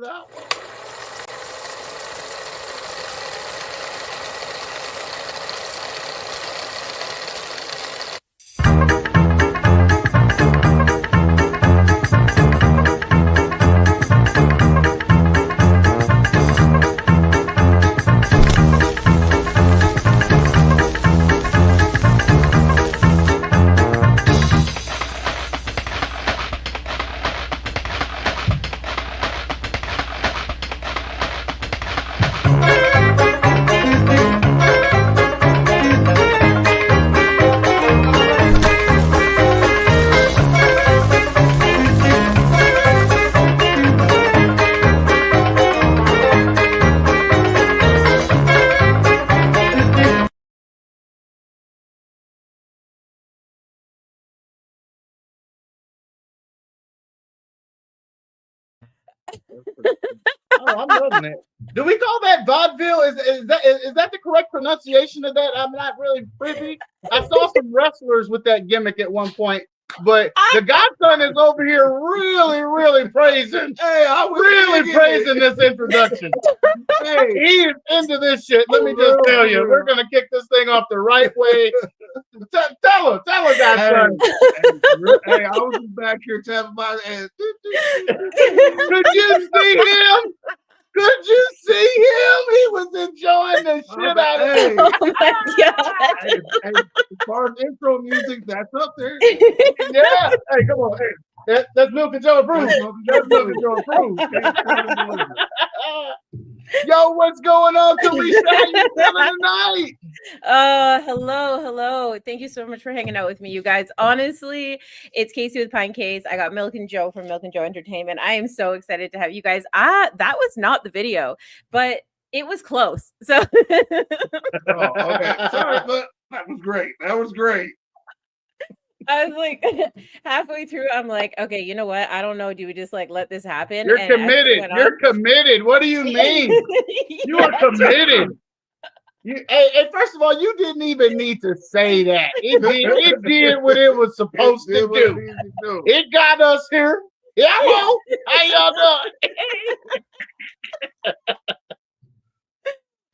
it out. Oh, I'm loving it. Do we call that vaudeville? Is that the correct pronunciation of that? I'm not really privy. I saw some wrestlers with that gimmick at one point, but the godson is over here really praising. Hey, I was really praising this introduction. Hey, he is into this shit. Let me just tell you, we're gonna kick this thing off the right way. Tell her, godson. Hey, I was back here tapping my head. Could you see him? Could you see him? He was enjoying the shit out of it. Oh my god! Hey, as far as intro music, that's up there. Yeah. Hey, come on. Hey, that's Milk and Joe approved. That's Milk and Joe approved. Yo, what's going on, Kalisha? How you feeling tonight? Hello. Thank you so much for hanging out with me, you guys. Honestly, it's Casey with Pinecase. I got Milk and Joe from Milk and Joe Entertainment. I am so excited to have you guys. That was not the video, but it was close. So okay. Sorry, but that was great. I was like halfway through, I'm like, okay, you know what? I don't know. Do we just like let this happen? You're committed. You're committed. What do you mean? You are committed. Hey, first of all, you didn't even need to say that. It did what it was supposed to do. It got us here. Hello. How y'all doing?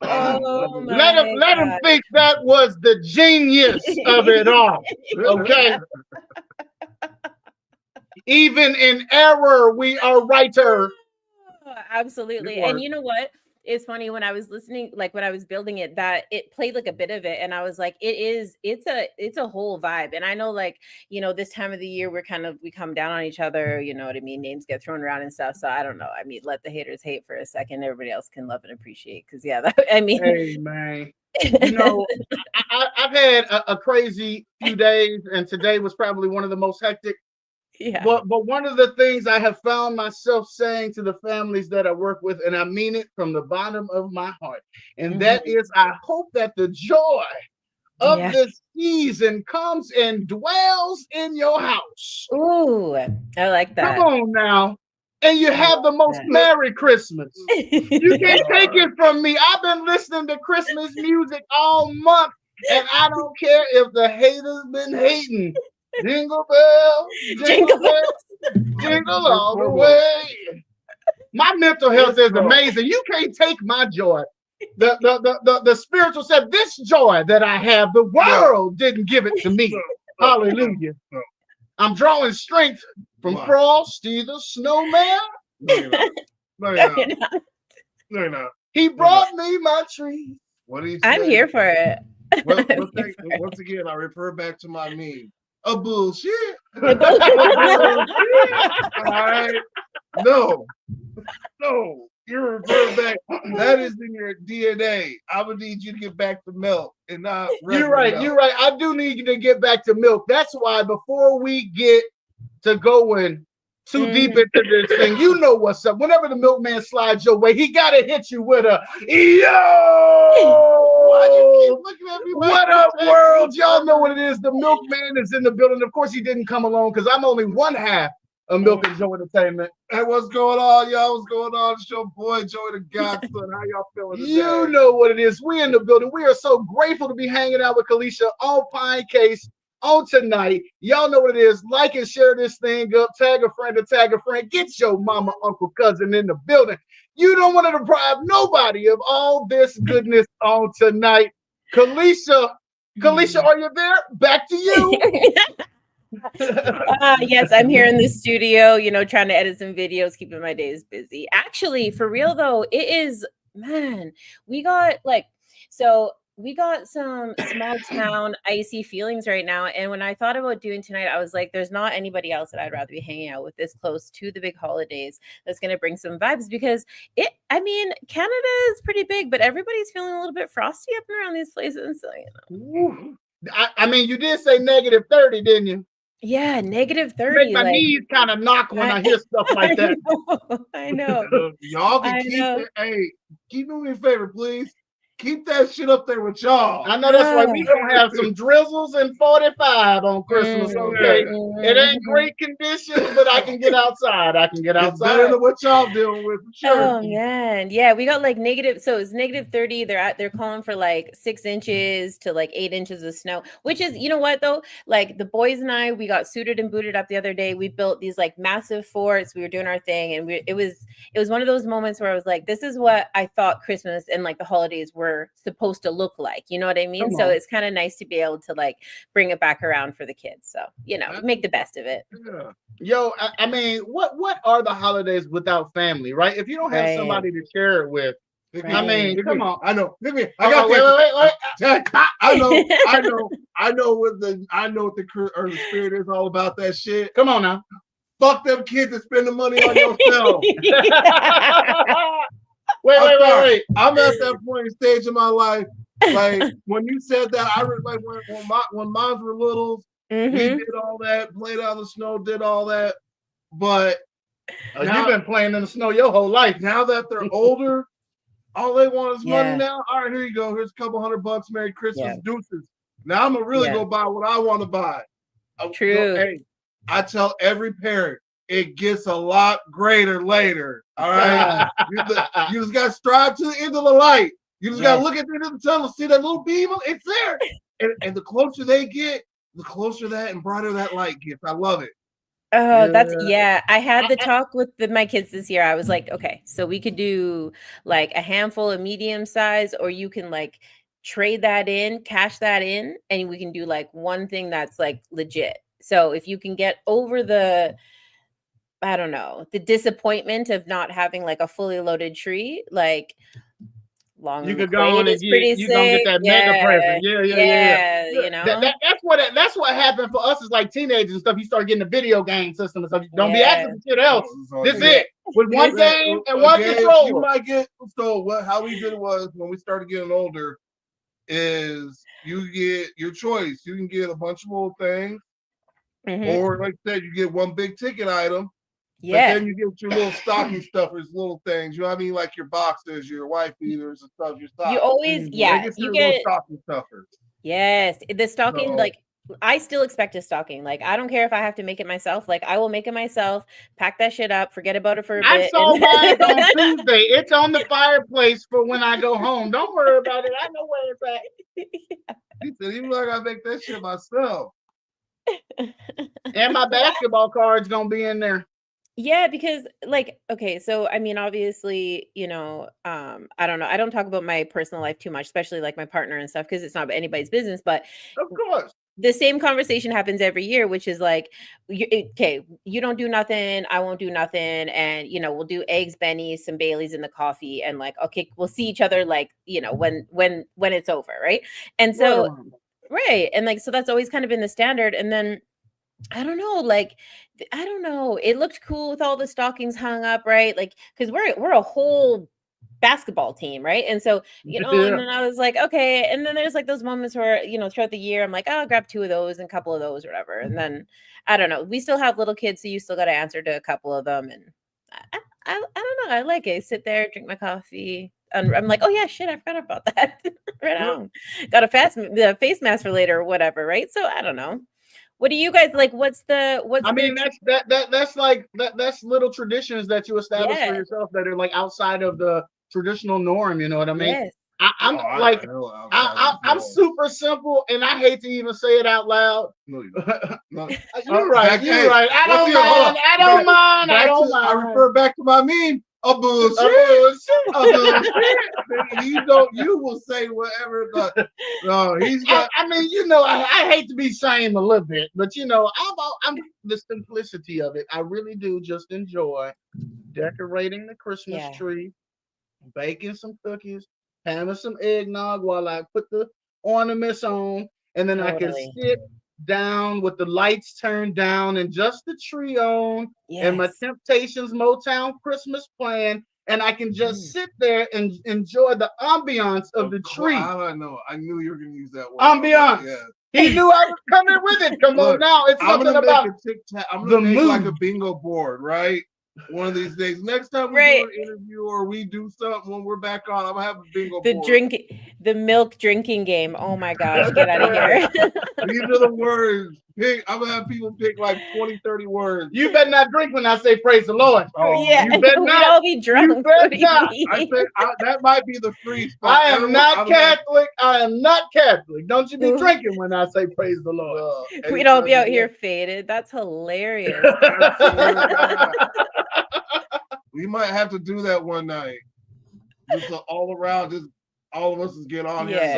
Oh, let him think that was the genius of it all. Okay. Even in error, we are righter. Absolutely. And you know what? It's funny, when I was listening, like when I was building it, that it played like a bit of it, and I was like, it's a whole vibe. And I know, like, you know, this time of the year we come down on each other, you know what I mean? Names get thrown around and stuff. So I don't know. I mean, let the haters hate for a second. Everybody else can love and appreciate. Because I mean, hey man, you know, I've had a crazy few days, and today was probably one of the most hectic. Yeah. But one of the things I have found myself saying to the families that I work with, and I mean it from the bottom of my heart, and that is, I hope that the joy of this season comes and dwells in your house. Ooh, I like that. Come on now. And you have the most Merry Christmas. You can't take it from me. I've been listening to Christmas music all month, and I don't care if the haters been hating. Jingle bells, jingle all the way. My mental health is amazing. You can't take my joy. The spiritual said, this joy that I have, the world didn't give it to me. Hallelujah. I'm drawing strength from Frosty the Snowman. No, you're not. He brought me my tree. What do you say? I'm here for it. Once again, I refer back to my meme. A bullshit. All right. No. You're referring back. That is in your DNA. I would need you to get back to milk and not. You're right. I do need you to get back to milk. That's why before we get to going too deep into this thing, you know what's up. Whenever the milkman slides your way, he gotta hit you with a yo. Why you keep looking at me? What up, world? Y'all know what it is. The milkman is in the building. Of course, he didn't come alone because I'm only one half of Milk and Joe Entertainment. Hey, what's going on, y'all? What's going on? It's your boy Joey the Godson. How y'all feeling today? You know what it is. We in the building. We are so grateful to be hanging out with Kalisha on Pinecase. on tonight. Y'all know what it is. Like and share this thing up. Tag a friend to tag a friend. Get your mama, uncle, cousin in the building. You don't want to deprive nobody of all this goodness on tonight. Kalisha, are you there? Back to you. Yes, I'm here in the studio, trying to edit some videos, keeping my days busy. Actually, for real though, it is, man, we got some small town icy feelings right now. And when I thought about doing tonight, I was like, there's not anybody else that I'd rather be hanging out with this close to the big holidays that's going to bring some vibes, because Canada is pretty big, but everybody's feeling a little bit frosty up and around these places. So, I mean, you did say -30, didn't you? Yeah, -30. Make my knees kind of knock when I hear stuff like that. I know. Y'all can keep it. Hey, keep me a favor, please. Keep that shit up there with y'all. I know that's why we gonna have some drizzles and 45 on Christmas. Okay, it ain't great conditions, but I can get outside. It's better than what y'all dealing with, for sure. Oh man, yeah, we got like negative. So it's -30. They're calling for like 6 inches to like 8 inches of snow, which is, you know what though, like the boys and I, we got suited and booted up the other day. We built these like massive forts. We were doing our thing, and it was one of those moments where I was like, this is what I thought Christmas and like the holidays were supposed to look like, you know what I mean? So it's kind of nice to be able to like bring it back around for the kids. So, make the best of it. Yeah. Yo, I mean, what are the holidays without family, right? If you don't have somebody to share it with, I mean, come on. I know. Wait. I know what the spirit is all about, that shit. Come on now. Fuck them kids that spend the money on yourself. Wait. I'm at that point in stage in my life. Like when you said that, I was like when moms were little, we did all that, played out in the snow, did all that. But now, you've been playing in the snow your whole life. Now that they're older, all they want is money now. All right, here you go. Here's a couple $100. Merry Christmas, deuces. Now I'm gonna really go buy what I want to buy. True. Hey, I tell every parent, it gets a lot greater later. All right. You just got to strive to the end of the light. You just got to look at the end of the tunnel, see that little beam. It's there. And the closer they get, the closer that and brighter that light gets. I love it. Oh, I had the talk with my kids this year. I was like, okay, so we could do like a handful of medium size, or you can like trade that in, cash that in, and we can do like one thing that's like legit. So if you can get over the disappointment of not having like a fully loaded tree, like long you could go on and you gonna get that mega present. Yeah. That's what happened for us as like teenagers and stuff. You start getting the video game system and stuff. Don't be asking for shit else. This is it. With one game and one controller. You might get how we did it was when we started getting older is you get your choice. You can get a bunch of little things, or like I said, you get one big ticket item. Yeah. But then you get your little stocking stuffers, little things. You know what I mean? Like your boxes, your wife beaters and stuff. Your socks. You always, you get stocking stuffers. Yes, the stocking, like I still expect a stocking. Like I don't care if I have to make it myself. Like I will make it myself. Pack that shit up. Forget about it for a bit. I saw mine on Tuesday. It's on the fireplace for when I go home. Don't worry about it. I know where it's at. He said, even though I gotta make that shit myself. And my basketball card's gonna be in there. Yeah, because like, okay, so I mean, obviously, I don't know. I don't talk about my personal life too much, especially like my partner and stuff, because it's not anybody's business. But of course, the same conversation happens every year, which is like, you don't do nothing, I won't do nothing, and we'll do eggs, bennies, some Baileys in the coffee, and like, okay, we'll see each other like, when it's over, right? And so, right, and like, so that's always kind of been the standard, and then. I don't know. It looked cool with all the stockings hung up, right? Like, because we're a whole basketball team, right? And so, and then I was like, okay. And then there's like those moments where, throughout the year, I'm like, oh, I'll grab 2 of those and a couple of those, or whatever. And then I don't know. We still have little kids, so you still got to answer to a couple of them. And I don't know. I like it. I sit there, drink my coffee. And I'm like, oh yeah, shit, I forgot about that. Right on. Got a face mask for later or whatever, right? So I don't know. What do you guys like? That's little traditions that you establish for yourself that are like outside of the traditional norm. You know what I mean? Yes. I'm super simple, and I hate to even say it out loud. No, You're right. I don't mind. I refer back to my meme. A bullshit. You will say whatever. No, he's got. I mean, I hate to be saying a little bit, but I'm the simplicity of it. I really do just enjoy decorating the Christmas tree, baking some cookies, having some eggnog while I put the ornaments on, and then I can sit down with the lights turned down and just the tree on and my Temptations Motown Christmas playing, and I can just sit there and enjoy the ambiance of the tree. I know. I knew you were going to use that word. Ambiance. Yeah. He knew I was coming with it. Come on now. It's something about I'm going to make like a bingo board, right? One of these days. Next time we do an interview or we do something when we're back on, I'm gonna have a bingo board. The milk drinking game. Oh my gosh, get out of here. These are the words. I'm gonna have people pick like 20, 30 words. You better not drink when I say praise the Lord. You better not. We'd all be drunk. You better not. That might be the free spot. I am not Catholic. I am not Catholic. Don't you be drinking when I say praise the Lord. We'd all be out here faded. That's hilarious. We might have to do that one night. Just all around, just all of us is get on here.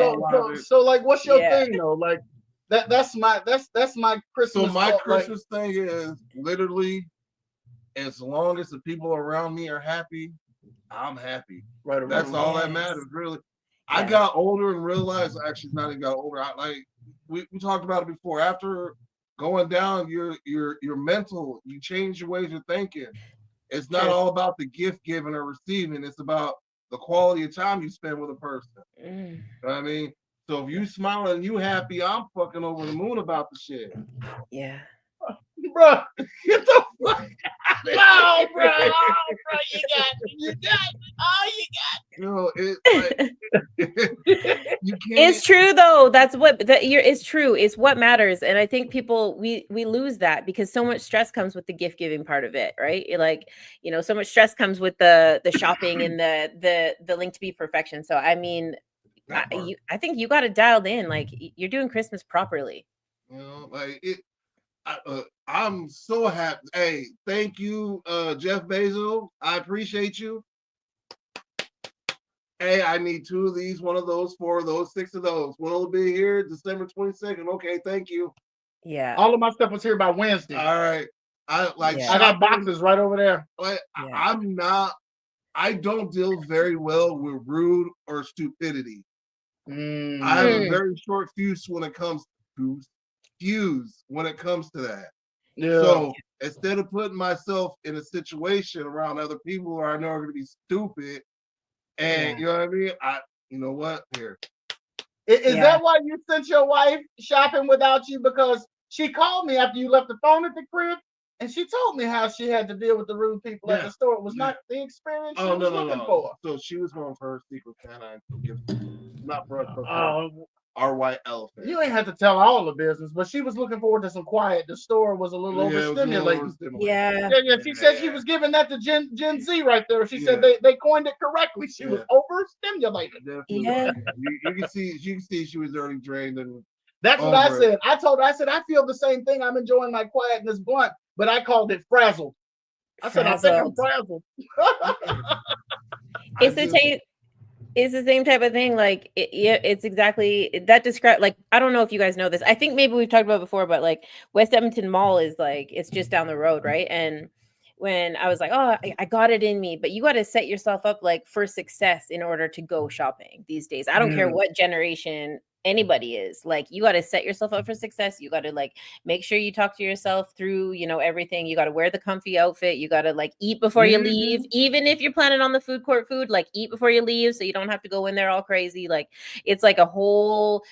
So like, what's your thing though? Like that's my Christmas. So my Christmas thing is literally, as long as the people around me are happy, I'm happy. Right. That's all that matters, really. Yeah. I got older and realized, actually not even got older. We talked about it before. After going down, your mental, you change your ways of thinking. It's not all about the gift giving or receiving. It's about the quality of time you spend with a person. You know what I mean? So if you smiling and you happy, I'm fucking over the moon about the shit. Yeah. Bro, get the fuck out of here. Oh, bro, you got you can't. It's true though. That's what it's true. It's what matters. And I think people we lose that because so much stress comes with the gift giving part of it, right? So much stress comes with the shopping and the link to be perfection. So I mean, I think you got it dialed in. Like you're doing Christmas properly. I'm so happy. Hey, thank you, Jeff Bezos. I appreciate you. Hey, I need 2 of these, 1 of those, 4 of those, 6 of those. One will be here December 22nd. Okay, thank you. Yeah. All of my stuff was here by Wednesday. All right. I got boxes right over there. I don't deal very well with rude or stupidity. I have a very short fuse when it comes to that. Yeah. So instead of putting myself in a situation around other people where I know are going to be stupid, and you know what I mean? You know what? Here. Is that why you sent your wife shopping without you? Because she called me after you left the phone at the crib, and she told me how she had to deal with the rude people at the store. It was not the experience she was looking for. So she was going for her secret canine gift, not for us. Our white elephant. You ain't have to tell all the business, but she was looking forward to some quiet. The store was a little overstimulating. Yeah. She said she was giving that to Gen Z right there. She said they coined it correctly. She was overstimulated. Yeah. You can see she was already drained, and that's what I said. I told her, I feel the same thing. I'm enjoying my quietness blunt, but I called it frazzled. I said, I think I'm frazzled. It's the same type of thing. Like it's exactly that describe. Like I don't know if you guys know this. I think maybe we've talked about it before, but like West Edmonton Mall is like it's just down the road, right? And when I was like, oh, I got it in me, but you got to set yourself up like for success in order to go shopping these days. I don't care what generation anybody is. Like you got to set yourself up for success. You got to like make sure you talk to yourself through, everything. You got to wear the comfy outfit. You got to like eat before you leave, even if you're planning on the food court food, like eat before you leave so you don't have to go in there all crazy. Like it's like a whole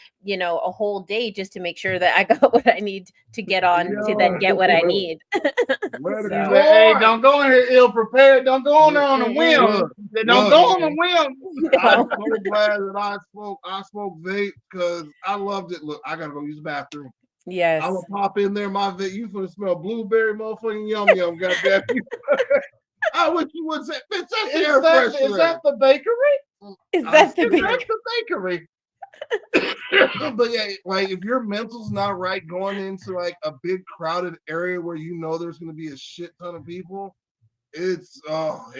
day just to make sure that I got what I need to get on to then get what I need. Hey, don't go in here ill prepared. Don't go on there on a whim. Don't go on a whim. I'm so glad that I smoke vape because I loved it. Look, I gotta go use the bathroom. Yes. I will pop in there. My vape, you gonna smell blueberry, motherfucking yum. Goddamn you. I wish you would say, bitch, that's air freshener. Is that the bakery? Is that the That's the bakery. But yeah, like if your mental's not right going into like a big crowded area where you know there's gonna be a shit ton of people, it's horrible.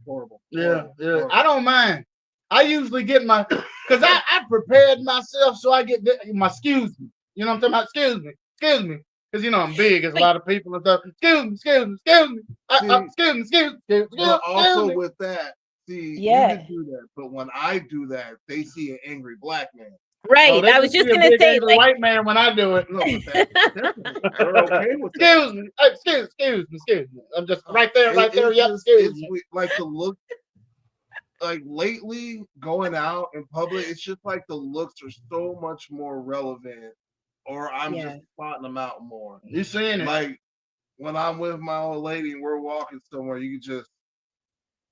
Horrible. Yeah. Horrible. I don't mind. I usually get my because I prepared myself so I get my excuse me. You know what I'm talking about? Excuse me. Because I'm big as a lot of people and stuff. Excuse me. Excuse me. But also with that, see, you can do that, but when I do that, they see an angry black man. Right. I was just gonna say, like, white man when I do it. No, but they're okay with that. Excuse me. I'm just right there. Yep. Excuse me. Like the look. Like lately, going out in public, it's just like the looks are so much more relevant, or I'm just spotting them out more. You seeing it? Like when I'm with my old lady and we're walking somewhere, you can just,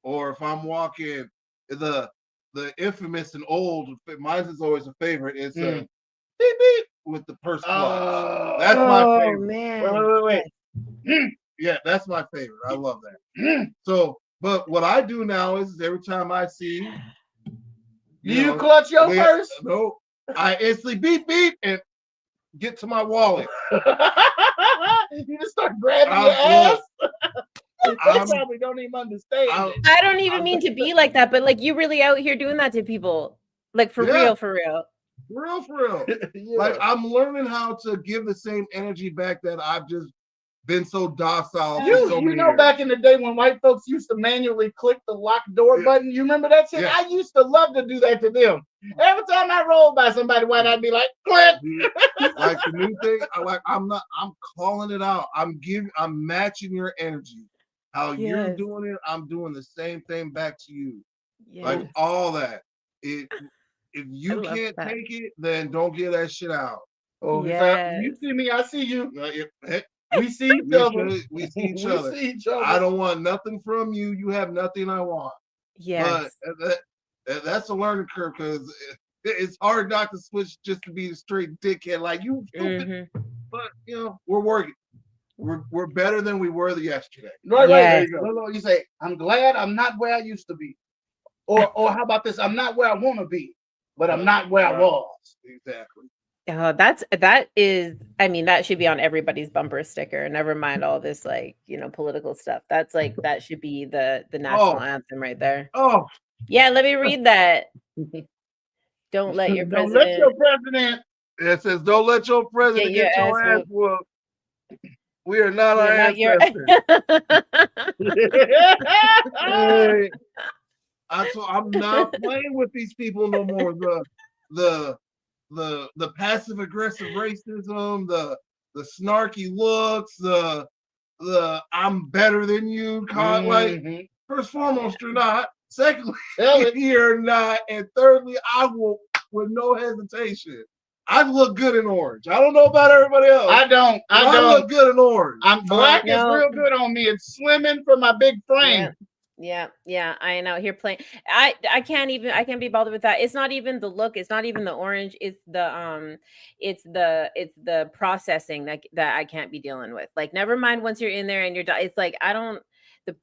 or if I'm walking the infamous and old, mine is always a favorite. It's a beep beep with the purse clutch. That's my favorite. Man. Wait. Yeah, that's my favorite. I love that. So. But what I do now is every time I see you clutch your purse? No, I instantly beep beep and get to my wallet. You just start grabbing your ass. I probably don't even understand. I don't even mean to be like that, but like you really out here doing that to people, like for real. For real. Like I'm learning how to give the same energy back that I've just been so docile for so many years. Back in the day when white folks used to manually click the lock door button, you remember that shit? I used to love to do that to them. Every time I rolled by somebody white, I'd be like, click. Like the new thing, I'm calling it out. I'm matching your energy. How you're doing it, I'm doing the same thing back to you. Like all that. If you can't take it, then don't get that shit out. Oh, you see me, I see you. We see each other. We see each other. I don't want nothing from you. You have nothing I want. Yes. But that's a learning curve because it's hard not to switch just to be a straight dickhead like you stupid. But we're working. We're better than we were yesterday. Right. There you go. You say, I'm glad I'm not where I used to be. Or how about this? I'm not where I want to be, but I'm not where I was. Exactly. That is, I mean, that should be on everybody's bumper sticker. Never mind all this political stuff. That's like that should be the national anthem right there. Oh, yeah. Let me read that. Don't let your president. Don't let your president. It says, "Don't let your president get your ass whooped." We are not our ancestors. I'm not playing with these people no more. The passive aggressive racism, the snarky looks, the I'm better than you. Like first foremost, you're not. Secondly, you're not. And thirdly, I will with no hesitation. I look good in orange. I don't know about everybody else. I don't. I look good in orange. Black is real good on me. It's slimming for my big frame. Yeah, I know. Here playing. I can't be bothered with that. It's not even the look. It's not even the orange. It's the processing that I can't be dealing with. Like, never mind once you're in there and it's like I don't.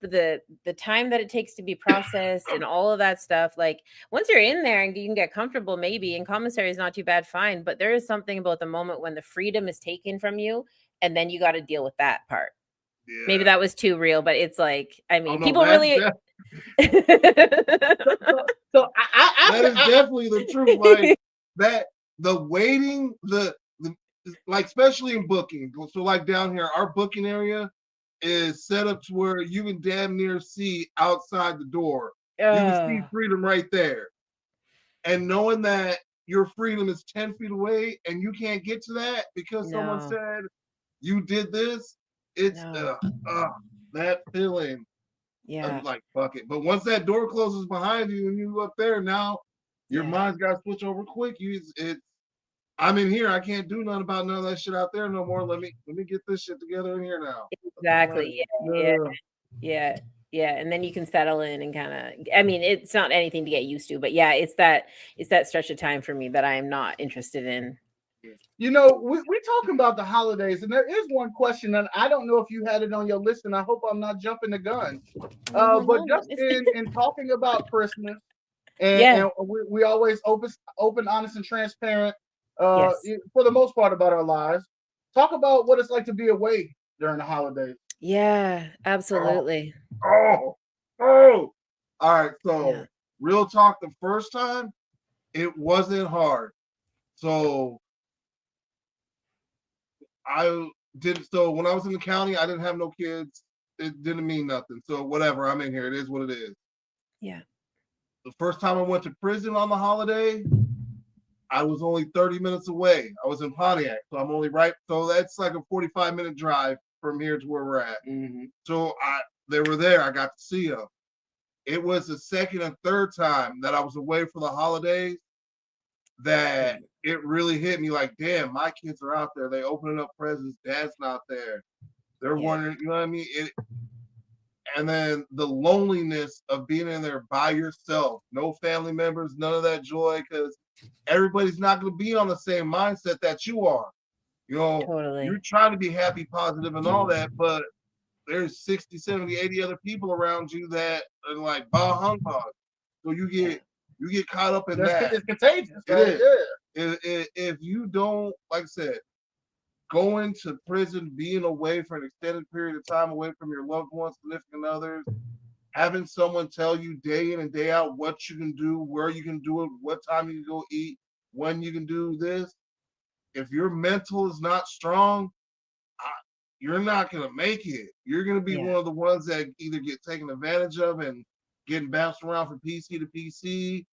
The time that it takes to be processed and all of that stuff, like once you're in there and you can get comfortable, maybe, and commissary is not too bad, fine, but there is something about the moment when the freedom is taken from you and then you got to deal with that part. Maybe that was too real, but it's like, I mean, people really that is definitely the truth. Like that, the waiting, the like, especially in booking. So like down here, our booking area is set up to where you can damn near see outside the door. You can see freedom right there. And knowing that your freedom is 10 feet away and you can't get to that because someone said you did this, it's that feeling. I'm like, fuck it. But once that door closes behind you and you up there, now your mind's got to switch over quick. I'm in here. I can't do nothing about none of that shit out there no more. Let me get this shit together in here now. Exactly. Yeah. And then you can settle in and kind of. I mean, it's not anything to get used to, but it's that stretch of time for me that I am not interested in You know, we talking about the holidays, and there is one question, and I don't know if you had it on your list, and I hope I'm not jumping the gun. But just in talking about Christmas, and we always open, honest, and transparent. For the most part about our lives. Talk about what it's like to be away during the holidays. Yeah, absolutely. Oh. All right. So real talk. The first time, it wasn't hard. So I did. So when I was in the county, I didn't have no kids. It didn't mean nothing. So whatever. I'm in here. It is what it is. Yeah. The first time I went to prison on the holiday, I was only 30 minutes away. I was in Pontiac, so I'm only right. So that's like a 45-minute drive from here to where we're at. Mm-hmm. So they were there. I got to see them. It was the second and third time that I was away for the holidays that it really hit me like, damn, my kids are out there. They opening up presents. Dad's not there. They're wondering, you know what I mean? And then the loneliness of being in there by yourself, no family members, none of that joy, because everybody's not going to be on the same mindset that you are. You know, you're trying to be happy, positive, and all that, but there's 60, 70, 80 other people around you that are like bah humbug. So you get caught up in that. It's contagious. It is. If you don't, like I said, going to prison, being away for an extended period of time, away from your loved ones, significant others, having someone tell you day in and day out what you can do, where you can do it, what time you can go eat, when you can do this. If your mental is not strong, you're not going to make it. You're going to be one of the ones that either get taken advantage of and getting bounced around from PC to PC.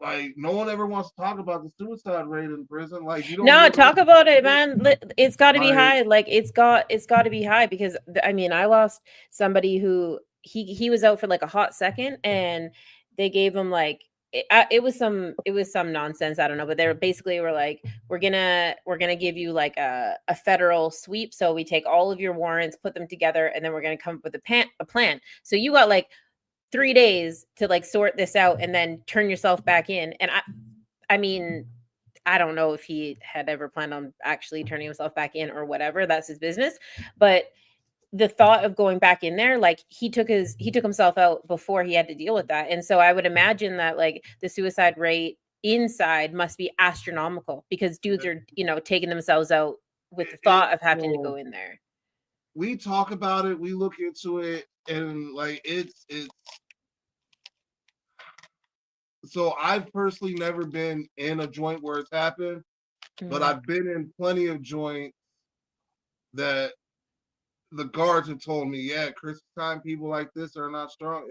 Like, no one ever wants to talk about the suicide rate in prison. Like, you don't talk about it, man. It's got to be high. Like, it's got to be high because I mean, I lost somebody who he was out for like a hot second, and they gave him like it was some nonsense. I don't know, but they were like, we're gonna give you like a federal sweep. So we take all of your warrants, put them together, and then we're gonna come up with a plan. So you got like 3 days to like sort this out and then turn yourself back in. And I mean, I don't know if he had ever planned on actually turning himself back in or whatever. That's his business. But the thought of going back in there, like he took himself out before he had to deal with that. And so I would imagine that like the suicide rate inside must be astronomical because dudes are, taking themselves out with the thought of having to go in there. We talk about it, we look into it, and like it's so I've personally never been in a joint where it's happened, but I've been in plenty of joints that the guards have told me, Christmas time people like this are not strong.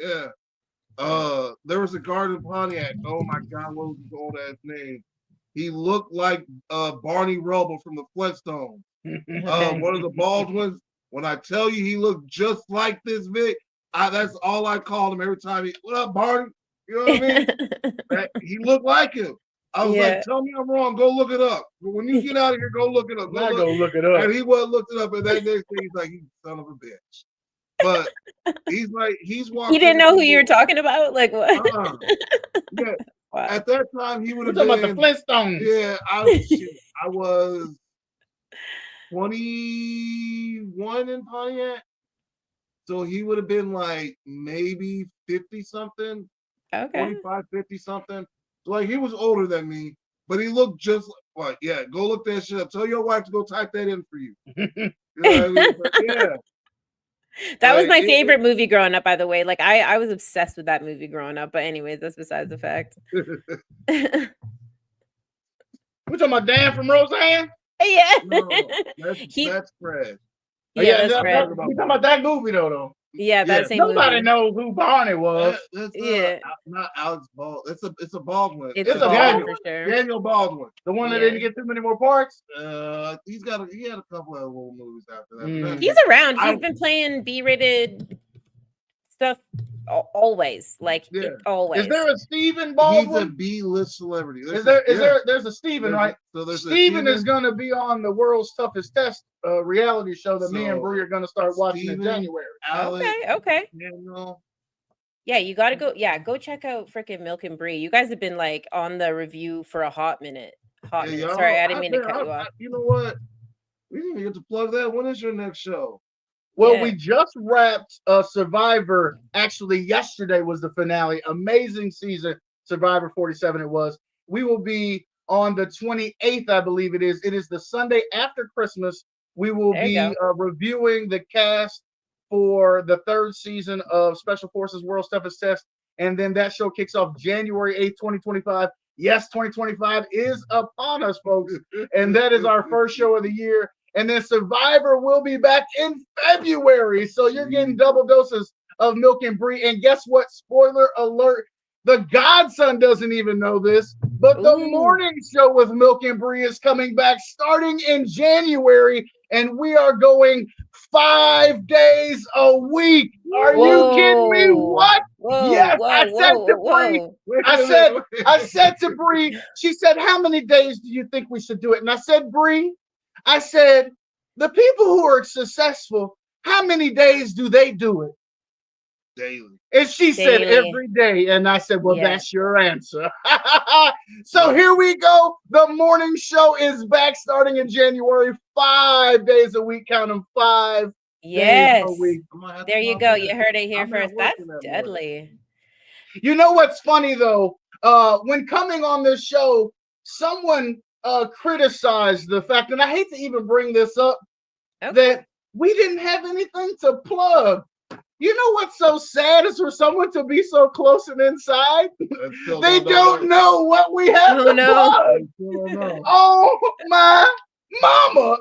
There was a guard in Pontiac. Oh my God, what was his old ass name? He looked like Barney Rubble from the Flintstones. One of the Baldwins. When I tell you he looked just like this Vic, that's all I called him every time. What up, Barney? You know what I mean? He looked like him. I was like, tell me I'm wrong. Go look it up. But when you get out of here, go look it up. Go look it up. And he looked it up. And that next thing, he's like, you son of a bitch. But he's like, he's walking. He didn't know who you were talking about? Like what? Yeah. Wow. At that time, he would have been. Talking about the Flintstones. Yeah, I was 21 in Pontiac. So he would have been like maybe 50 something. Okay. 45, 50 something. So like he was older than me, but he looked just like, go look that shit up. Tell your wife to go type that in for you. You know what I mean? But, that was my favorite movie growing up, by the way. Like I was obsessed with that movie growing up. But anyways, that's besides the fact. We talking about Dan from Roseanne? Yeah. No, that's Fred. Yeah, that's Fred. We talking about that movie though. Yeah, that same nobody movie. knows who Barney was. That's not Alex Baldwin. It's a Baldwin. It's a Baldwin for sure. Daniel Baldwin, the one that didn't get too many more parts. He had a couple of little movies after that. He's around. He's been playing B-rated stuff always. Like always. Is there a Stephen Baldwin? He's a B-list celebrity. There's a Stephen, right? So Stephen is going to be on the World's Toughest Test reality show that me and Bree are going to start watching in January. Okay. Yeah, you got to go. Yeah, go check out freaking Milk and Brie. You guys have been like on the review for a hot minute. Hotness. y'all, Sorry, I didn't mean to cut you off. You know what? We didn't get to plug that. When is your next show? Well, we just wrapped Survivor. Actually, yesterday was the finale. Amazing season. Survivor 47 it was. We will be on the 28th, I believe it is. It is the Sunday after Christmas. We will be reviewing the cast for the third season of Special Forces World's Toughest Test. And then that show kicks off January 8th, 2025. Yes, 2025 is upon us, folks. And that is our first show of the year. And then Survivor will be back in February. So you're getting double doses of Milk and Brie. And guess what? Spoiler alert. The Godson doesn't even know this, but the morning show with Milk and Brie is coming back starting in January. And we are going 5 days a week. Are you kidding me? What? Yes, I said to Brie. I said to Brie, she said, how many days do you think we should do it? And I said, Brie, I said, the people who are successful, how many days do they do it? Daily. And she said every day. And I said, well, that's your answer. So here we go. The morning show is back starting in January, 5 days a week. Count them 5 days a week. There you go. You heard it here first. That's deadly. You know what's funny, though? When coming on this show, someone criticized the fact, and I hate to even bring this up, that we didn't have anything to plug. You know what's so sad is for someone to be so close and inside. They don't know what we have to plug. Oh my mama.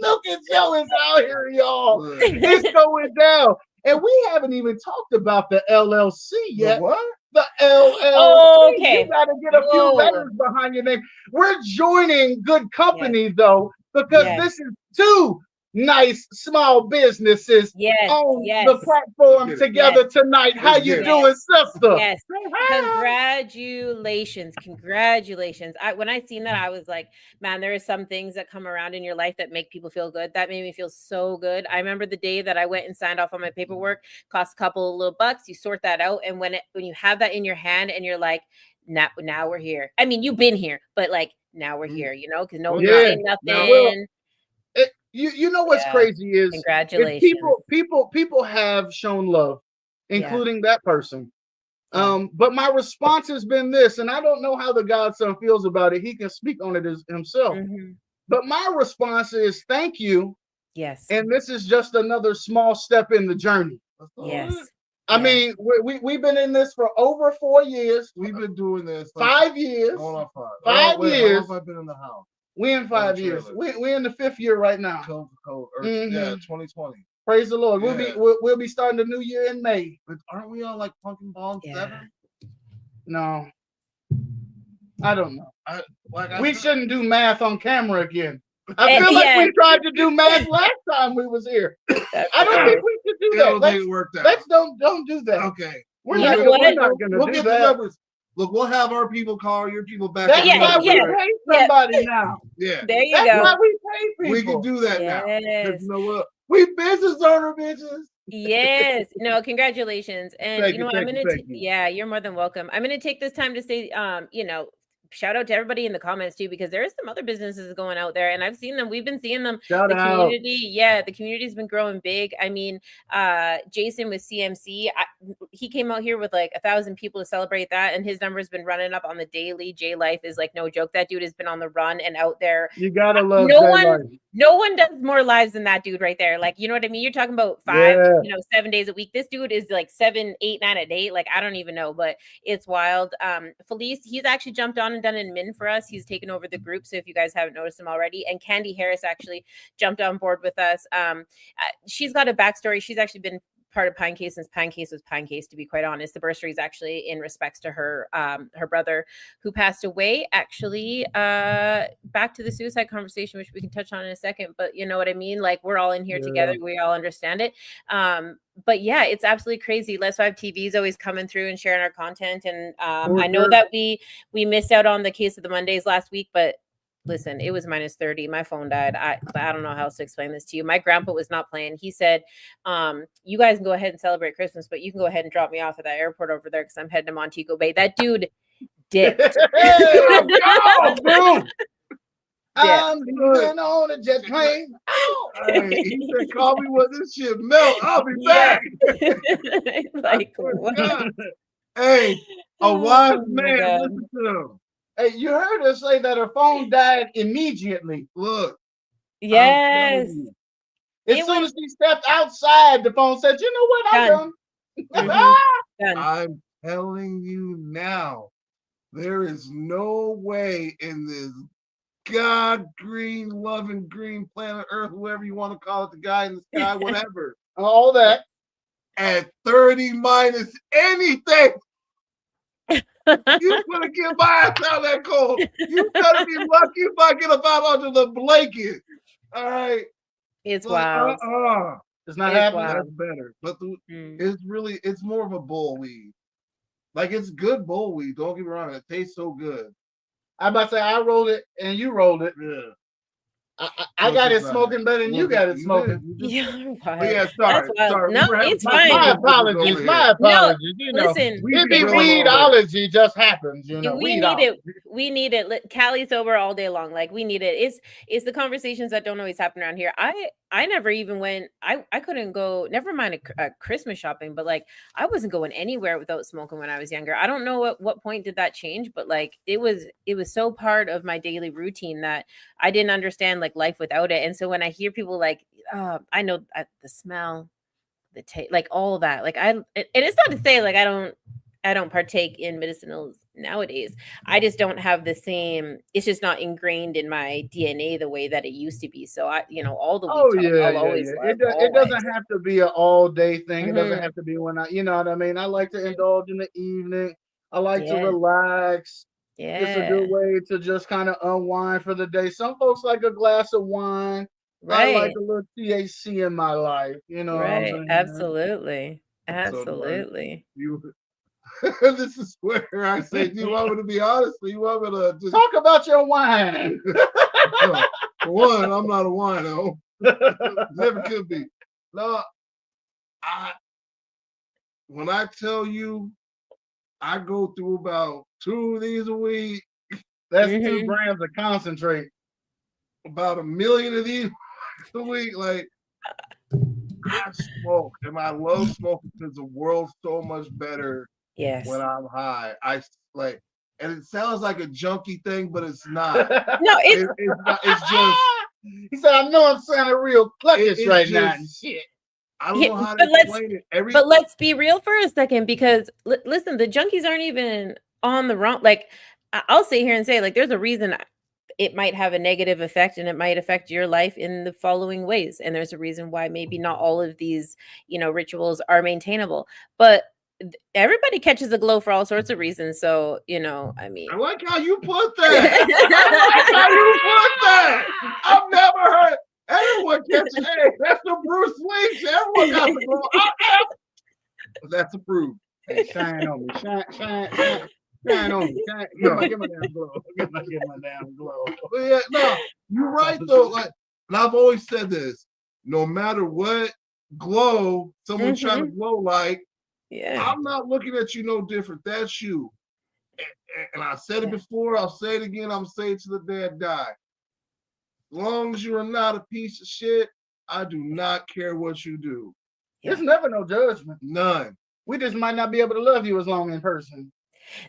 Look at Joe is out here, y'all. It's going down. And we haven't even talked about the LLC yet. The what? The LLC. Oh, okay. You got to get a few letters behind your name. We're joining good company, though, because this is two nice small businesses on the platform together tonight. How you doing, sister? Yes. Congratulations. When I seen that, I was like, man, there are some things that come around in your life that make people feel good. That made me feel so good. I remember the day that I went and signed off on my paperwork, cost a couple of little bucks. You sort that out. And when you have that in your hand and you're like, now we're here. I mean, you've been here, but like now we're here, you know, because no one can say nothing. You know what's crazy is congratulations. People have shown love, including that person. But my response has been this, and I don't know how the Godson feels about it. He can speak on it himself. But my response is thank you. Yes. And this is just another small step in the journey. Yes. I mean, we've been in this for over 4 years. We've been doing this 5 years. Hold on, 5. 5 years. How long have I been in the house? We in 5 years. We're in the 5th year right now. 2020. Praise the Lord. We'll be starting the new year in May. But aren't we on like Pumpkin Bomb 7? No, I don't know. We shouldn't do math on camera again. I feel like we tried to do math last time we was here. I don't think we should do that. Let's don't do that. Okay. We're not going to do that. Look, we'll have our people call your people back. That's why we pay somebody now. Yeah. There you go. That's why we pay people. We can do that now. You know what? We business owner bitches. Yes. No, congratulations. And you know what? You're more than welcome. I'm going to take this time to say, shout out to everybody in the comments too, because there are some other businesses going out there and I've seen them. We've been seeing them. Shout out. The community's been growing big. I mean, Jason with CMC, he came out here with like 1,000 people to celebrate that. And his number's been running up on the daily. J Life is like no joke. That dude has been on the run and out there. You gotta love no one does more lives than that dude right there. Like, you know what I mean? You're talking about 7 days a week. This dude is like 7, 8, 9 a day. Like, I don't even know, but it's wild. Felice, he's actually jumped on and done admin for us. He's taken over the group. So if you guys haven't noticed him already, and Candy Harris actually jumped on board with us. She's got a backstory. She's actually been part of Pinecase since Pinecase was Pinecase, to be quite honest. The bursary is actually in respects to her brother who passed away. Actually, back to the suicide conversation, which we can touch on in a second, but you know what I mean? Like, we're all in here together. We all understand it. But yeah, it's absolutely crazy. Let's 5 TV is always coming through and sharing our content. And I know that we missed out on the case of the Mondays last week, but listen, it was -30. My phone died. I don't know how else to explain this to you. My grandpa was not playing. He said, you guys can go ahead and celebrate Christmas, but you can go ahead and drop me off at that airport over there because I'm heading to Montego Bay. That dude Dipped. Hey, Oh, bro. I'm leaving on a jet plane. Hey, he said, "Call me when this shit melt. I'll be Yeah. back." Like I swear to what? God. Hey, a wise Oh my man. God. Listen to him. Hey, you heard her say that her phone died immediately. Look, I'm telling Yes. you. As It soon was as she stepped outside, the phone said, "You know what? I'm done. done." Mhm. Done. I'm telling you now. There is no way in this God green, loving green planet Earth, whoever you want to call it, the guy in the sky, whatever, All that. at 30 minus anything, you gonna get my ass out of that cold. You better be lucky if I get up out under the blanket. All right. It's Like, wild. It's not It's happening. that's wild. better. But Mm. it's more of a bull weed. Like it's good bull weed. Don't get me wrong. It tastes so good. I'm about to say I rolled it and you rolled it. Yeah. I got it smoking better than you got it smoking. You're But wild. yeah, That's wild. sorry. No, We were having it's some fine. My technical difficulties apologies. over My here. apologies. You know, Listen, We it be be real over. weedology just happens. You know, we weed need it. We need it. Cali's over all day long. Like we need it. It's the conversations that don't always happen around here. I never even went. I couldn't go. Never mind a Christmas shopping, but like I wasn't going anywhere without smoking when I was younger. I don't know what point did that change, but like it was so part of my daily routine that I didn't understand like life without it. And so when I hear people like, I know the smell, the taste, like all that, like and it's not to say like I don't partake in medicinals nowadays. I just don't have the same. It's just not ingrained in my DNA the way that it used to be. So all the weed Oh talk yeah, I'll yeah, always yeah. love. It Always. doesn't have to be an all day thing. It doesn't Mhm. have to be when you know what I mean. I like to indulge in the evening. I like to Yeah. relax. It's a good Yeah. way to just kind of unwind for the day. Some folks like a glass of wine. I like Right. a little THC in my life. You know what I'm Right. saying? Absolutely. So do Absolutely. you this is where I say, do you want me to be honest or you want me to just Talk about your wine. no, for one, I'm not a wino. Never could be. No, when I tell you I go through about 2 of these a week, That's Mhm. 2 grams of concentrate. about 1,000,000 of these a week. Like I smoke and I love smoking because the world's so much better Yes. when I'm high. I like, and it sounds like a junkie thing, but it's not. No, it's It's not. It's just. He said, "I know I'm sounding real cluckish It's right now and just. shit." I don't yeah, know how to but let's explain it. but let's be real for a second because listen, the junkies aren't even on the wrong. Like I'll sit here and say, like, there's a reason it might have a negative effect and it might affect your life in the following ways. And there's a reason why maybe not all of these, rituals are maintainable. But everybody catches a glow for all sorts of reasons. So, I mean, I like how you put that. I like how you put that. I've never heard. Everyone catches. Hey, that's the Bruce Lee. Everyone got the glow. That's approved. Hey, shine on me. Shine on me. Get my damn glow. Get my damn glow. But yeah, no, you're right though. Like, and I've always said this: no matter what glow someone's trying to glow like, yeah. I'm not looking at you no different. That's you. And I said it before. I'll say it again. I'm saying it to the day I die. As long as you are not a piece of shit, I do not care what you do. There's never no judgment. None. We just might not be able to love you as long in person.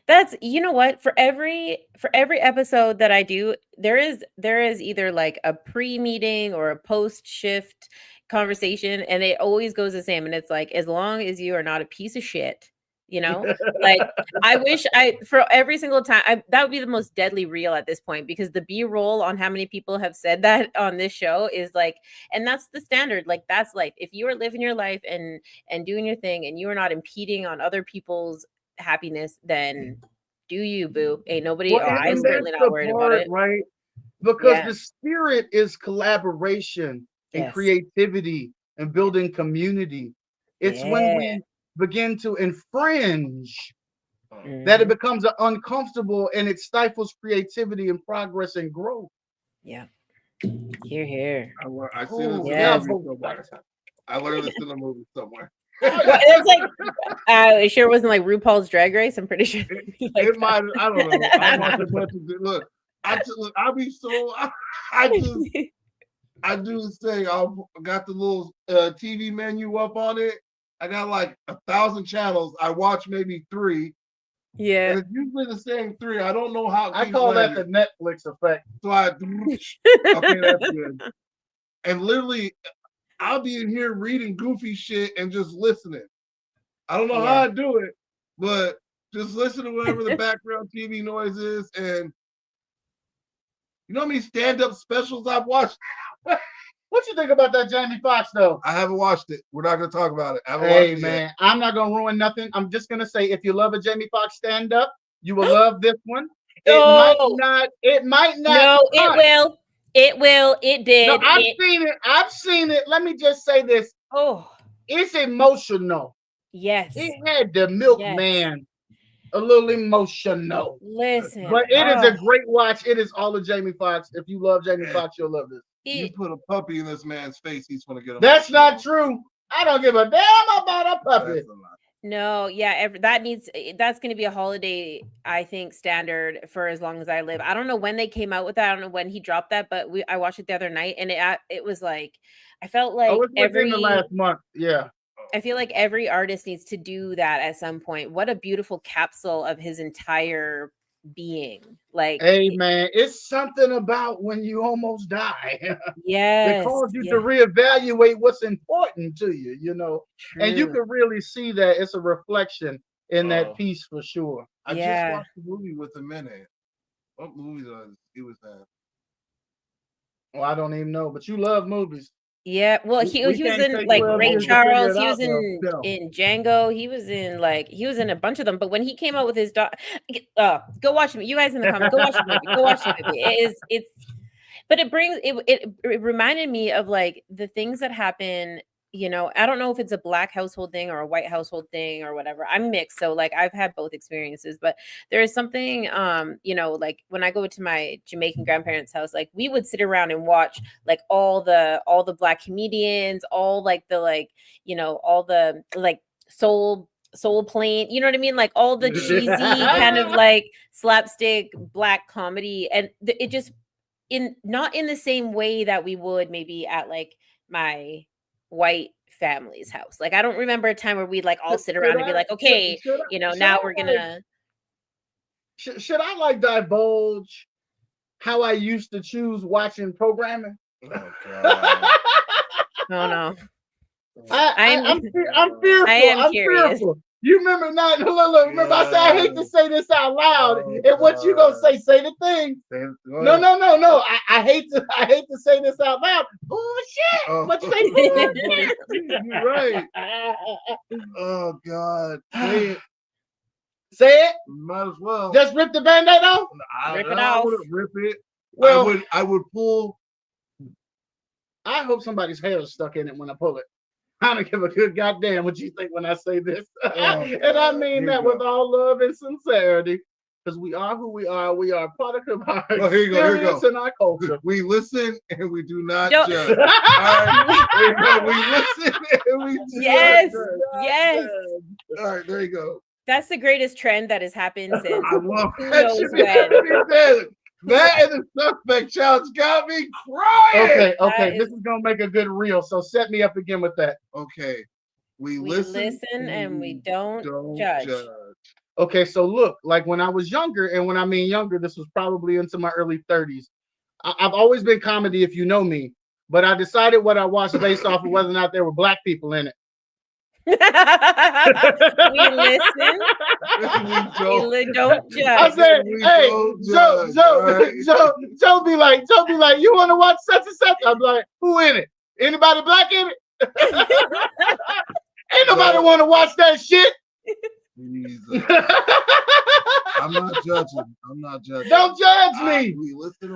That's what, for every episode that I do, there is either like a pre-meeting or a post-shift conversation, and it always goes the same. And it's like, as long as you are not a piece of shit, like I wish for every single time that would be the most deadly reel at this point, because the B-roll on how many people have said that on this show is like, and that's the standard. Like that's life. If you are living your life and doing your thing and you are not impeding on other people's happiness, then do you, boo. Ain't nobody. Well, I'm and certainly that's not the worried about part, it. right? Because Yeah. the spirit is collaboration and Yes. creativity and building community. It's when we begin to infringe that it becomes uncomfortable and it stifles creativity and progress and growth. Yeah. Here. I see this in a Yes. movie somewhere. I learned this in a movie somewhere. It's like it sure wasn't like RuPaul's Drag Race. I'm pretty sure It might. I don't know. I watch a bunch of look. I'll be so. I do this thing. I got the little TV menu up on it. I got like 1,000 channels. I watch maybe 3. Yeah, and it's usually the same 3. I don't know how. I call that the Netflix effect. So okay, that's good. And literally, I'll be in here reading goofy shit and just listening. I don't know how I do it, but just listen to whatever the background TV noise is. And you know how many stand-up specials I've watched? What you think about that Jamie Foxx though? I haven't watched it. We're not going to talk about it. Hey man, I'm not going to ruin nothing. I'm just going to say, if you love a Jamie Foxx stand-up, you will love this one. It might not. No, it will. It will. It did. No, I've seen it. Let me just say this. Oh, it's emotional. Yes. It had the milkman a little emotional. Listen. But it is a great watch. It is all of Jamie Foxx. If you love Jamie Foxx, you'll love this. You put a puppy in this man's face, he's going to get him. That's not true. I don't give a damn about a puppy. No, yeah, that's going to be a holiday, I think, standard for as long as I live. I don't know when they came out with that. I don't know when he dropped that, but I watched it the other night, and it was like, I felt like within the last month. Yeah. I feel like every artist needs to do that at some point. What a beautiful capsule of his entire being. Like, hey man, it's something about when you almost die. Yes. It calls you to reevaluate what's important to you, you know. True. And you can really see that it's a reflection in that piece for sure. I just watched the movie with a minute. What movie he was that? Well, I don't even know, but you love movies. Yeah, well, he was in like Ray Charles. He was in Django. He was in a bunch of them. But when he came out with his go watch it. You guys in the comments, go watch the movie. Go watch the movie. But it reminded me of like the things that happen. You know, I don't know if it's a Black household thing or a white household thing or whatever. I'm mixed, so like I've had both experiences. But there is something, you know, like when I go to my Jamaican grandparents' house, like we would sit around and watch like all the Black comedians, all like the you know, all the like soul plane, you know what I mean? Like all the cheesy kind of like slapstick Black comedy, and it just not in the same way that we would maybe at like my white family's house. Like I don't remember a time where we'd like all sit around and be like, okay, you know, now we're gonna. Should I like divulge how I used to choose watching programming? Oh God! No. I'm fearful. I am I'm curious. Fearful. You remember not? Look, remember I said I hate to say this out loud. And what you gonna say? Say the thing. No. I hate to say this out loud. Oh shit! What you say? You're right. Oh God! Say it. Might as well. Just rip the Band-Aid off. Rip it off. I wouldn't rip it. Well, I would pull. I hope somebody's hair is stuck in it when I pull it. I don't give a good goddamn what you think when I say this. And I mean that with all love and sincerity. Because we are who we are. We are product of our experience and our culture. We listen and we do not judge. All right? We listen and we do not judge. Yes. All right, there you go. That's the greatest trend that has happened since I love who knows when. That and the suspect challenge got me crying. Okay. This is gonna make a good reel. So set me up again with that. Okay. We listen and we don't judge. Okay, so look, like when I was younger, and when I mean younger, this was probably into my early 30s. I've always been comedy, if you know me, but I decided what I watched based off of whether or not there were Black people in it. We listen. We don't judge. I said, hey, Joe be like, you want to watch such and such? I'm like, who in it? Anybody Black in it? Ain't nobody want to watch that shit. Jesus. I'm not judging. Don't judge me.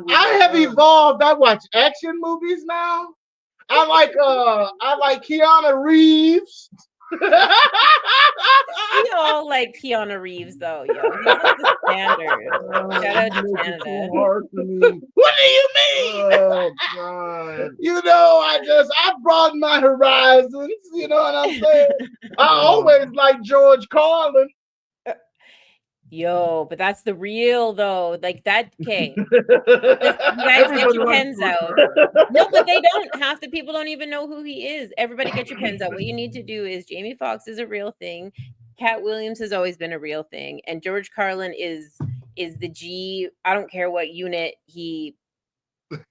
I have evolved. I watch action movies now. I like Keanu Reeves. all like Keanu Reeves though, yo. He's like the standard. Shout out to Canada. Hard for me. What do you mean? Oh God. You know, I broadened my horizons. You know what I'm saying? I always like George Carlin. Yo, but that's the real though. Like that. Okay, you guys get your pens out. No, but they don't. Half the people don't even know who he is. Everybody get your pens out. What you need to do is Jamie Foxx is a real thing. Cat Williams has always been a real thing, and George Carlin is the G. I don't care what unit he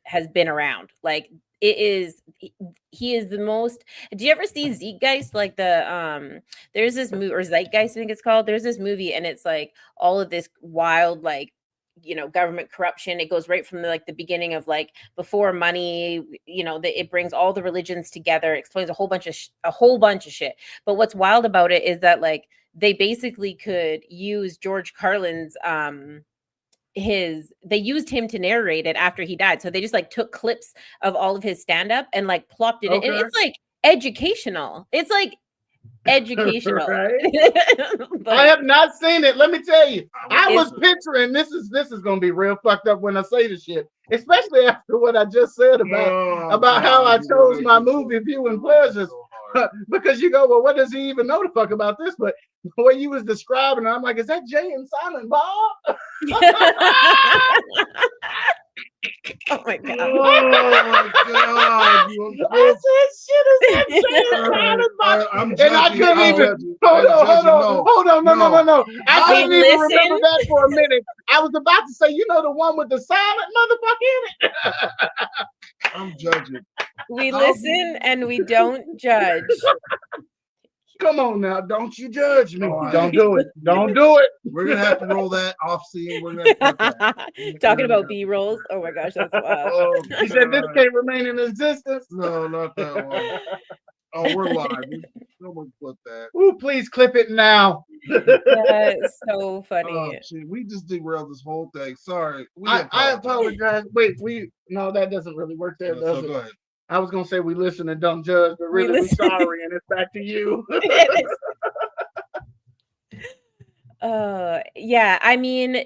has been around. Like it is, he is the most. Do you ever see Zeitgeist? Like there's this movie, or Zeitgeist, I think it's called. There's this movie, and it's like all of this wild, like, you know, government corruption. It goes right from the beginning of like before money, you know, that it brings all the religions together, explains a whole bunch of shit. But what's wild about it is that like they basically could use George Carlin's they used him to narrate it after he died. So they just like took clips of all of his stand-up and like plopped it in. And it's like educational. It's like educational. Right? I have not seen it. Let me tell you, I was picturing this is gonna be real fucked up when I say this shit, especially after what I just said about how I chose my movie viewing pleasures. Because you go, well, what does he even know the fuck about this? But the way you was describing it, I'm like, is that Jay and Silent Bob? Oh my god! Oh my god! I said, shit, is that Jay and Silent Bob? And I couldn't even. Hold on, no. I couldn't even remember that for a minute. I was about to say, you know, the one with the silent motherfucker in it. I'm judging. We listen and we don't judge. Come on now, don't you judge me. Don't do it. Don't do it. We're gonna have to roll that off scene. We're gonna cut that. Talking about B-rolls. Oh my gosh, that's wild. He said this can't remain in existence. No, not that one. Oh, we're live. Someone clip that. Ooh, please clip it now. That's so funny. Oh, shit. We just derailed this whole thing. Sorry. I apologize. Wait, no, that doesn't really work there, does it? Go ahead. I was gonna say we listen and don't judge, but really we're sorry, and it's back to you. Yeah, I mean,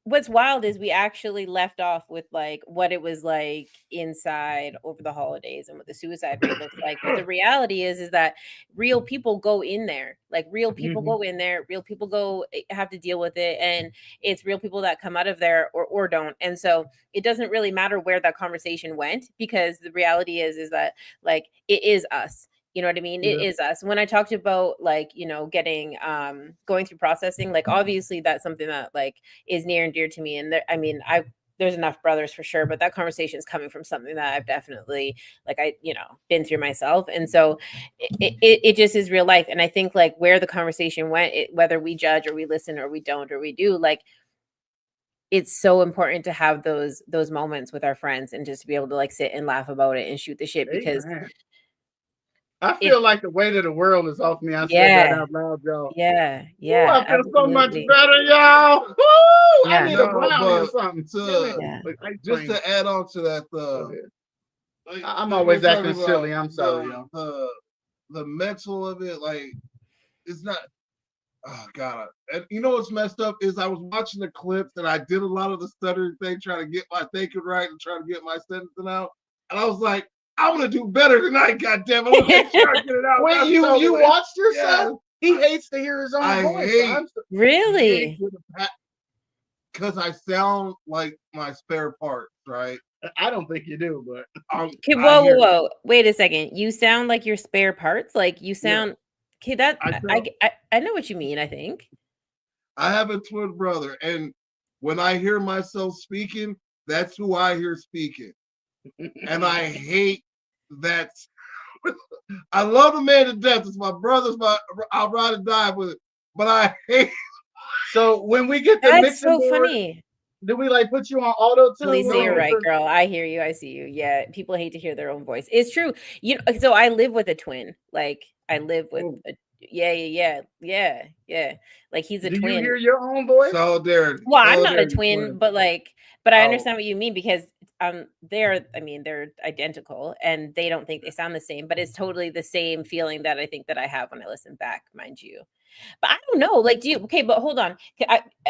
what's wild is we actually left off with like what it was like inside over the holidays and what the suicide rate looks like. But the reality is that real people go in there. Like real people go in there, real people have to deal with it, and it's real people that come out of there or don't. And so it doesn't really matter where that conversation went, because the reality is that like it is us. You know what I mean? Yeah. It is us. When I talked about like, you know, getting going through processing, like obviously that's something that like is near and dear to me. And there's enough brothers for sure, but that conversation is coming from something that I've definitely been through myself. And so it just is real life. And I think like where the conversation went, whether we judge or we listen or we don't or we do, like it's so important to have those moments with our friends and just to be able to like sit and laugh about it and shoot the shit, because I feel like the weight of the world is off me. I said that out loud, y'all. Yeah. Ooh, I feel so much better, y'all. Ooh, I need a brownie or something. Just to add on to that, I'm always acting silly. I'm sorry, y'all. The mental of it, like, it's not. Oh God! And you know what's messed up is I was watching the clips and I did a lot of the stuttering thing, trying to get my thinking right and trying to get my sentencing out, and I was like, I'm gonna do better tonight, goddamn! I'm gonna make sure I get it out. Wait, you watched yourself? Yeah. He hates to hear his own voice. Really? Because I sound like my spare parts, right? I don't think you do, but whoa! Wait a second. You sound like your spare parts. Like you sound. Okay, that I know what you mean. I think I have a twin brother, and when I hear myself speaking, that's who I hear speaking. And I hate that. I love the man to death. It's my brother's. I'll ride and die with it. But I hate. So when we get the that's so funny. Do we like put you on auto too? Lisa, you're right, girl. I hear you. I see you. Yeah, people hate to hear their own voice. It's true. You know. So I live with a twin. Like I live with. Yeah. Like he's a twin. Do you hear your own voice? Solidarity. Well, I'm not a twin, but I understand what you mean, because they're identical, and they don't think they sound the same, but it's totally the same feeling that I think that I have when I listen back, mind you. But I don't know, like, but hold on.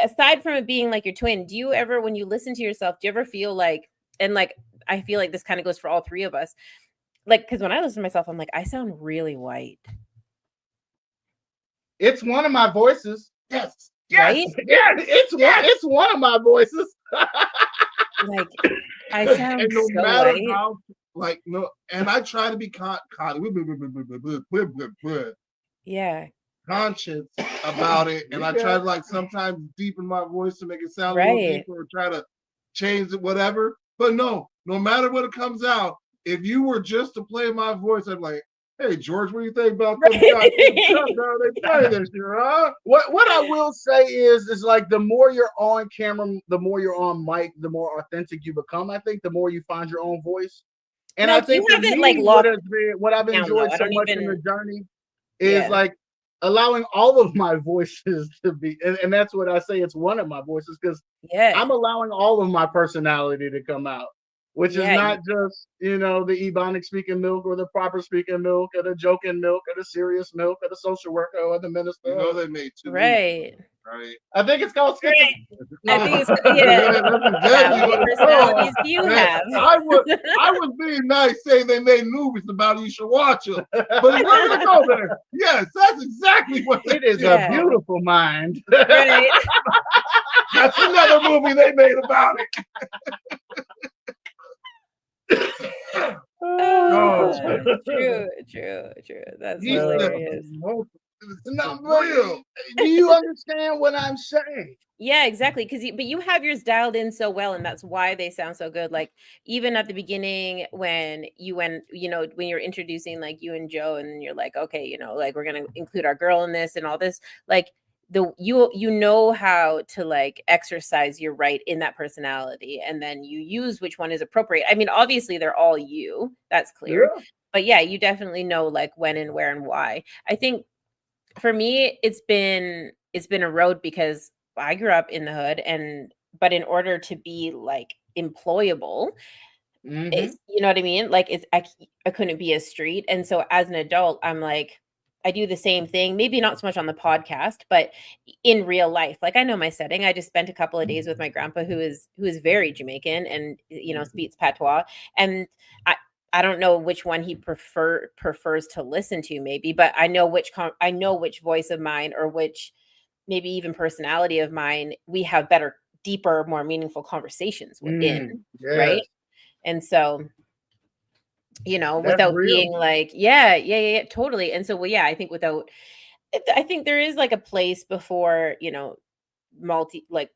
Aside from it being like your twin, do you ever, when you listen to yourself, do you ever feel like, and like, I feel like this kind of goes for all three of us, like, because when I listen to myself, I'm like, I sound really white. It's one of my voices. Yes. Right? Yeah, it's one of my voices. Like, I sound And no so matter white. how, like, no, and I try to be Yeah. conscious about it, and I try to, like, sometimes deepen my voice to make it sound a little Right. deeper, or try to change it, whatever. But no matter what it comes out, if you were just to play my voice, I'm like, hey George, what do you think about them guys? They play this year, huh? What I will say is like the more you're on camera, the more you're on mic, the more authentic you become. I think the more you find your own voice. And I Milk, you think for have it me, like what locked I've down, though. enjoyed I so don't much in the even. journey is Yeah. like allowing all of my voices to be, and that's what I say, it's one of my voices, because Yeah. I'm allowing all of my personality to come out, which is Yeah, not just, the Ebonic speaking Milk, or the proper speaking Milk, or the joking Milk, or the serious Milk, or the social worker, or the minister. You know they made two right. movies, right? I think it's called I think it's Yeah, How that's exactly many what it's personalities called. do you Man, have? I was being nice saying they made movies about it, you should watch them. But if we're gonna go there, yes, that's exactly what It is did. a beautiful mind. Right. That's another movie they made about it. Oh, true. That's He said, hilarious. it's not but real. do you understand what I'm saying? Yeah, exactly. But you have yours dialed in so well, and that's why they sound so good. Like, even at the beginning, when when you're introducing like you and Joe, and you're like, okay, like, we're gonna include our girl in this and all this, like, you know how to like exercise your right in that personality, and then you use which one is appropriate. I mean, obviously they're all you, that's clear. Yeah. But yeah, you definitely know like when and where and why. I think for me, it's been a road, because I grew up in the hood, but in order to be like employable, it's, you know what I mean? Like, I couldn't be a street. And so as an adult, I'm like, I do the same thing, maybe not so much on the podcast, but in real life. Like, I know my setting. I just spent a couple of days with my grandpa, who is very Jamaican, and speaks patois. And I don't know which one he prefers to listen to, maybe, but I know which voice of mine, or which maybe even personality of mine, we have better, deeper, more meaningful conversations within, Yes. right? And so, That's without real. being like, yeah, totally. And so, well, yeah, I think I think there is like a place before, multi, Well,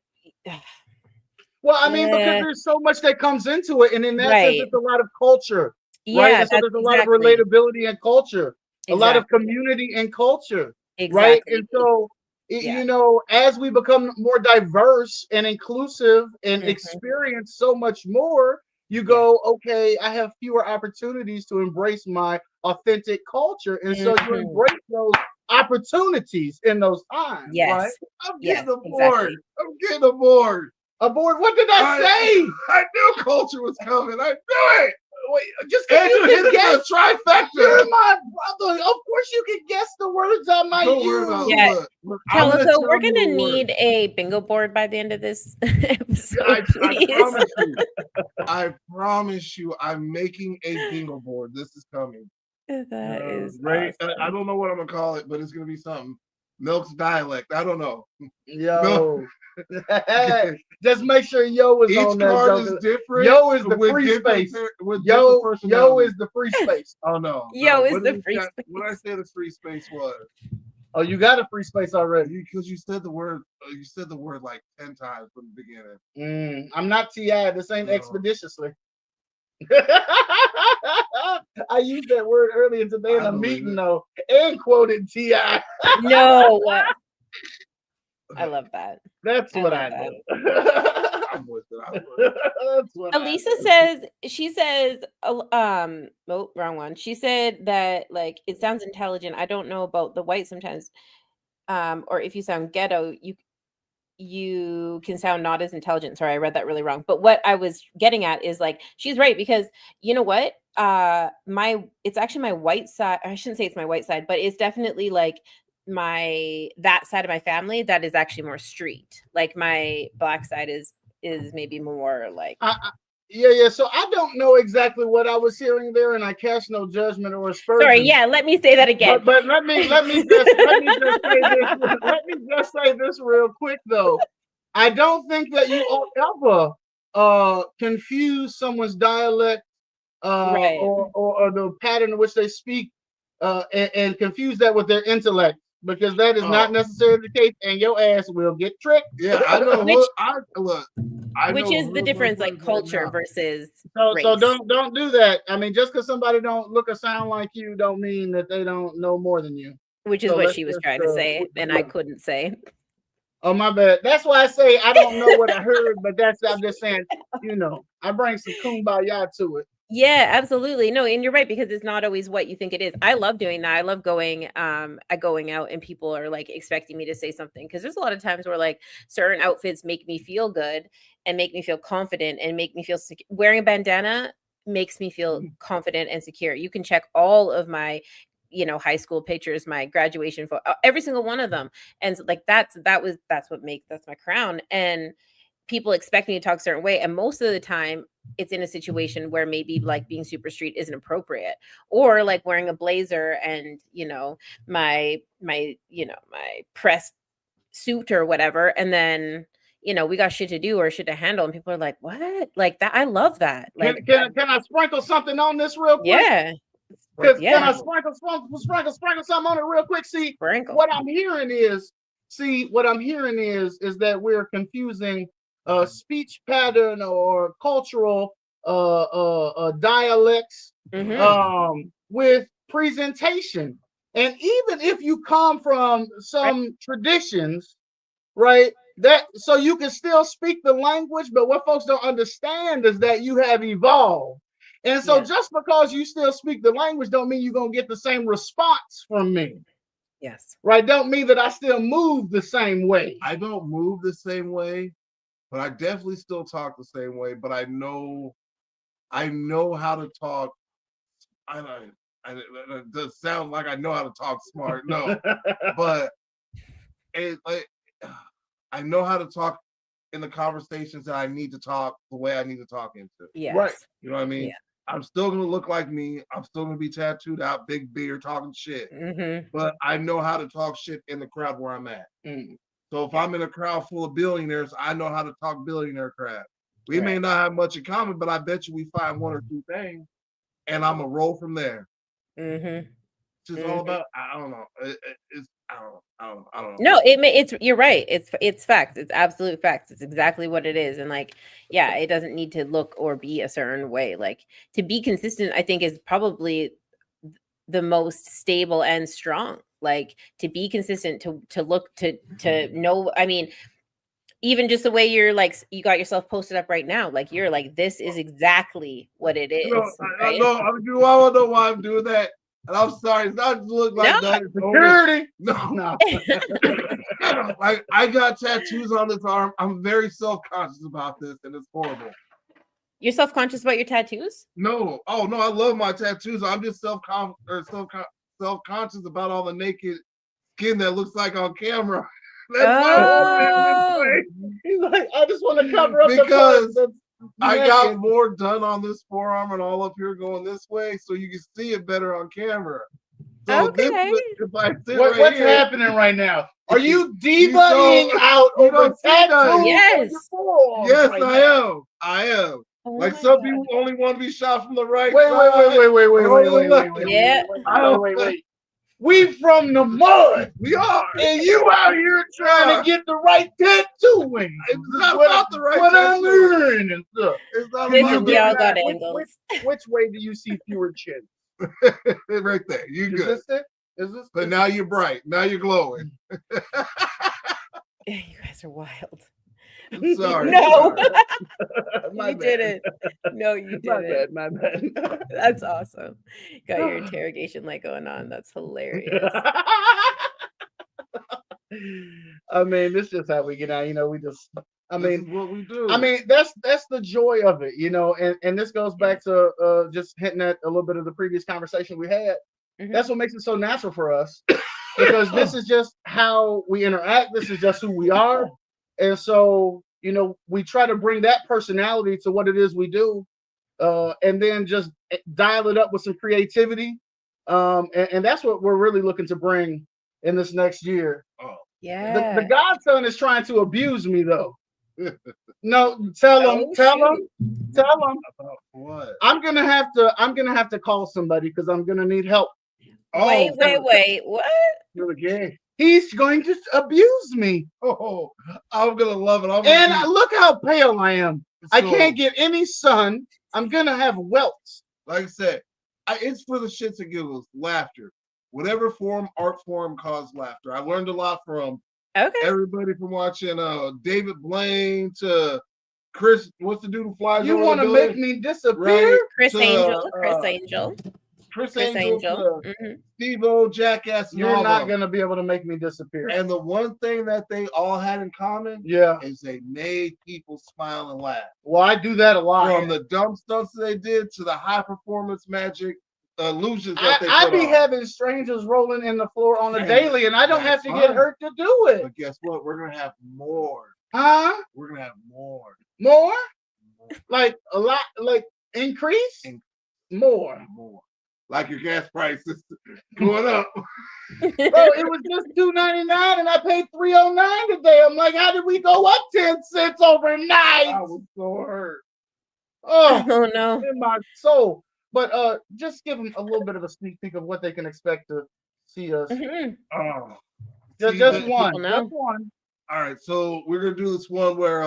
I mean, because there's so much that comes into it, and in that sense, right. it's a lot of culture, right? Yeah, And so that's there's a lot of exactly. relatability and culture, a lot of Exactly. community and culture, right? Exactly. And so, Yeah. as we become more diverse and inclusive and Mhm. experience so much more, you go, okay, I have fewer opportunities to embrace my authentic culture, and so you Mhm. embrace those opportunities in those times, right? Yes. I'm Yes, getting aboard. exactly. I'm getting aboard. Aboard? What did I say? I knew culture was coming. I knew it. Wait, just because you hit can it guess, the trifecta. you're my brother. Of course, you can guess the words I might Don't worry about use. Yeah. it. Look, I'm gonna Calico, tell we're you gonna the word. need a bingo board by the end of this episode, I please. promise you. I promise you, I'm making a bingo board. This is coming. That is Right? awesome. I don't know what I'm gonna call it, but it's gonna be something. Milk's dialect. I don't know. Yo. Just make sure yo is Each on that. card is different. Yo is the with free different space. with Yo different personalities. is the free space. Oh no. Yo is What the did free you say- space. What I say the free space was? Oh, you got a free space already. Because you said the word. You said the word like 10 times from the beginning. I'm not T.I. This ain't No. expeditiously. I used that word earlier today in a meeting, though, and quoted T.I. No. I love that. That's what I love do. I'm with it. That's what Elisa I do. says, oh, wrong one. She said that like it sounds intelligent. I don't know about the white sometimes. Or if you sound ghetto, you can sound not as intelligent. Sorry, I read that really wrong. But what I was getting at is like, she's right, because you know what? It's actually my white side. I shouldn't say it's my white side, but it's definitely like that side of my family that is actually more street. Like my black side is maybe more like yeah. So I don't know exactly what I was hearing there, and I cast no judgment or aspersion. Sorry, yeah, let me say that again. But let me just say this real quick though. I don't think that you ought ever confuse someone's dialect Right. or the pattern in which they speak and confuse that with their intellect, because that is not necessarily the case, and your ass will get tricked. Yeah, I know. Which is the difference, like culture versus race. So don't do that. I mean, just because somebody don't look or sound like you, don't mean that they don't know more than you. Which is what she was trying to say, and I couldn't say. Oh, my bad. That's why I say I don't know what I heard, but I'm just saying, I bring some kumbaya to it. Yeah, absolutely. No, and you're right, because it's not always what you think it is. I love doing that. I love going out and people are like expecting me to say something, because there's a lot of times where like certain outfits make me feel good and make me feel confident and make me feel secure. Wearing a bandana makes me feel confident and secure. You can check all of my high school pictures, my graduation photo, every single one of them. And so, like that's my crown. And people expect me to talk a certain way, and most of the time it's in a situation where maybe like being super street isn't appropriate, or like wearing a blazer and my pressed suit or whatever, and then we got shit to do or shit to handle, and people are like, what? Like that. I love that. Like, can I sprinkle something on this real quick? Yeah. Can I sprinkle something on it real quick? See, what I'm hearing is that we're confusing speech pattern or cultural dialects with presentation. And even if you come from some traditions, right, that so you can still speak the language, but what folks don't understand is that you have evolved. And so just because you still speak the language don't mean you're going to get the same response from me. Yes. Right? Don't mean that I still move the same way. I don't move the same way, but I definitely still talk the same way. But I know how to talk. It does sound like I know how to talk smart. No, but I know how to talk in the conversations that I need to talk the way I need to talk into. Yes. Right. You know what I mean? Yeah. I'm still gonna look like me. I'm still gonna be tattooed out, big beard, talking shit. But I know how to talk shit in the crowd where I'm at. So if I'm in a crowd full of billionaires, I know how to talk billionaire crap. We may not have much in common, but I bet you we find one or two things, and I'm gonna roll from there. It's just all about. I don't know. I don't know. No, you're right. It's facts. It's absolute facts. It's exactly what it is. And like, yeah, it doesn't need to look or be a certain way. Like, to be consistent, I think, is probably the most stable and strong. Like, to be consistent, to look to know. I mean, even just the way you're like, you got yourself posted up right now. Like, you're like, this is exactly what it is. I don't know why I'm doing that. And I'm sorry, it's not to look like that. Security. No. Like, I got tattoos on this arm. I'm very self-conscious about this, and it's horrible. You're self-conscious about your tattoos? No. Oh no, I love my tattoos. I'm just self-conscious about all the naked skin that looks like on camera. That's he's like, I just want to cover up because I got more done on this forearm and all up here going this way, so you can see it better on camera. So what's happening right now? Are you divaing out over tattoos? Yes. Yes, I am. Oh, like some people only want to be shot from the right side. Wait. We from the mud. We are. And you out here trying to get the right tattooing. It's not about the right what I'm learning and stuff. It's not about we all got angles. Which way do you see fewer chins? Right there. You good. Is this it? But now you're bright. Now you're glowing. You guys are wild. I'm sorry. No. You didn't. No, you didn't. My bad. That's awesome. Got your interrogation light going on. That's hilarious. I mean, this is just how we get out. We just. I This mean, is what we do. I mean, that's the joy of it, and this goes back to just hitting at a little bit of the previous conversation we had. That's what makes it so natural for us because this is just how we interact. This is just who we are, and so we try to bring that personality to what it is we do, and then just dial it up with some creativity, and that's what we're really looking to bring in this next year. Oh, Yeah. The godson is trying to abuse me though. No, tell him. what? I'm gonna have to call somebody because I'm gonna need help. Wait. What? Again. He's going to abuse me. Oh, I'm gonna love it. Look how pale I am. I can't get any sun. I'm gonna have welts. Like I said, it's for the shits and giggles, laughter. Whatever art form caused laughter. I learned a lot from everybody from watching David Blaine to Chris. What's the dude who flies? You want to make me disappear? Right, Chris Angel. Chris Angel. Steve-O, Jackass. You're not gonna be able to make me disappear. And the one thing that they all had in common, is they made people smile and laugh. Well, I do that a lot. From the dumb stunts they did to the high performance magic illusions that they put I be on. having strangers rolling in the floor on a daily, and I don't have to get hurt to do it. But guess what? We're gonna have more. Huh? We're gonna have more. More? Like a lot? Like increase? More. Like your gas prices going up. Bro, it was just $2.99 and I paid $3.09 today. I'm like, how did we go up 10 cents overnight? I was so hurt. Oh no. In my soul. But just give them a little bit of a sneak peek of what they can expect to see us. Oh, just one. Just one. All right, so we're gonna do this one where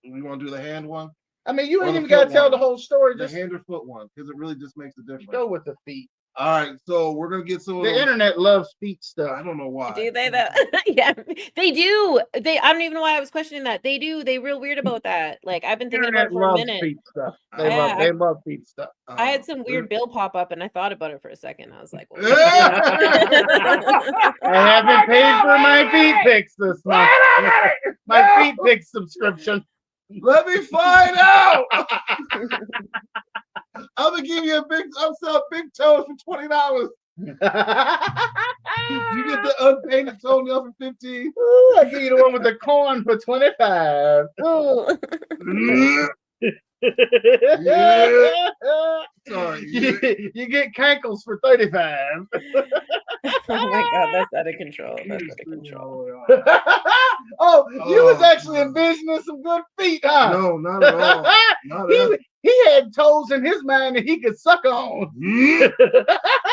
we want to do the hand one. I mean, you ain't even got to tell the whole story. The hand or foot one, because it really just makes a difference. Go with the feet. All right, so we're gonna get some. The internet loves feet stuff. I don't know why. Do they though? Yeah, they do. I don't even know why I was questioning that. They do. They real weird about that. Like I've been thinking about it for a minute. Feet stuff. They love feet stuff. I had some weird bill pop up, and I thought about it for a second. I was like, well, I haven't paid for my feet pics this month. My feet pics subscription. Let me find out. I'm gonna give you I'm selling big toes for $20. You get the unpainted toenail for $15. Ooh, I give you the one with the corn for $25. Yeah. Sorry. You get cankles for $35. Oh my god, that's out of control. That's out of control. You was actually envisioning some good feet, huh? No, not at all. He had toes in his mind that he could suck on.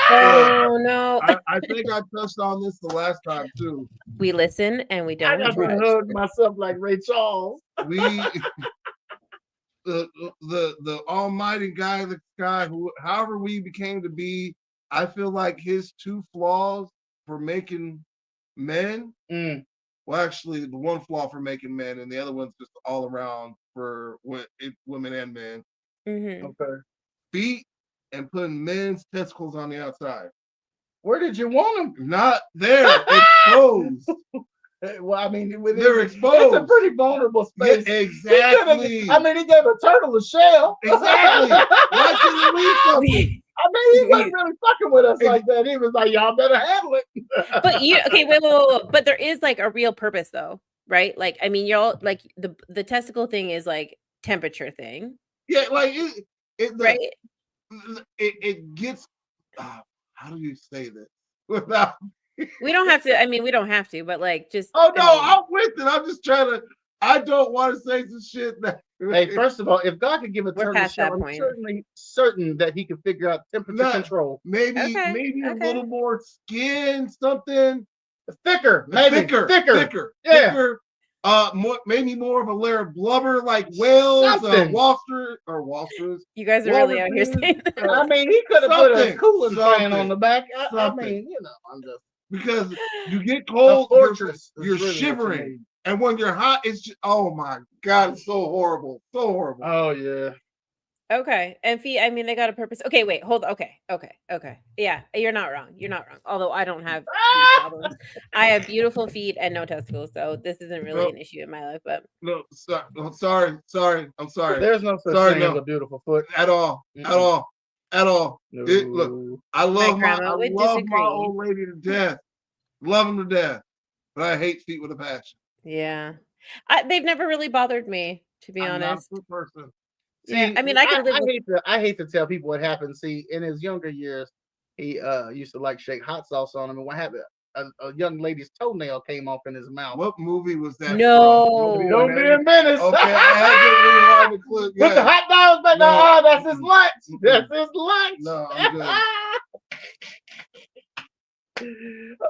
Oh no! I think I touched on this the last time too. We listen and we don't. I got to hug myself like Ray Charles. The almighty guy in the sky, however we became to be, I feel like his two flaws for making men. Well, actually, the one flaw for making men, and the other one's just all around for women and men. Okay. Feet and putting men's testicles on the outside. Where did you want them? Not there, exposed. Well, I mean, they're exposed. It's a pretty vulnerable space. Yeah, exactly. He gave a turtle a shell. Exactly. Why couldn't you leave something? I mean, he wasn't really fucking with us like that. He was like, y'all better handle it. But wait. But there is like a real purpose though, right? Like, I mean, you're all like the testicle thing is like temperature thing. Yeah, like right. It gets. How do you say this without? We don't have to. I mean, we don't have to, but like just. Oh no, I'm with it. I'm just trying to. I don't want to say some shit that. Hey, first of all, if God could give a turtle a shell, I'm certainly certain that He could figure out temperature control. Maybe a little more skin, something thicker, thicker. Yeah. Thicker. Maybe more of a layer of blubber like whales, Walsters. You guys are really out here saying that. I mean, he could have put a cooling fan on the back. I mean, I'm just because you get cold, you're really shivering, and when you're hot, it's just, oh my god, it's so horrible, so horrible. Oh yeah. Okay. And feet, I mean, they got a purpose. Okay, wait, hold. Okay. Yeah, you're not wrong. You're not wrong. Although I don't have these problems. I have beautiful feet and no testicles, so this isn't really an issue in my life. But no, sorry. I'm sorry. There's no such Sorry, thing as a beautiful foot. At all. Look, No. I love my disagree. old lady to death. Love him to death. But I hate feet with a passion. Yeah. They've never really bothered me, to be I'm not a honest. foot person. Yeah, See, I mean, I could live with. I hate to tell people what happened. See, in his younger years, he used to like shake hot sauce on him, and what happened? A young lady's toenail came off in his mouth. What movie was that? No. Don't be a menace. Okay, I had to rewind the clip. Put the hot dogs back. No, that's his lunch. That's his lunch. No, I'm good.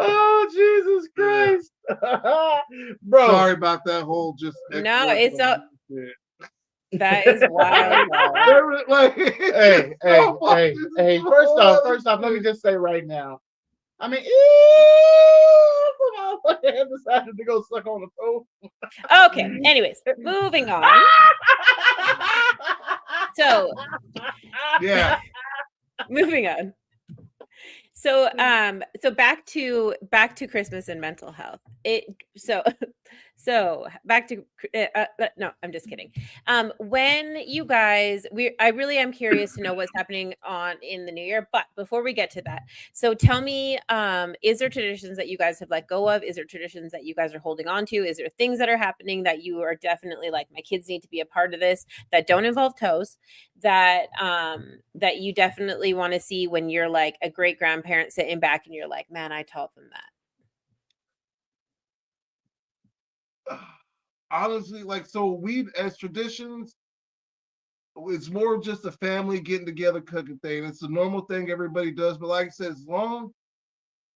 Oh, Jesus Christ. Bro. Sorry about that whole just. No, it's a. That is wild. Like, hey. First off, let me just say right now. I mean, I decided to go suck on the toe. Okay. Anyways, moving on. So, yeah. Moving on. So, back to Christmas and mental health. So back to no, I'm just kidding. When you guys, I really am curious to know what's happening in the new year. But before we get to that, so tell me, is there traditions that you guys have let go of? Is there traditions that you guys are holding on to? Is there things that are happening that you are definitely like, my kids need to be a part of this, that don't involve toes, that you definitely want to see when you're like a great grandparent sitting back and you're like, man, I taught them that? Honestly, like, so we as traditions, it's more of just a family getting together cooking thing. It's a normal thing everybody does, but like I said, as long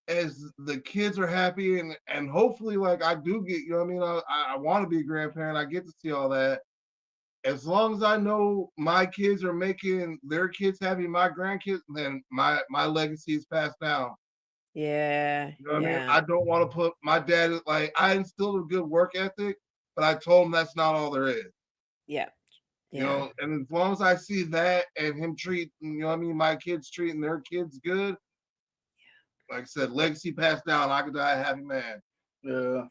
as the kids are happy and hopefully, like, I do get, you know what I mean, I want to be a grandparent, I get to see all that. As long as I know my kids are making their kids happy, my grandkids, then my legacy is passed down. Yeah. You know what I mean? I don't want to put my dad, like, I instilled a good work ethic, but I told him that's not all there is. Yeah. You know, and as long as I see that and him treating, you know what I mean, my kids treating their kids good, like I said, legacy passed down, I could die a happy man. Yeah.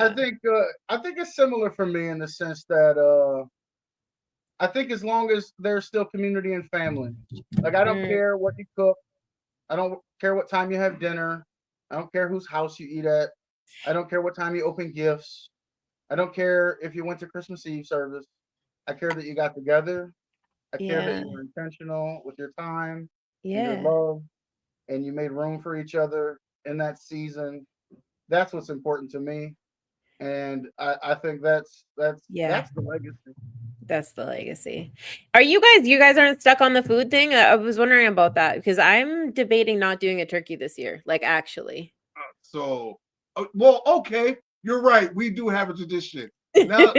I think it's similar for me in the sense that I think as long as there's still community and family, like, I don't care what you cook. I don't care what time you have dinner. I don't care whose house you eat at. I don't care what time you open gifts. I don't care if you went to Christmas Eve service. I care that you got together. I care that you were intentional with your time and your love, and you made room for each other in that season. That's what's important to me. And I think that's the legacy. That's the legacy. Are you guys aren't stuck on the food thing? I was wondering about that because I'm debating not doing a turkey this year, like, actually. So, well, okay, you're right. We do have a tradition. Now,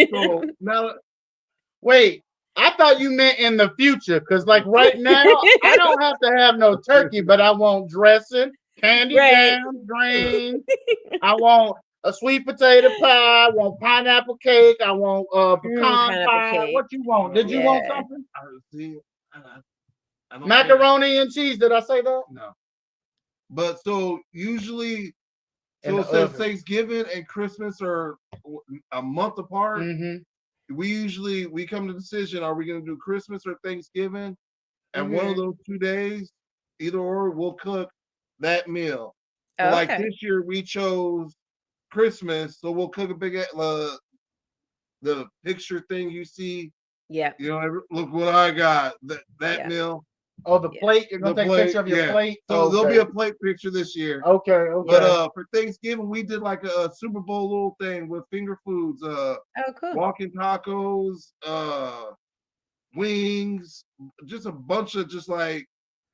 wait, I thought you meant in the future, because like right now, I don't have to have no turkey, but I want dressing, candy jam, green. I want a sweet potato pie. I want pineapple cake. I want pecan pie. Cake. What you want? Did you want something? Macaroni and cheese. Did I say that? No. But so usually, since Thanksgiving and Christmas are a month apart, we come to the decision: are we going to do Christmas or Thanksgiving? And one of those 2 days, either or, we'll cook that meal. So like this year, we chose Christmas, so we'll cook a big the picture thing you see. Yeah. You know, look what I got. That meal. Oh, the plate. You're gonna take a picture of your plate. So there'll be a plate picture this year. Okay. But for Thanksgiving, we did like a Super Bowl little thing with finger foods. Cool. Walking tacos, wings, just a bunch of just like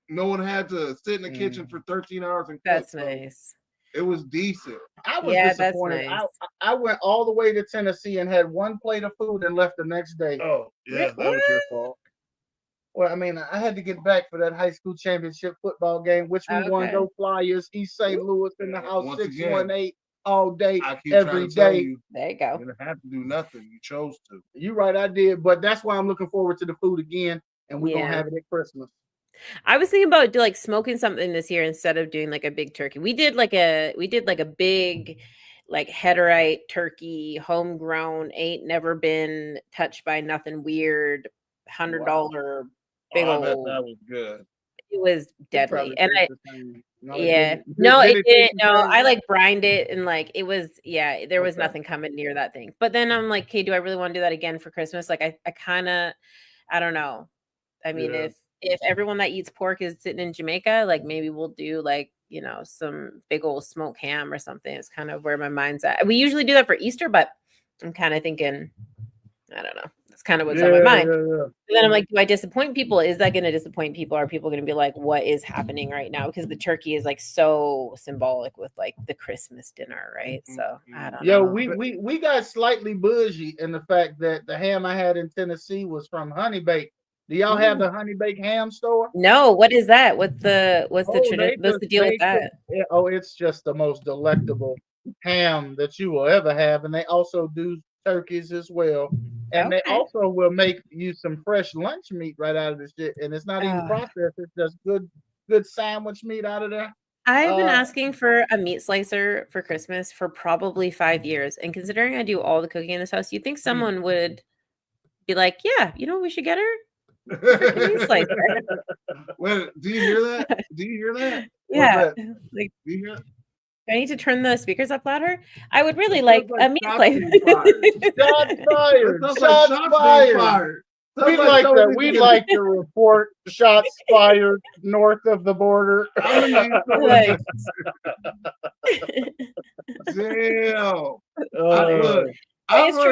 no one had to sit in the kitchen for 13 hours and cook. That's nice. It was decent. I was disappointed. Nice. I went all the way to Tennessee and had one plate of food and left the next day. Oh, yeah, that was your fault. Well, I mean, I had to get back for that high school championship football game, which we won. Go Flyers, East St. Louis in the house, 618 all day, every day. There you go. You didn't have to do nothing. You chose to. You're right, I did. But that's why I'm looking forward to the food again and we're gonna have it at Christmas. I was thinking about like smoking something this year instead of doing like a big turkey. We did like a big like headerite turkey, homegrown, ain't never been touched by nothing weird, $100 big I bet old. that was good. It was deadly, and No, it did didn't. taste the No, same? I like brined it, and like it was, there was nothing coming near that thing. But then I'm like, okay, do I really want to do that again for Christmas? Like, I kind of, I don't know. I mean, if everyone that eats pork is sitting in Jamaica, like maybe we'll do like, some big old smoked ham or something. It's kind of where my mind's at. We usually do that for Easter, but I'm kind of thinking, I don't know. That's kind of what's on my mind. And then I'm like, do I disappoint people? Is that going to disappoint people? Are people going to be like, what is happening right now? Because the turkey is like so symbolic with like the Christmas dinner, right? So I don't know. We got slightly bougie in the fact that the ham I had in Tennessee was from Honey Bake. Do y'all have the Honey Bake ham store? No. What is that? What's the tradition? What's the deal with that? It's just the most delectable ham that you will ever have, and they also do turkeys as well. And they also will make you some fresh lunch meat right out of this shit, and it's not even processed. It's just good sandwich meat out of there. I've been asking for a meat slicer for Christmas for probably 5 years, and considering I do all the cooking in this house, you'd think someone would be like, "Yeah, you know what we should get her? Freaking meat slicer." Wait, do you hear that? Do you hear that? Yeah. Like, do you hear? I need to turn the speakers up louder. I would really like a meat slicer. Shots fired! Shots fired! We'd like to report shots fired north of the border. Damn. It's true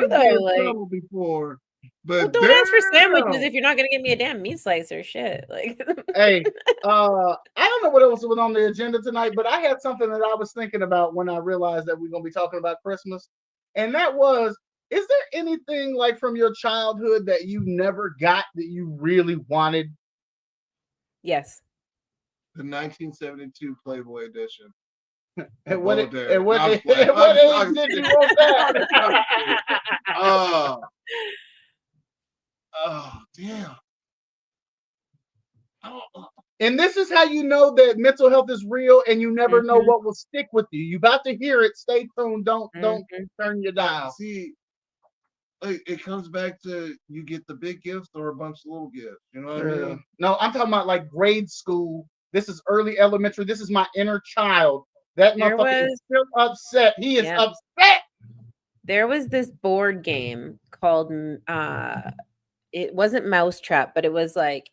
though. Like before, but don't ask for sandwiches if you're not gonna give me a damn meat slicer. Shit. Like, hey, I don't know what else was on the agenda tonight, but I had something that I was thinking about when I realized that we're gonna be talking about Christmas, and that was, is there anything like from your childhood that you never got that you really wanted? Yes. The 1972 Playboy edition. And what age did you want that? Oh, damn. And this is how you know that mental health is real, and you never know what will stick with you. You about to hear it. Stay tuned. Don't turn your dial. See, it comes back to you get the big gifts or a bunch of little gifts. You know what I mean? No, I'm talking about like grade school. This is early elementary. This is my inner child. That motherfucker is still upset. He is upset. There was this board game called it wasn't Mousetrap, but it was like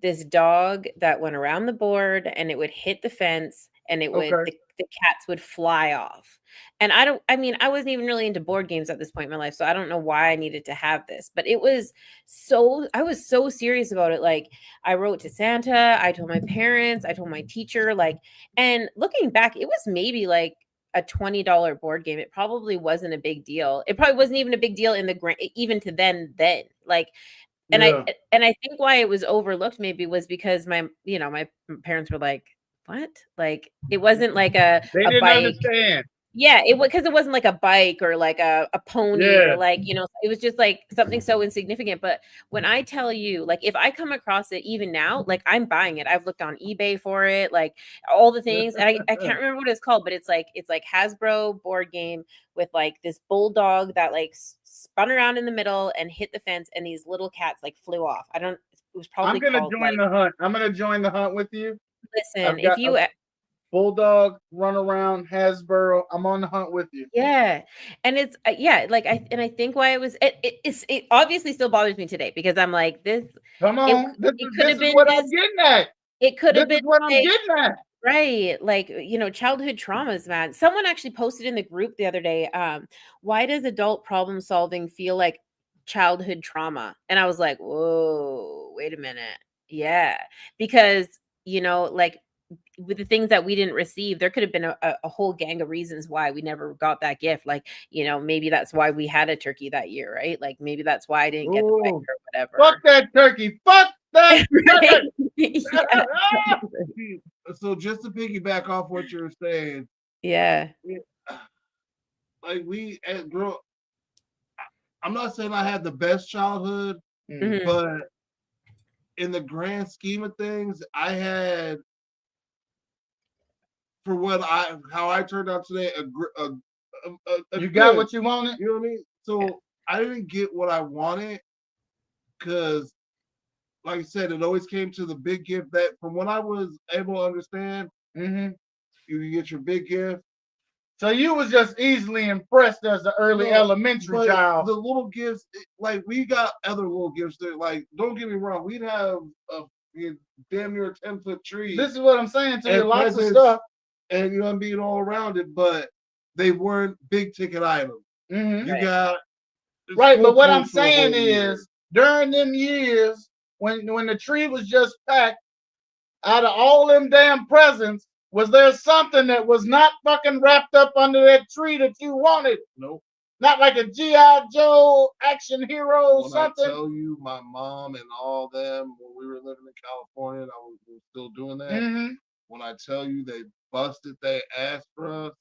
this dog that went around the board and it would hit the fence and it would the cats would fly off. And I wasn't even really into board games at this point in my life, so I don't know why I needed to have this, but I was so serious about it. Like, I wrote to Santa, I told my parents, I told my teacher, like, and looking back, it was maybe like a $20 board game. It probably wasn't a big deal. It probably wasn't even a big deal in the even to then like, and I think why it was overlooked maybe was because my parents were like, what? Like, it wasn't like they didn't bike. Understand. Yeah, because it wasn't like a bike or like a pony or like, it was just like something so insignificant. But when I tell you, like, if I come across it even now, like, I'm buying it. I've looked on eBay for it, like all the things. And I can't remember what it's called, but it's like Hasbro board game with like this bulldog that like spun around in the middle and hit the fence, and these little cats like flew off. It was probably. I'm gonna join the hunt. I'm gonna join the hunt with you. Listen, if you bulldog run around Hasbro, I'm on the hunt with you. Yeah, and it's like I think why it was it obviously still bothers me today because I'm like, this. Come on, this is what I'm getting at. It could have been what I'm getting at. Right, like, childhood traumas, man. Someone actually posted in the group the other day, why does adult problem solving feel like childhood trauma? And I was like, whoa, wait a minute. Yeah, because like, with the things that we didn't receive, there could have been a whole gang of reasons why we never got that gift. Like, maybe that's why we had a turkey that year, right? Like, maybe that's why I didn't get the bike or whatever. Fuck that turkey. Fuck that turkey. So just to piggyback off what you're saying. Yeah. Like, I'm not saying I had the best childhood, but in the grand scheme of things, I had, for how I turned out today, you got good, what you wanted. You know what I mean? So I didn't get what I wanted because, like I said, it always came to the big gift. That from what I was able to understand, you can get your big gift. So you was just easily impressed as an early elementary child. The little gifts, like we got other little gifts that, like, don't get me wrong, we'd have a damn near 10-foot tree. This is what I'm saying to you, lots of stuff. And you know, being all around it, but they weren't big ticket items. You got right, but what I'm saying is during them years when the tree was just packed, out of all them damn presents, was there something that was not fucking wrapped up under that tree that you wanted? Nope. Not like a G.I. Joe action hero or something? I tell you, my mom and all them, when we were living in California, and I was still doing that, when I tell you they busted their ass for us,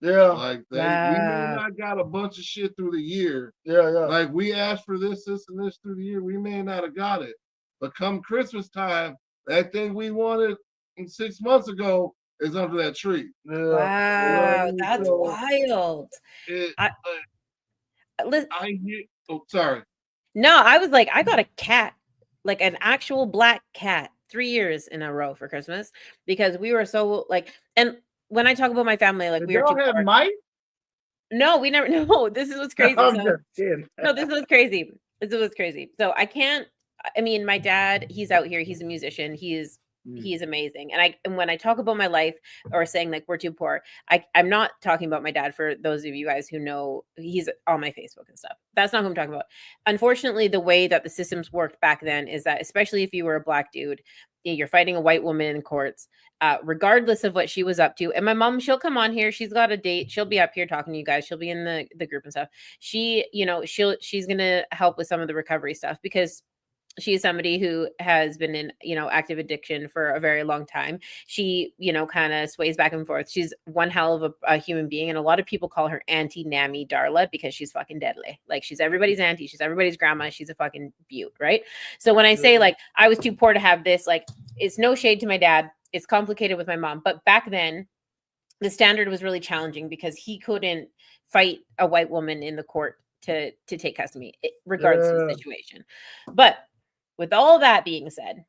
like we may not got a bunch of shit through the year. Like we asked for this, and this through the year, we may not have got it. But come Christmas time, that thing we wanted 6 months ago is under that tree. Wow, that's wild. Sorry. No, I was like, I got a cat, like an actual black cat, 3 years in a row for Christmas because we were so like, and when I talk about my family, like we were have mice? No, we never. No, this is what's crazy. No, this was crazy. This was crazy. So I can't. I mean, my dad, he's out here. He's a musician. He's amazing. And when I talk about my life or saying like we're too poor, I'm not talking about my dad. For those of you guys who know, he's on my Facebook and stuff. That's not who I'm talking about. Unfortunately, the way that the systems worked back then is that, especially if you were a black dude, you're fighting a white woman in courts, regardless of what she was up to. And my mom, she'll come on here. She's got a date. She'll be up here talking to you guys. She'll be in the group and stuff. She's going to help with some of the recovery stuff because she is somebody who has been in, active addiction for a very long time. She, kind of sways back and forth. She's one hell of a human being. And a lot of people call her Auntie Nammy Darla because she's fucking deadly. Like she's everybody's auntie. She's everybody's grandma. She's a fucking beaut, right? So when I say like, I was too poor to have this, like, it's no shade to my dad. It's complicated with my mom. But back then, the standard was really challenging because he couldn't fight a white woman in the court to take custody, regardless of the situation. But with all that being said,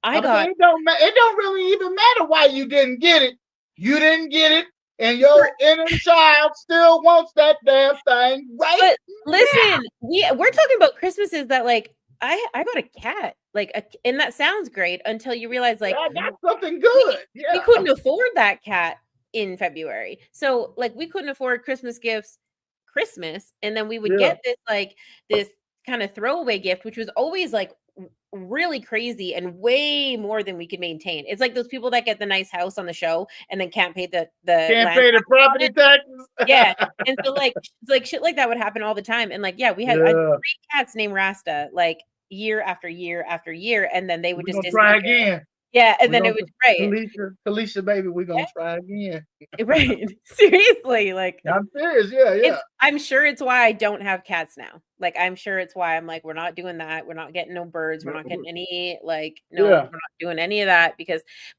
it don't really even matter why you didn't get it. You didn't get it, and your inner child still wants that damn thing, right? But listen, we're talking about Christmases that like I got a cat, like, and that sounds great until you realize like that's something good. We couldn't afford that cat in February, so like we couldn't afford Christmas gifts, and then we would get this kind of throwaway gift, which was always like really crazy and way more than we could maintain. It's like those people that get the nice house on the show and then can't pay the property taxes. Yeah, and so like shit like that would happen all the time. And like we had 3 cats named Rasta like year after year after year, and then they would just try again. Yeah, and then it would Alicia, baby, we're gonna try again. Right. Seriously, like I'm serious, yeah. I'm sure it's why I don't have cats now. Like I'm sure it's why I'm like, we're not doing that. We're not getting no birds. We're not getting any we're not doing any of that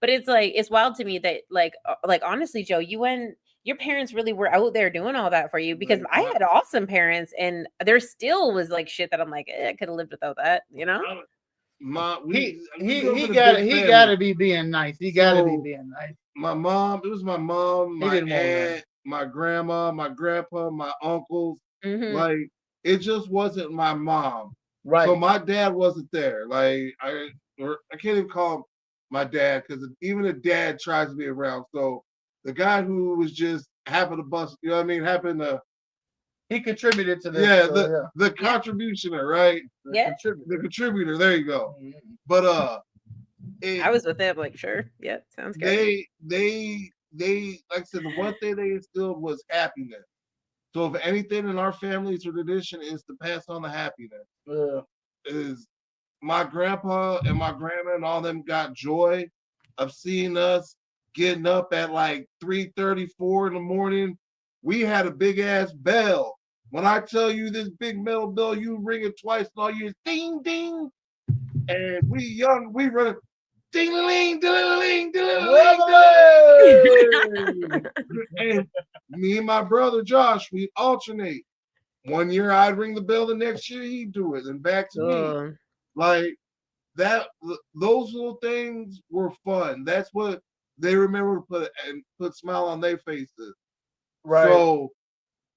but it's like it's wild to me that like honestly, Joe, your parents really were out there doing all that for you because I had awesome parents and there still was like shit that I'm like, I could have lived without that, He gotta be being nice. He gotta be being nice. My mom, my aunt, my grandma, my grandpa, my uncles. Like it just wasn't my mom. Right. So my dad wasn't there. Like I can't even call him my dad because even a dad tries to be around. So the guy who was just happened to bust, he contributed to this. The contributioner, right? The contributor. There you go. But I was with them, like, sure, yeah, sounds good. They like I said, the one thing they instilled was happiness. So if anything in our family's tradition is to pass on the happiness. Is my grandpa and my grandma and all them got joy of seeing us getting up at like 3:34 in the morning. We had a big ass bell. When I tell you this big metal bell, you ring it twice and all you hear ding ding. and we run ding-a-ling, ding-a-ling, ding-a-ling. And me and my brother Josh, we alternate. One year I'd ring the bell, the next year he'd do it, and back to me. Like that, those little things were fun. That's what they remember to put smile on their faces. Right. So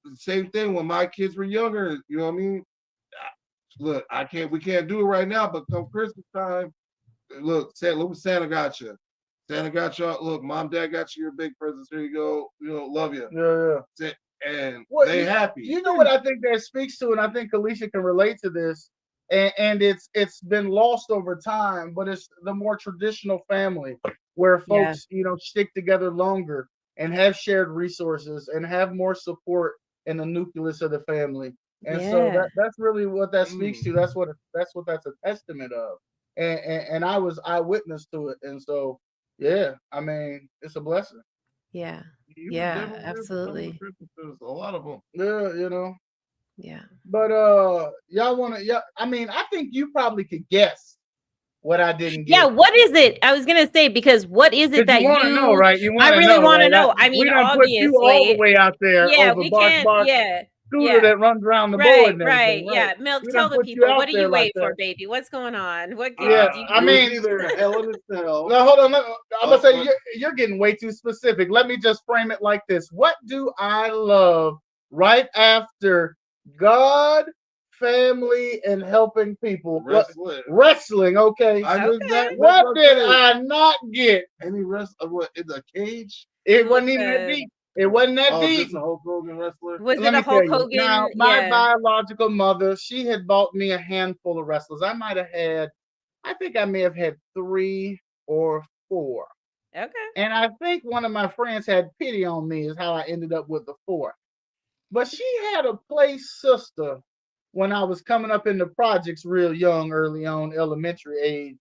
the same thing when my kids were younger, you know what I mean? Look, we can't do it right now, but come Christmas time, look Santa got you. Santa got you. Look, mom, dad got you your big presents. Here you go. Love you. Yeah. And they happy. You know what I think that speaks to, and I think Alicia can relate to this, and it's been lost over time, but it's the more traditional family where folks, stick together longer and have shared resources and have more support in the nucleus of the family. And so that's really what that speaks to. That's what that's a testament of. And I was eyewitness to it. And so I mean, it's a blessing. Yeah. Yeah, Absolutely. A lot of them. Yeah, Yeah. But y'all want to? I mean, I think you probably could guess what I didn't get. Yeah, what is it? I was gonna say, because what is it that you want to know, right? I really want to know. I mean, we done obviously, put you all the way out there. Yeah, over we Bark can't. Bark scooter that runs around the board. Right. Yeah, Milk. Tell the people, what are you waiting for, baby? What's going on? What gift do you? I mean, either hell in itself. No, hold on. I'm gonna say you're getting way too specific. Let me just frame it like this: what do I love right after God, family, and helping people? Wrestling. Okay. What did I not get? Any what in the cage? It wasn't even that deep. It wasn't that deep. Just a Hulk Hogan wrestler. Was it a Hulk Hogan? Now, my biological mother, she had bought me a handful of wrestlers. I think I may have had 3 or 4. Okay. And I think one of my friends had pity on me, is how I ended up with the 4th. But she had a play sister when I was coming up in the projects real young, early on, elementary age.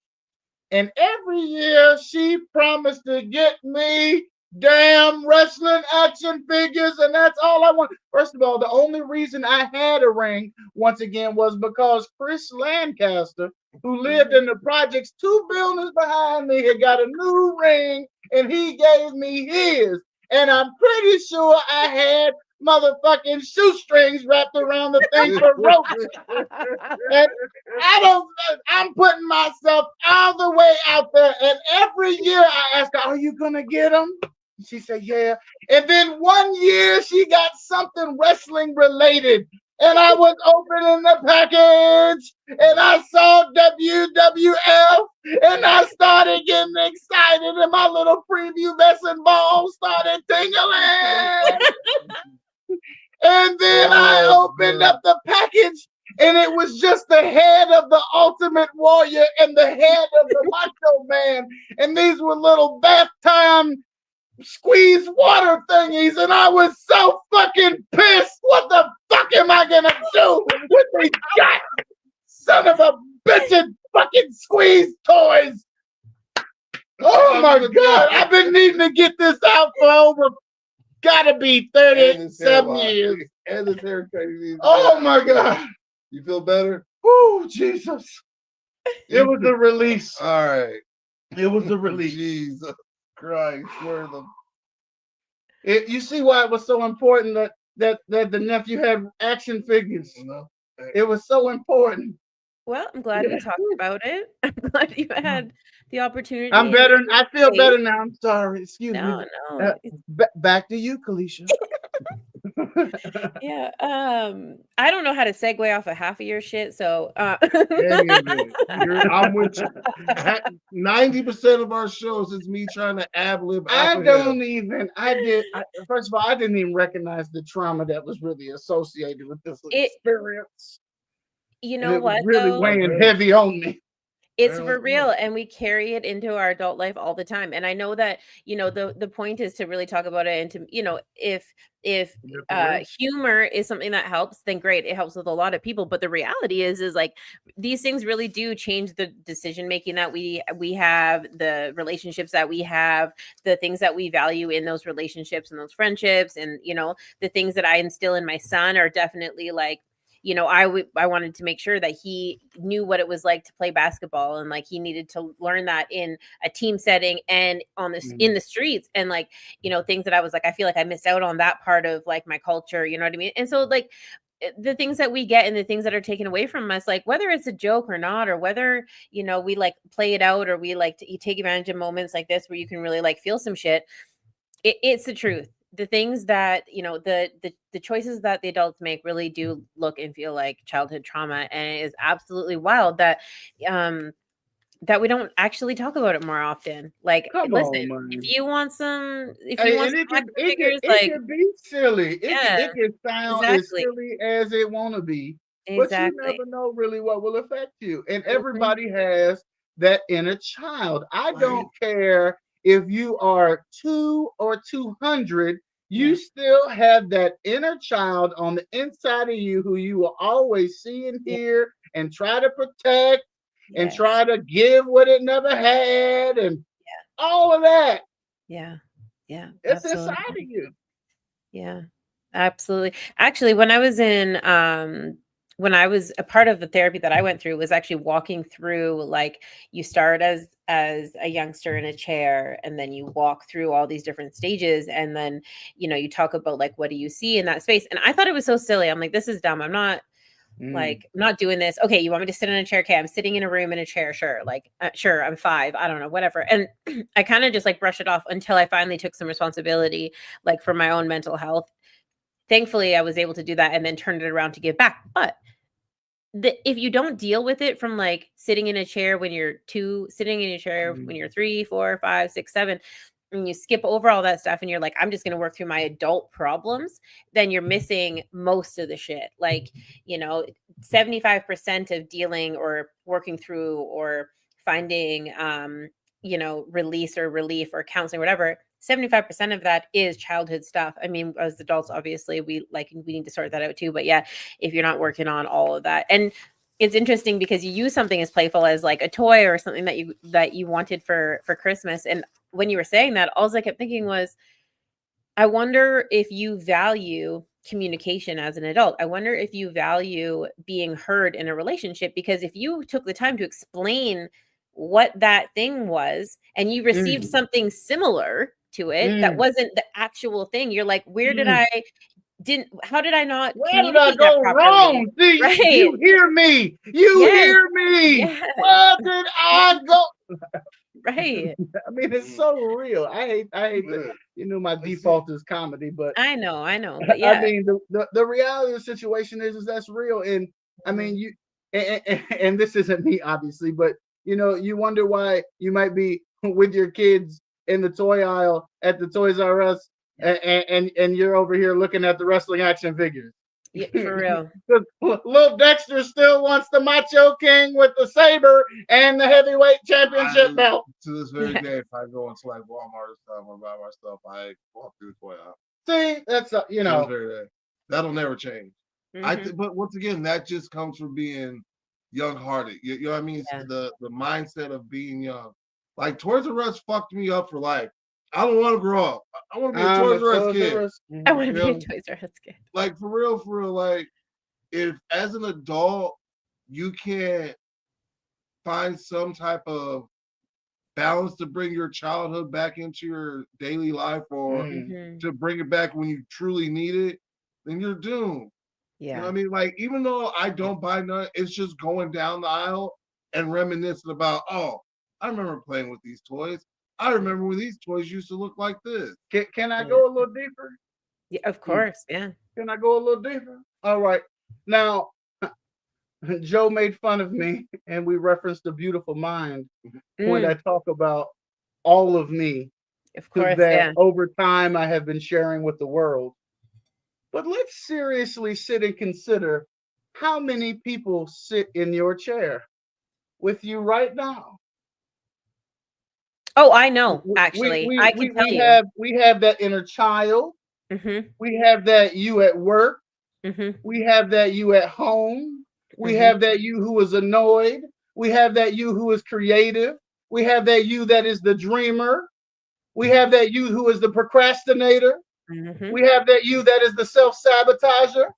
And every year she promised to get me damn wrestling action figures, and that's all I want. First of all, the only reason I had a ring, once again, was because Chris Lancaster, who lived in the projects 2 buildings behind me, had got a new ring, and he gave me his. And I'm pretty sure I had motherfucking shoestrings wrapped around the thing for ropes. And I'm putting myself all the way out there, and every year I ask her, "Are you gonna get them?" She said, "Yeah." And then one year she got something wrestling related, and I was opening the package, and I saw WWF, and I started getting excited, and my little preview medicine ball started tingling. And then I opened up the package, and it was just the head of the Ultimate Warrior and the head of the Macho Man, and these were little bath time squeeze water thingies, and I was so fucking pissed. What the fuck am I gonna do with these god son of a bitch fucking squeeze toys? Oh my god, I've been needing to get this out for over gotta be 37 years. And his haircut. Oh my god. You feel better? Oh Jesus. It was a release. All right. It was a release. Jesus Christ. Where the you see why it was so important that the nephew had action figures. It was so important. Well, I'm glad we talked about it. I'm glad you had the opportunity. I'm better. I feel better now. I'm sorry. Excuse me. No. Back to you, Kalisha. Yeah. I don't know how to segue off of half of your shit, so I'm with you. 90% of our shows is me trying to ad-lib. First of all, I didn't even recognize the trauma that was really associated with this experience. You know what? It was really weighing heavy on me. It's for real, and we carry it into our adult life all the time. And I know that, the point is to really talk about it, and to, if humor is something that helps, then great, it helps with a lot of people. But the reality is like these things really do change the decision making that we have, the relationships that we have, the things that we value in those relationships and those friendships, and the things that I instill in my son are definitely like, you know, I wanted to make sure that he knew what it was like to play basketball, and like he needed to learn that in a team setting and on this in the streets, and like, you know, things that I was like, I feel like I missed out on that part of like my culture, you know what I mean? And so like the things that we get and the things that are taken away from us, like whether it's a joke or not, or whether, you know, we like play it out, or we like to take advantage of moments like this where you can really like feel some shit, it's the truth. The things that, you know, the choices that the adults make really do look and feel like childhood trauma, and it is absolutely wild that that we don't actually talk about it more often. Like, Come listen, on, man. if you want some And action figures, like, it can be silly. yeah, It can sound as exactly, silly as it want to be, but you exactly. never know really what will affect you. And Mhm. everybody has that inner child. I Right. don't care if you are 2 or 200, Yeah, you still have that inner child on the inside of you who you will always see and yeah, hear and try to protect and yes, try to give what it never had and all of that. yeah, yeah, It's inside of absolutely. you. Yeah, absolutely. Actually, when I was a part of the therapy that I went through was actually walking through, like, you start as a youngster in a chair, and then you walk through all these different stages, and then, you know, you talk about like what do you see in that space. And I thought it was so silly. I'm like, this is dumb. Mm. I'm not doing this. Okay, you want me to sit in a chair? Okay, I'm sitting in a room in a chair. Sure. Like, sure, I'm 5. I don't know, whatever. And I kind of just like brush it off until I finally took some responsibility, like for my own mental health. Thankfully, I was able to do that and then turn it around to give back. But if you don't deal with it from like sitting in a chair when you're 2, sitting in a chair when Mm. you're 3, 4, 5, 6, 7, and you skip over all that stuff and you're like, I'm just going to work through my adult problems, then you're missing most of the shit. Like, you know, 75% of dealing or working through or finding, you know, release or relief or counseling, whatever, 75% of that is childhood stuff. I mean, as adults, obviously, we need to sort that out too. But yeah, if you're not working on all of that, and it's interesting because you use something as playful as like a toy or something that you wanted for Christmas. And when you were saying that, all I kept thinking was, I wonder if you value communication as an adult. I wonder if you value being heard in a relationship, because if you took the time to explain what that thing was and you received Mm. something similar to it that Mm. wasn't the actual thing, you're like, where did Mm. I didn't how did I not Where did I communicate that go properly? wrong? See, Right. you hear me. You Yes. hear me. Yes. Where did I go? Right. I mean, it's Mm. so real. I hate that. Yeah. You know, my I see. default is comedy, but I know. But I yeah. mean, the reality of the situation is that's real. And I Mhm. mean, and this isn't me, obviously, but you know, you wonder why you might be with your kids in the toy aisle at the Toys R Us, and you're over here looking at the wrestling action figures. Yeah, for real. Because little Dexter still wants the Macho King with the saber and the heavyweight championship belt. To this very Yeah. day, if I go into like Walmart or stuff or buy my stuff, I walk through the toy aisle. See, that's you To this know, very day, that'll never change. Mhm. But once again, that just comes from being young-hearted. You know what I mean? It's Yeah. the mindset of being young. Like Toys R Us fucked me up for life. I don't want to grow up. I want to be a I'm a Toys R Us Toys kid. R Us. I want to You be a know, Toys R Us kid. like for real, like if as an adult you can't find some type of balance to bring your childhood back into your daily life or Mm. Mhm. to bring it back when you truly need it, then you're doomed. You know what Yeah. I mean? Like, even though I don't buy none, it's just going down the aisle and reminiscing about, oh, I remember playing with these toys. I remember when these toys used to look like this. Can I Yeah. go a little deeper? Yeah, of course. Yeah. Can I go a little deeper? All right. Now, Joe made fun of me, and we referenced the beautiful mind when I Mm, talk about all of me of course. that Yeah. over time I have been sharing with the world. But let's seriously sit and consider how many people sit in your chair with you right now. Oh, I know. Actually, I can tell you. We have that inner child. Mhm. We have that you at work. Mhm. We have that you at home. We Mhm. have that you who is annoyed. We have that you who is creative. We have that you that is the dreamer. We have that you who is the procrastinator. Mhm. We have that you that is the self sabotager.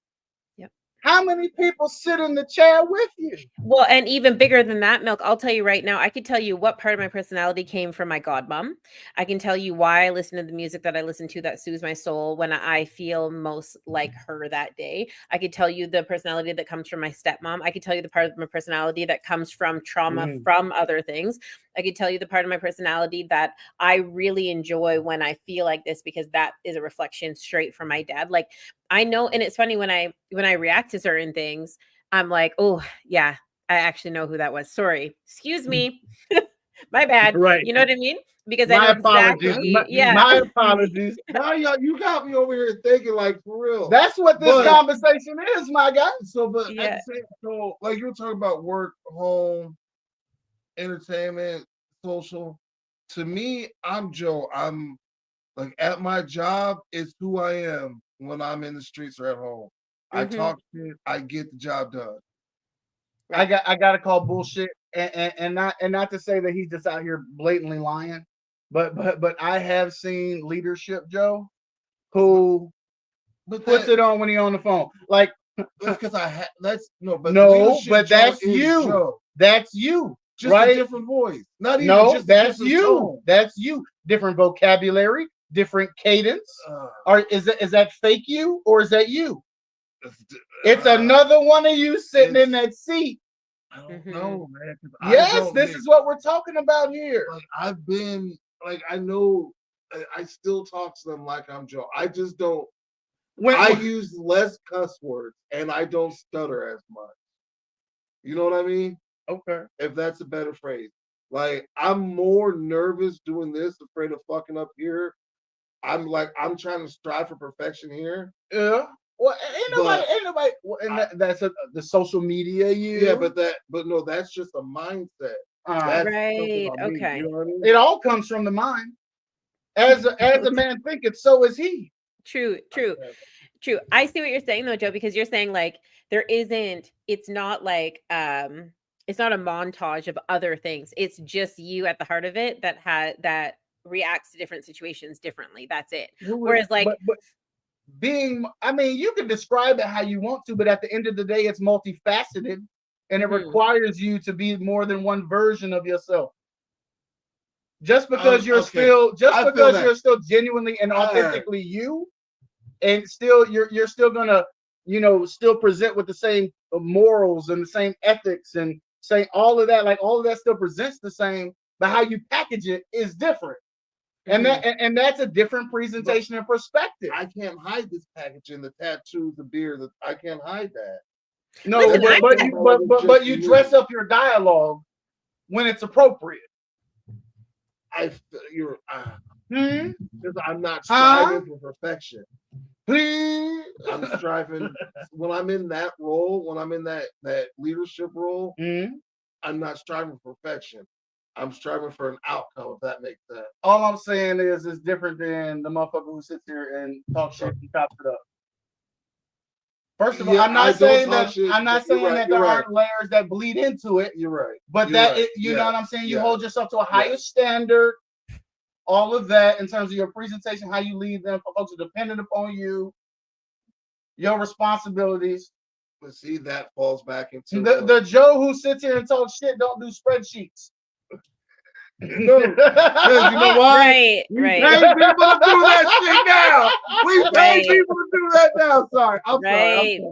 Yep. how many people sit in the chair with you? Well, and even bigger than that, Milk, I'll tell you right now, I could tell you what part of my personality came from my godmom. I can tell you why I listen to the music that I listen to that soothes my soul when I feel most like her that day. I could tell you the personality that comes from my stepmom. I could tell you the part of my personality that comes from trauma from other things. I could tell you the part of my personality that I really enjoy when I feel like this, because that is a reflection straight from my dad. Like, I know, and it's funny when I react to certain things, I'm like, oh yeah, I actually know who that was. Sorry, excuse me, my bad. Right. You know what I mean? Because I My know apologies. exactly. Yeah, My apologies. Now you got me over here thinking like for real. That's what this conversation is, my guy. So, but Yeah. at the same, so like you were talking about work, home, entertainment, social. To me, I'm Joe. I'm like at my job, it's who I am when I'm in the streets or at home. I talk shit, I get the job done. I gotta call bullshit, and not to say that he's just out here blatantly lying, but I have seen leadership Joe who puts it on when he's on the phone. Like, that's because that's no, but that's you. Joe. That's you. Just right? a different voice. Not even just that's a different you. Tone. That's you. Different vocabulary, different cadence. Or is that fake you or is that you? It's another one of you sitting in that seat. I don't know, man. Yes, this is what we're talking about here. Like I've been, like I know, I still talk to them like I'm Joe. I just don't. I use less cuss words and I don't stutter as much. You know what I mean? Okay. If that's a better phrase. Like I'm more nervous doing this, afraid of fucking up here. I'm trying to strive for perfection here. Yeah. Well, ain't nobody. Well, and that's the social media. Yeah, but no, that's just a mindset. That's right. Okay. You know what I mean? It all comes from the mind. As a man thinketh, so is he. True. I see what you're saying though, Joe, because you're saying like it's not like it's not a montage of other things. It's just you at the heart of it that reacts to different situations differently. That's it. Whereas like but you can describe it how you want to, but at the end of the day, it's multifaceted and it requires you to be more than one version of yourself. Just because you're still genuinely and authentically you, and still you're still gonna still present with the same morals and the same ethics and say all of that, like all of that still presents the same, but how you package it is different. And that's a different presentation and perspective. I can't hide this packaging, the tattoos, the beer. I can't hide that. No, listen, but you dress up your dialogue when it's appropriate. Because I'm not striving for perfection. I'm striving when I'm in that role, when I'm in that leadership role. I'm not striving for perfection. I'm striving for an outcome, if that makes sense. All I'm saying is it's different than the motherfucker who sits here and talks shit and chops it up. First of all, I'm not saying that there aren't layers that bleed into it. You're right. But you know what I'm saying? You hold yourself to a higher standard, all of that in terms of your presentation, how you lead them, folks are dependent upon you, your responsibilities. But see, that falls back into the Joe who sits here and talks shit don't do spreadsheets. No, because you know why? Right. We pay people to do that shit now. We pay people to do that now. Sorry, I'm sorry.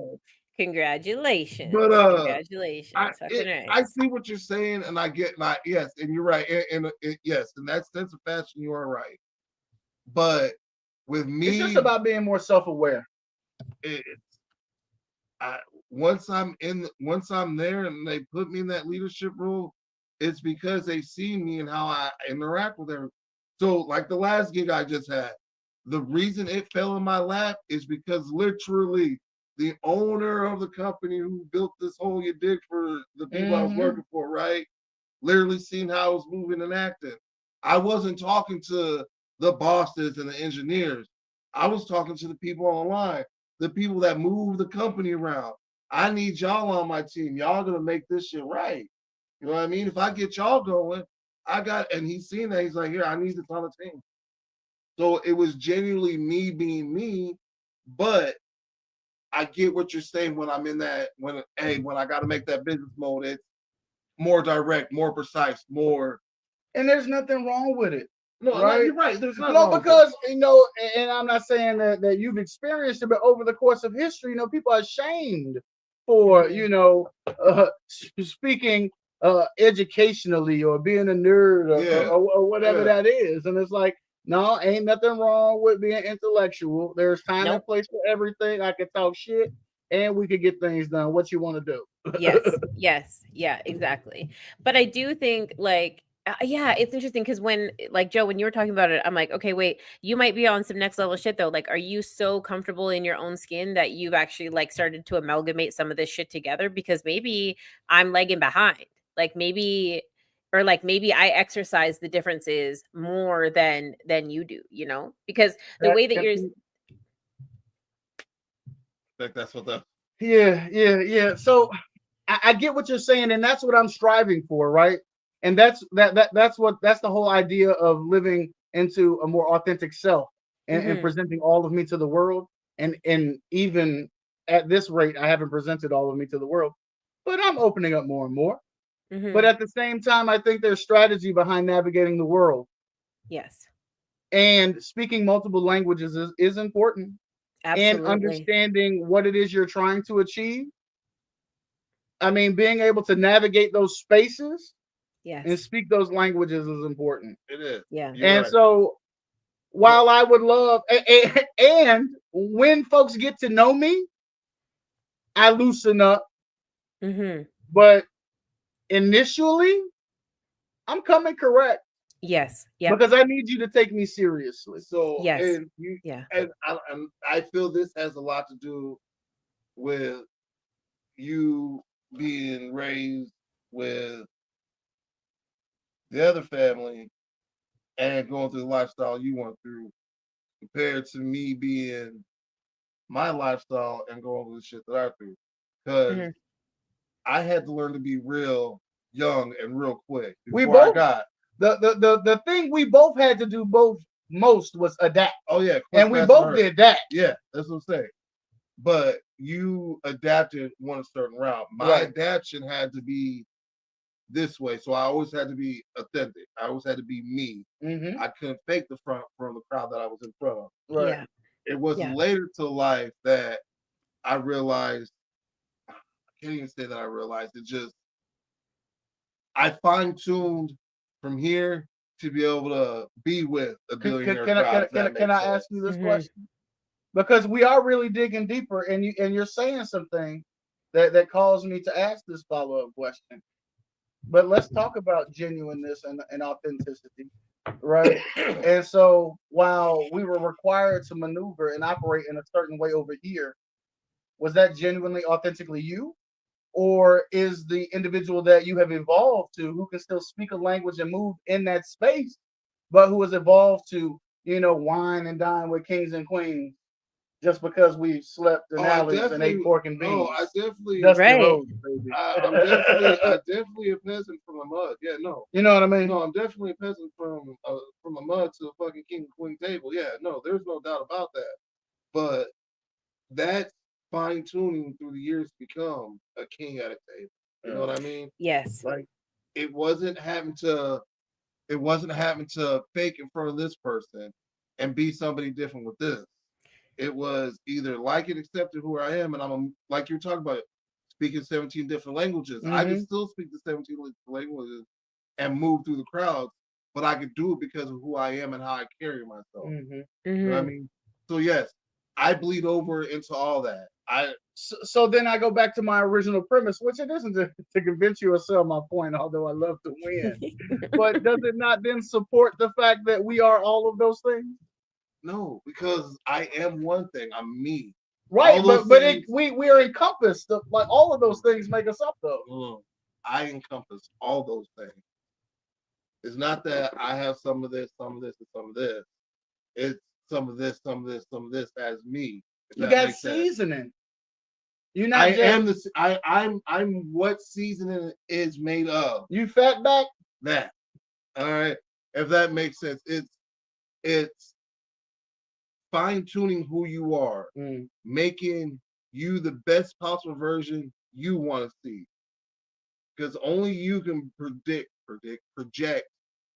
Congratulations. But congratulations. I see what you're saying, and I get yes, and you're right. And yes, in that sense of fashion, you are right. But with me, it's just about being more self-aware. Once I'm there and they put me in that leadership role, it's because they see me and how I interact with them. So, like the last gig I just had, the reason it fell in my lap is because literally the owner of the company who built this whole dig for the people I was working for, right? Literally seen how I was moving and acting. I wasn't talking to the bosses and the engineers. I was talking to the people on the line, the people that move the company around. I need y'all on my team. Y'all gonna make this shit right. You know what I mean? If I get y'all going, and he's seen that. He's like, here, I need this on the team. So it was genuinely me being me, but I get what you're saying when I'm in that, when I got to make that business mode, it's more direct, more precise, more. And there's nothing wrong with it. No, right? You're right. There's nothing no, wrong because and I'm not saying that you've experienced it, but over the course of history, people are shamed for speaking educationally or being a nerd or whatever that is, and it's like, no, ain't nothing wrong with being intellectual. There's time and place for everything. I can talk shit and we could get things done. What you want to do? Yes, yeah, exactly. But I do think yeah, it's interesting because when like Joe, when you were talking about it, I'm like, okay, wait, you might be on some next level shit though. Like, are you so comfortable in your own skin that you've actually like started to amalgamate some of this shit together? Because maybe I'm lagging behind. Like maybe I exercise the differences more than you do, because the way that you're like that's what the yeah. So I get what you're saying, and that's what I'm striving for, right? And that's the whole idea of living into a more authentic self and presenting all of me to the world. And even at this rate, I haven't presented all of me to the world, but I'm opening up more and more. But at the same time, I think there's strategy behind navigating the world. Yes. And speaking multiple languages is important. Absolutely. And understanding what it is you're trying to achieve. I mean, being able to navigate those spaces and speak those languages is important. It is. Yeah. And so while I would love, and when folks get to know me, I loosen up. But initially, I'm coming correct. Yes. Yeah. Because I need you to take me seriously. So, yes. And I feel this has a lot to do with you being raised with the other family and going through the lifestyle you went through, compared to me being my lifestyle and going through the shit that I through. Because I had to learn to be real young and real quick. We both got the thing we both had to do most was adapt. Oh yeah, and we both did that. Yeah, that's what I'm saying. But you adapted one certain route. My adaptation had to be this way, so I always had to be authentic. I always had to be me. I couldn't fake the front from the crowd that I was in front of. Right. Yeah. It was later to life that I realized. I can't even say that I realized it. Just I fine-tuned from here to be able to be with a billionaire crowd. Can I ask you this question? Because we are really digging deeper, and you're saying something that caused me to ask this follow-up question. But let's talk about genuineness and authenticity, right? And so while we were required to maneuver and operate in a certain way over here, was that genuinely, authentically you? Or is the individual that you have evolved to, who can still speak a language and move in that space, but who has evolved to, wine and dine with kings and queens just because we slept in alleys and ate pork and beans? Oh, I definitely roads, baby. I'm definitely a peasant from the mud. Yeah, no. You know what I mean? No, I'm definitely a peasant from the mud to a fucking king and queen table. Yeah, no, there's no doubt about that. But that fine tuning through the years to become a king at a table. You know what I mean? Yes. Like it wasn't having to fake in front of this person and be somebody different with this. It was either like it, accepted who I am, and I'm like you're talking about speaking 17 different languages. I can still speak the 17 languages and move through the crowds, but I could do it because of who I am and how I carry myself. You know what I mean? So yes, I bleed over into all that. So then I go back to my original premise, which it isn't to convince you or sell my point, although I love to win. But does it not then support the fact that we are all of those things? No, because I am one thing. I'm me. Right, but we are encompassed. Like all of those things make us up, though. I encompass all those things. It's not that I have some of this, some of this, and some of this. It's some of this, some of this, some of this as me. You got seasoning. You're not. I'm what seasoning is made of. You fat back. That. All right. If that makes sense, it's fine tuning who you are, making you the best possible version you want to see. Because only you can project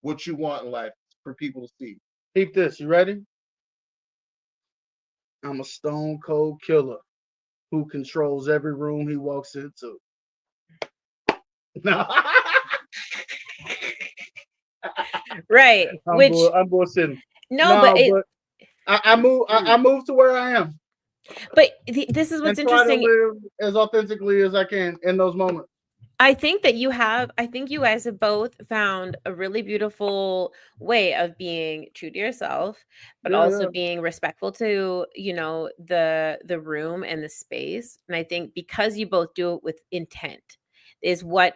what you want in life for people to see. Keep this. You ready? I'm a stone cold killer who controls every room he walks into. No. Right. I'm bullshitting. But I move to where I am. But this is what's interesting. Try to live as authentically as I can in those moments. I think you guys have both found a really beautiful way of being true to yourself, but also being respectful to, the room and the space. And I think because you both do it with intent is what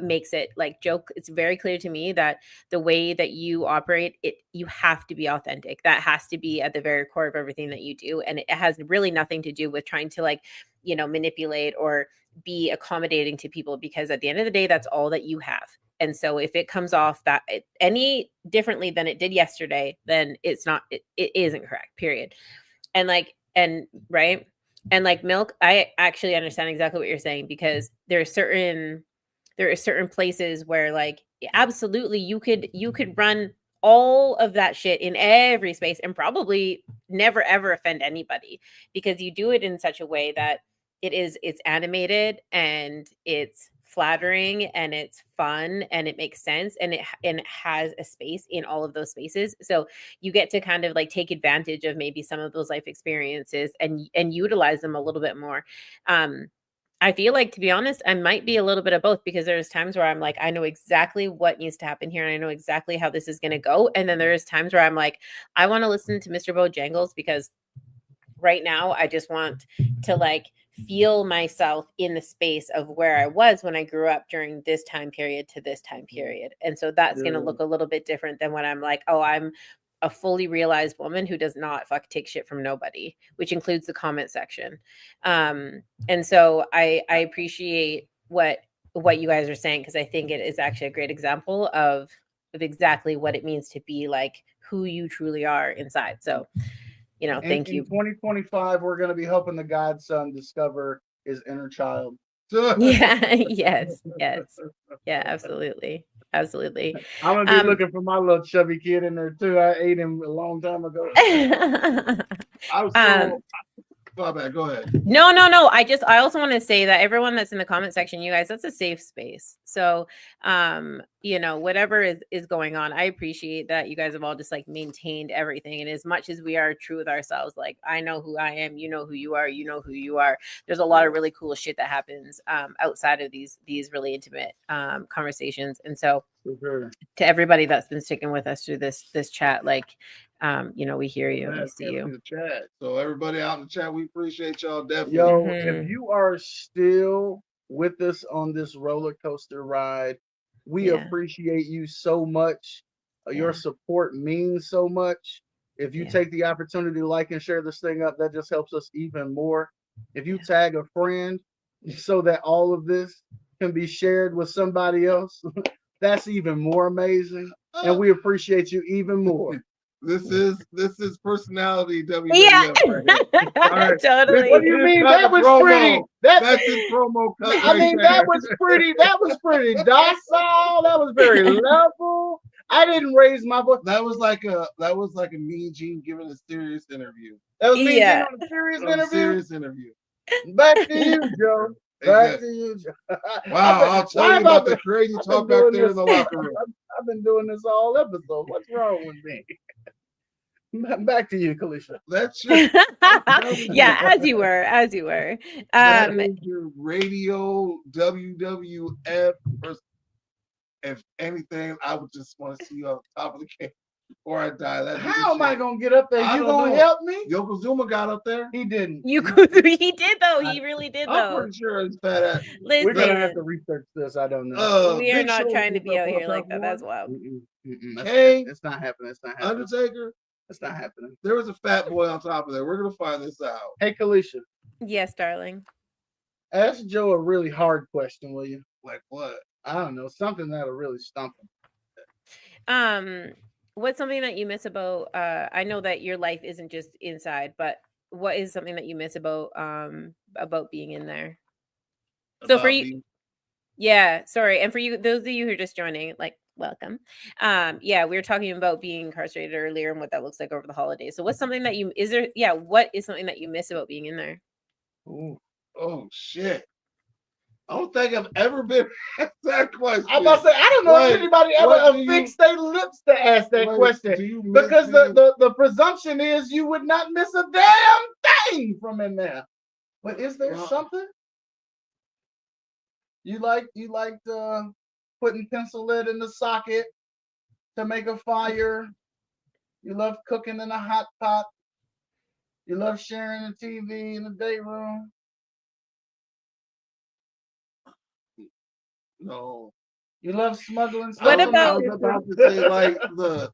makes it like joke. It's very clear to me that the way that you operate it, you have to be authentic. That has to be at the very core of everything that you do. And it has really nothing to do with trying to manipulate or be accommodating to people, because at the end of the day, that's all that you have. And so if it comes off that any differently than it did yesterday, then it isn't correct, period. And right. And like Milk, I actually understand exactly what you're saying, because there are certain places where absolutely you could run all of that shit in every space and probably never ever offend anybody, because you do it in such a way that it's animated and it's flattering and it's fun and it makes sense and it has a space in all of those spaces. So you get to kind of take advantage of maybe some of those life experiences and utilize them a little bit more. I feel like, to be honest, I might be a little bit of both, because there's times where I'm like, I know exactly what needs to happen here and I know exactly how this is going to go. And then there's times where I'm like, I want to listen to Mr. Bojangles because right now I just want to feel myself in the space of where I was when I grew up during this time period to this time period. And so that's going to look a little bit different than when I'm like, oh, I'm a fully realized woman who does not take shit from nobody, which includes the comment section. And so I appreciate what you guys are saying, because I think it is actually a great example of exactly what it means to be who you truly are inside. So, thank you. In 2025, we're going to be helping the godson discover his inner child. Yeah. Yes. Yeah, absolutely. I'm going to be looking for my little chubby kid in there too. I ate him a long time ago. My bad. Go ahead. No. I also want to say that everyone that's in the comment section, you guys, that's a safe space. So, whatever is going on, I appreciate that you guys have all just maintained everything. And as much as we are true with ourselves, I know who I am, you know who you are, you know who you are. There's a lot of really cool shit that happens outside of these really intimate conversations. And so, to everybody that's been sticking with us through this chat, we hear you, we see you. Chat. So everybody out in the chat, we appreciate y'all definitely. Yo, if you are still with us on this roller coaster ride, we appreciate you so much. Your support means so much. If you take the opportunity to like and share this thing up, that just helps us even more. If you tag a friend so that all of this can be shared with somebody else, that's even more amazing. And we appreciate you even more. This is personality WWF. Yeah, right. Totally. What do you mean? That was promo. pretty. That's his promo cut. I mean, that was pretty. That was pretty docile. That was very level. I didn't raise my voice. That was like a Mean Gene giving a serious interview. That was Mean Gene on a serious interview. Back to you, Joe. Back to you, Joe. Wow, I'll tell you about the crazy talk back there in the locker room. I've been doing this all episode. What's wrong with me? Back to you, Kalisha. That's just yeah, as you were. That is your radio WWF. If anything, I would just want to see you on top of the cake before I die. How am I gonna get up there? You gonna help me? Yokozuna got up there. He didn't. He did though. He really did though. I'm pretty sure it's fat ass. We're gonna have to research this. I don't know. We are not trying to be out here like that. That's wild. It's not happening. It's not happening. Undertaker. It's not happening. There was a fat boy on top of there. We're gonna find this out. Hey, Kalisha. Yes, darling. Ask Joe a really hard question, will you? Like what? I don't know. Something that'll really stump him. What's something that you miss about? I know that your life isn't just inside, but what is something that you miss about being in there? So for About you, being yeah, sorry. And for you, those of you who are just joining, like, welcome. Yeah, we were talking about being incarcerated earlier and what that looks like over the holidays. So what's something that what is something that you miss about being in there? Ooh, oh shit. I don't think I've ever been asked that question. I'm about to say, I don't know if anybody ever affixed their lips to ask that question. Because the presumption is you would not miss a damn thing from in there. But is there something? You like putting pencil lead in the socket to make a fire. You love cooking in a hot pot. You love sharing a TV in the day room. No. You love smuggling stuff. What about? I was about to say like the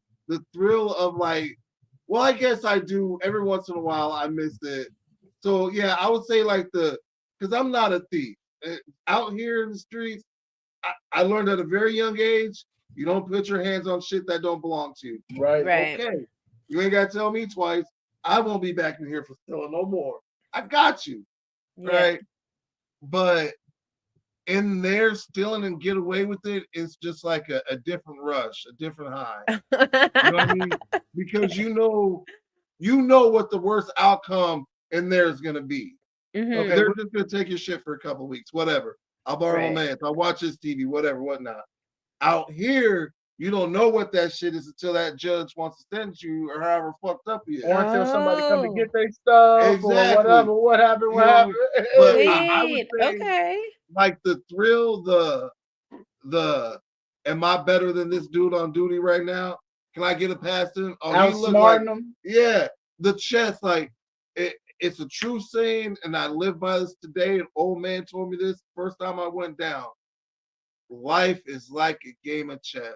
thrill of like, well, I guess I do every once in a while. I miss it. So yeah, I would say like because I'm not a thief. Out here in the streets, I learned at a very young age, you don't put your hands on shit that don't belong to you. Right. Okay. You ain't got to tell me twice. I won't be back in here for stealing no more. I got you. Yeah. Right. But in there stealing and get away with it, it's just like a different rush, a different high. You know what I mean? Because you know what the worst outcome in there is gonna be. Mm-hmm. Okay, they're just gonna take your shit for a couple of weeks, whatever. I'll borrow my man's, I'll watch his TV, whatever, whatnot. Out here, you don't know what that shit is until that judge wants to sentence you or however fucked up he is. Or until somebody come to get their stuff or whatever. What happened? What happened? But Wait, I would say, okay. like the thrill, the am I better than this dude on duty right now? Can I get it past him? Oh, he look like him. Yeah, the chest, like it's a true saying, and I live by this today. An old man told me this first time I went down. Life is like a game of chess.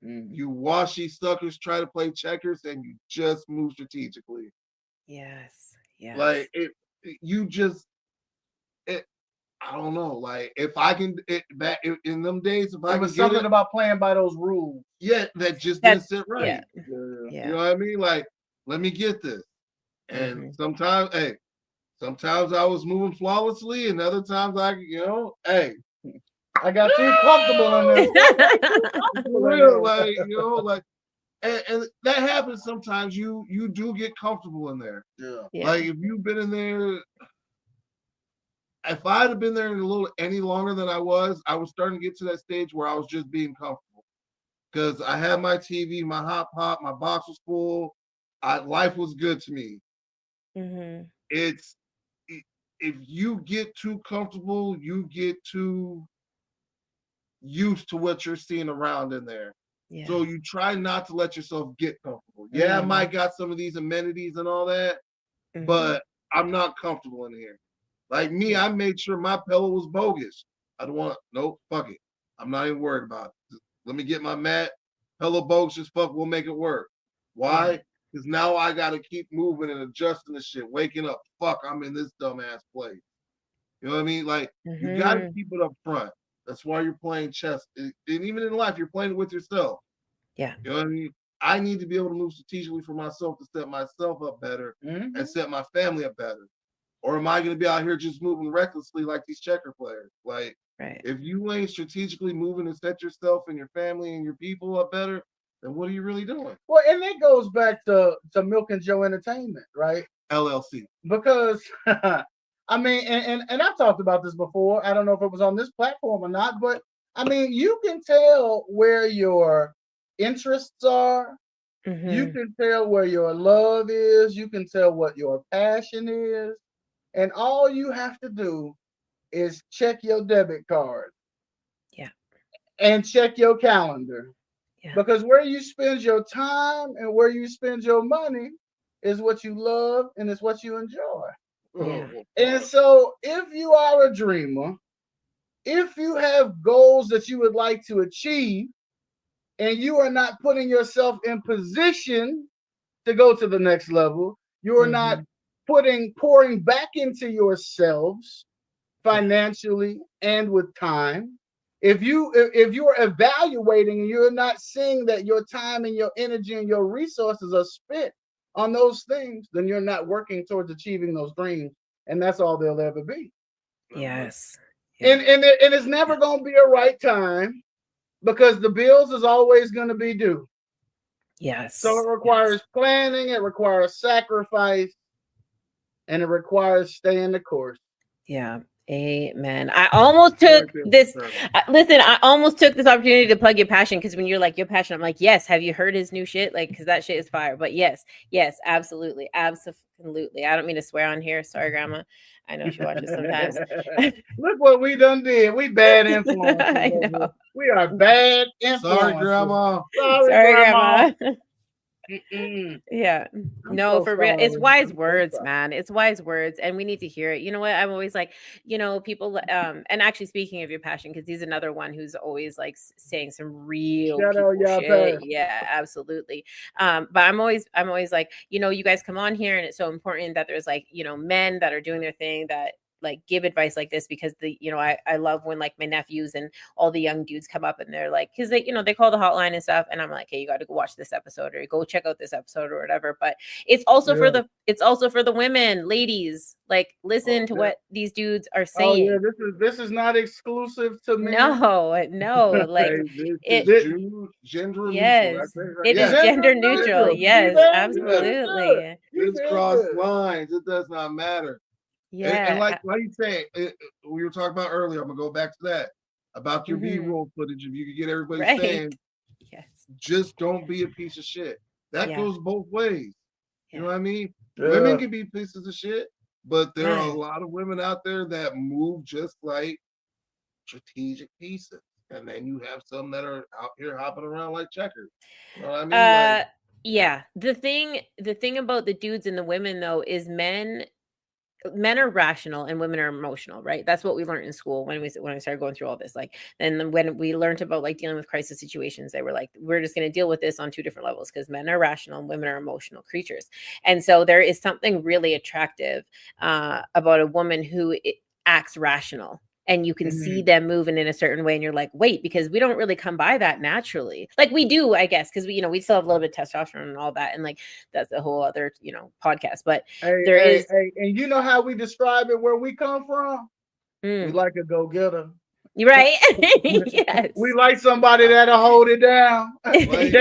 You watch these suckers try to play checkers, and you just move strategically. Yes. Like you just. I don't know. Like if I can, back in them days, if I It was can something about playing by those rules. Yeah, that just didn't sit right. Yeah. You know what I mean? Like, let me get this. And sometimes I was moving flawlessly, and other times I got too comfortable in this. For real, like, and that happens sometimes. You do get comfortable in there. Yeah. Like if you've been in there. If I'd have been there any longer than I was starting to get to that stage where I was just being comfortable. Because I had my TV, my hot pot, my box was full. Life was good to me. Mm-hmm. If you get too comfortable, you get too used to what you're seeing around in there. Yeah. So you try not to let yourself get comfortable. Yeah, I might got some of these amenities and all that, but I'm not comfortable in here. Like me, I made sure my pillow was bogus. I don't want nope, fuck it. I'm not even worried about it. Let me get my mat. Pillow bogus as fuck, we'll make it work. Why? Because now I gotta keep moving and adjusting the shit, waking up. Fuck, I'm in this dumbass place. You know what I mean? Like you gotta keep it up front. That's why you're playing chess. And even in life, you're playing it with yourself. Yeah. You know what I mean? I need to be able to move strategically for myself to set myself up better and set my family up better. Or am I going to be out here just moving recklessly like these checker players? Like, if you ain't strategically moving to set yourself and your family and your people up better, then what are you really doing? Well, and it goes back to Milk and Joe Entertainment, right? LLC. Because, I mean, and I've talked about this before. I don't know if it was on this platform or not, but, I mean, you can tell where your interests are. You can tell where your love is. You can tell what your passion is. And all you have to do is check your debit card. Yeah. And check your calendar. Yeah. Because where you spend your time and where you spend your money is what you love and it's what you enjoy. Yeah. And so if you are a dreamer, if you have goals that you would like to achieve, and you are not putting yourself in position to go to the next level, you are not pouring back into yourselves financially and with time. If you are evaluating and you're not seeing that your time and your energy and your resources are spent on those things, then you're not working towards achieving those dreams, and that's all they'll ever be. Yes. And it's never gonna be a right time because the bills is always gonna be due. Yes. So it requires planning, it requires sacrifice, and it requires staying the course. Yeah. Amen. I almost took this. Listen, I almost took this opportunity to plug your passion because when you're like your passion, I'm like, yes. Have you heard his new shit? Like, because that shit is fire. But yes, absolutely, absolutely. I don't mean to swear on here. Sorry, Grandma. I know she watches sometimes. Look what we done did. We bad influence. I know. We are bad influence. Sorry, Grandma. Sorry, Grandma. Yeah. No, for real. It's wise words, man. It's wise words. And we need to hear it. You know what? I'm always like, people, and actually speaking of your passion, because he's another one who's always like saying some real shit. Yeah, absolutely. But I'm always like, you guys come on here and it's so important that there's like, men that are doing their thing that like give advice like this because I love when like my nephews and all the young dudes come up and they're like, because they call the hotline and stuff, and I'm like, hey, you got to go watch this episode or go check out this episode or whatever. But it's also for the women, ladies, like listen to what these dudes are saying. Oh yeah, this is not exclusive to me. No, like it's gender neutral. It is gender neutral. Yes, absolutely. This cross lines. It does not matter. Yeah, and like you say, we were talking about earlier. I'm gonna go back to that about your B-roll footage. If you could get everybody saying, just don't be a piece of shit. That goes both ways. You know what I mean? Yeah. Women can be pieces of shit, but there are a lot of women out there that move just like strategic pieces, and then you have some that are out here hopping around like checkers. You know what I mean? Yeah. The thing about the dudes and the women though is men are rational and women are emotional, right? That's what we learned in school when I started going through all this. Like, and when we learned about like dealing with crisis situations, they were like, we're just going to deal with this on two different levels because men are rational and women are emotional creatures. And so there is something really attractive about a woman who acts rational. And you can see them moving in a certain way, and you're like, wait, because we don't really come by that naturally. Like we do, I guess, because we still have a little bit of testosterone and all that, and like that's a whole other podcast. But there is, and you know how we describe it where we come from. We like a go-getter. Right? Yes. We like somebody that'll hold it down. That'll keep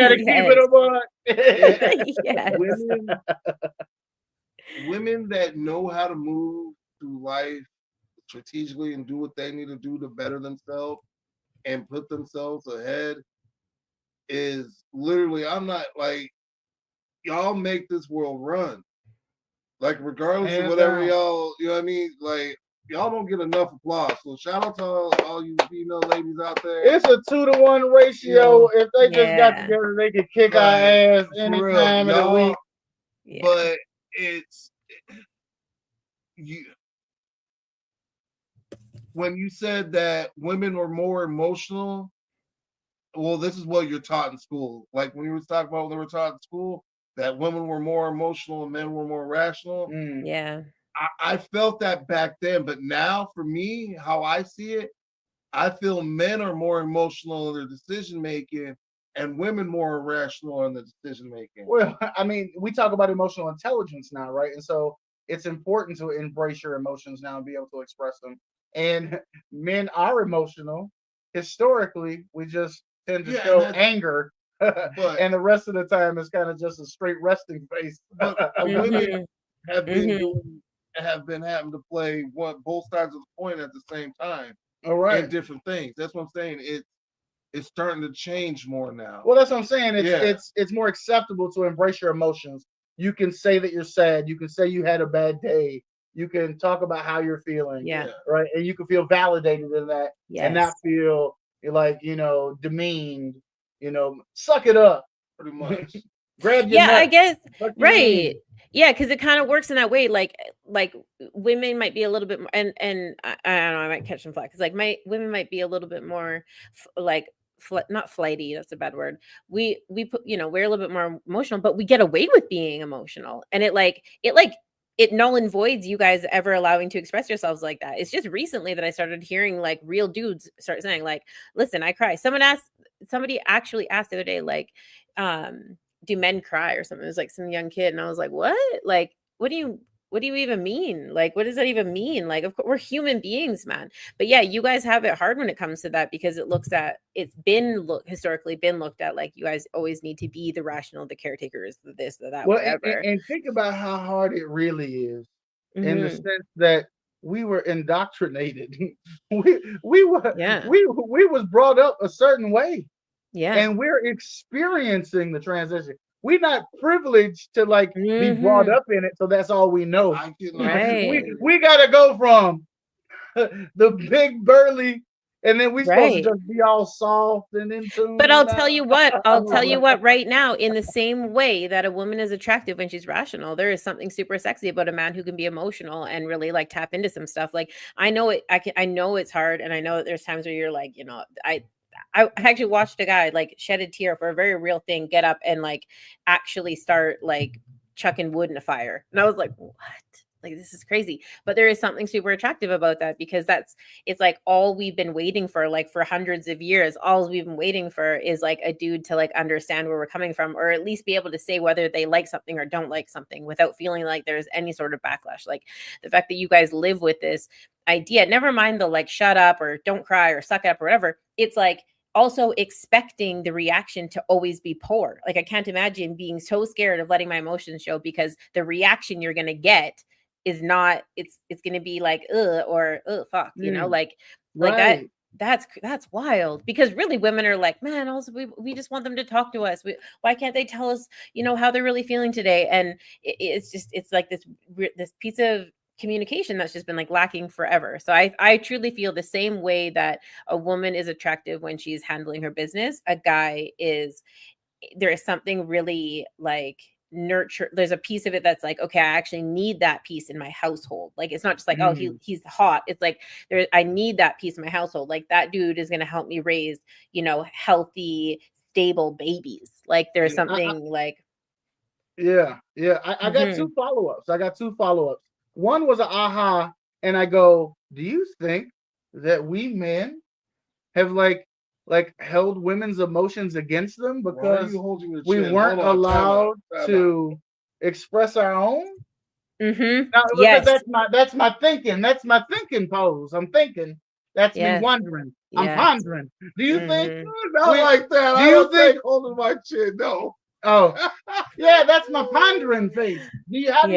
it yes. Women that know how to move through life strategically and do what they need to do to better themselves and put themselves ahead is literally, I'm not like, y'all make this world run. Like regardless of whatever y'all, you know what I mean? Like y'all don't get enough applause. So shout out to all you female ladies out there. It's a 2-to-1 ratio. If they just got together, they could kick our ass any time of the week. Yeah. But it's you. When you said that women were more emotional, well, this is what you're taught in school. Like when you were talking about when they were taught in school, that women were more emotional and men were more rational. Yeah. I felt that back then, but now for me, how I see it, I feel men are more emotional in their decision making and women more rational in the decision making. Well, I mean, we talk about emotional intelligence now, right? And so it's important to embrace your emotions now and be able to express them. And men are emotional. Historically, we just tend to show anger, and the rest of the time it's kind of just a straight resting face. But women have been having to play both sides of the coin at the same time. All right, in different things. That's what I'm saying. It's starting to change more now. Well, that's what I'm saying. It's more acceptable to embrace your emotions. You can say that you're sad. You can say you had a bad day. You can talk about how you're feeling. Yeah. Right. And you can feel validated in that and not feel like, demeaned, suck it up. Pretty much. Grab your I guess. Right. Yeah, because it kind of works in that way. Like women might be a little bit more, and I don't know, I might catch some flack because like women might be a little bit more not flighty. That's a bad word. We put we're a little bit more emotional, but we get away with being emotional, and it null and voids you guys ever allowing to express yourselves like that. It's just recently that I started hearing like real dudes start saying like, listen, I cry. Somebody actually asked the other day, like, do men cry or something? It was like some young kid, and I was like, what? Like, what do you even mean? Like, what does that even mean? Like, of course, we're human beings, man. But yeah, you guys have it hard when it comes to that because it's been historically been looked at like you guys always need to be the rational, the caretakers, the this, the that, Well, whatever. and think about how hard it really is in the Mhm. sense that we were indoctrinated. we were Yeah. we was brought up a certain way, Yeah. and we're experiencing the transition. We're not privileged to like be brought Mhm. up in it, so that's all we know. I can Right. We gotta go from the big burly, and then we supposed to Right. just be all soft and in But tune I'll now. tell you what, right now, in the same way that a woman is attractive when she's rational, there is something super sexy about a man who can be emotional and really like tap into some stuff. Like I know it's hard, and I know that there's times where you're like, I actually watched a guy like shed a tear for a very real thing, get up and like actually start like chucking wood in a fire. And I was like, what? Like, this is crazy. But there is something super attractive about that because it's like all we've been waiting for, like for hundreds of years. All we've been waiting for is like a dude to like understand where we're coming from, or at least be able to say whether they like something or don't like something without feeling like there's any sort of backlash. Like the fact that you guys live with this idea, never mind the like shut up or don't cry or suck it up or whatever. It's like also expecting the reaction to always be poor. Like I can't imagine being so scared of letting my emotions show because the reaction you're going to get is not it's going to be like or fuck, like that. Right. That's wild because really women are like, man, also we just want them to talk to us. Why can't they tell us, how they're really feeling today? And it's like this piece of communication that's just been like lacking forever. So I truly feel the same way that a woman is attractive when she's handling her business, a guy is. There is something really like nurture. There's a piece of it that's like, okay, I actually need that piece in my household. Like it's not just like, oh, he's hot. It's like I need that piece in my household. Like that dude is going to help me raise, healthy, stable babies. Like there's something like. Yeah. I got two follow-ups. One was an aha, and I go, do you think that we men have like held women's emotions against them because we weren't allowed to express our own? Now, Yes. that's my thinking. That's my thinking pose. I'm thinking. That's me wondering. I'm pondering. Do you think not like that? Do I you don't think think holding my chin? No. Oh, yeah, that's my pondering face. You have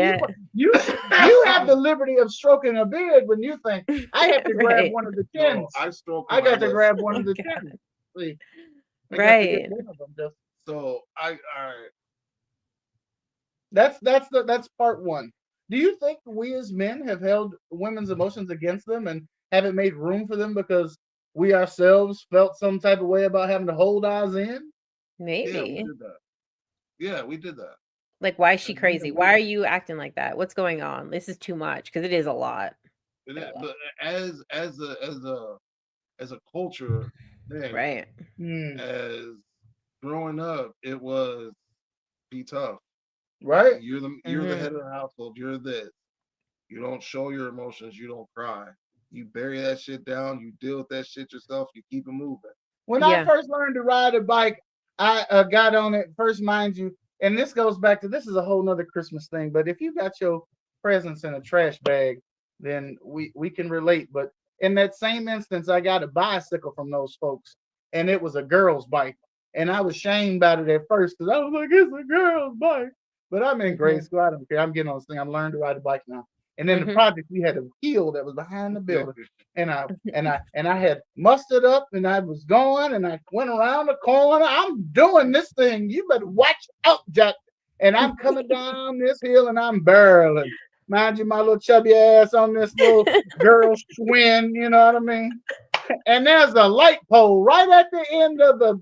the liberty of stroking a beard when you think I have to grab one of the chins. No, I got to grab one of the chins. See, I got to get one of them. Just so all right. That's part one. Do you think we as men have held women's emotions against them and haven't made room for them because we ourselves felt some type of way about having to hold ours in? Maybe. Yeah, we did that. Like, why is she crazy? Why are you acting like that? What's going on? This is too much because it is a lot. It is, but as a culture thing, right? As growing up, it was be tough. Right? You're the head of the household. You're this. You don't show your emotions. You don't cry. You bury that shit down. You deal with that shit yourself. You keep it moving. When I first learned to ride a bike, I got on it first, mind you, and this goes back to, this is a whole nother Christmas thing, but if you got your presents in a trash bag, then we can relate. But in that same instance, I got a bicycle from those folks, and it was a girl's bike. And I was shamed about it at first because I was like, it's a girl's bike. But I'm in grade school. I don't care. I'm getting on this thing. I'm learning to ride a bike now. And then the project, we had a hill that was behind the building. And I had mustered up, and I was going, and I went around the corner. I'm doing this thing. You better watch out, Jack. And I'm coming down this hill, and I'm barreling. Mind you, my little chubby ass on this little girl's twin, you know what I mean? And there's a light pole right at the end of it,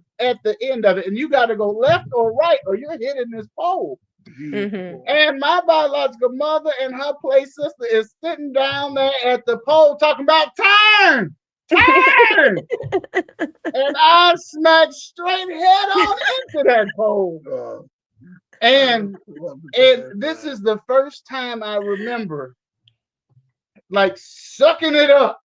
and you got to go left or right, or you're hitting this pole. And my biological mother and her play sister is sitting down there at the pole talking about turn. And I smacked straight head on into that pole. And this is the first time I remember like sucking it up.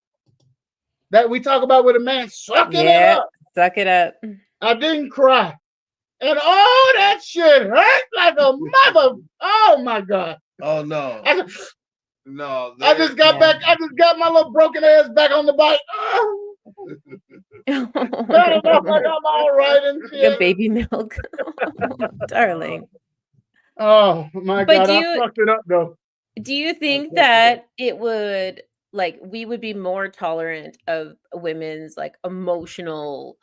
That we talk about with a man, sucking it up. Suck it up. I didn't cry. And all that shit hurt like a mother. Oh my God. Oh no. No. I just got back. I just got my little broken ass back on the bike. I don't know if I'm all right and shit. Your baby milk. Darling. Oh my God. I fucked it up though. Do you think that it would, like, we would be more tolerant of women's like emotional,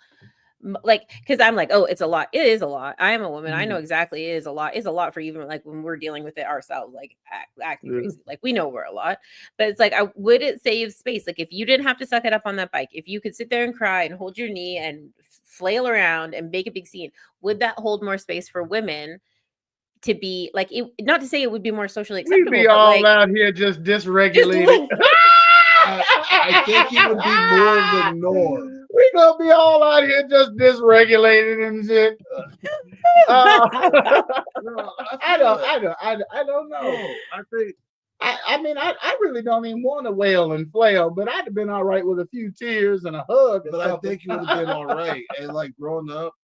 like, because I'm like, oh, it's a lot. It is a lot. I am a woman. I know exactly it is a lot. It's a lot for even like when we're dealing with it ourselves, like acting crazy. Like we know we're a lot, but it's like, would it save space? Like if you didn't have to suck it up on that bike, if you could sit there and cry and hold your knee and flail around and make a big scene, would that hold more space for women? To be like, it, not to say it would be more socially acceptable. We'd be all out here just dysregulated. I think it would be more of the norm. We gonna be all out here just dysregulated and shit. I don't know. I mean, I really don't even want to wail and flail, but I'd have been all right with a few tears and a hug. But I think you would have been all right. And like growing up,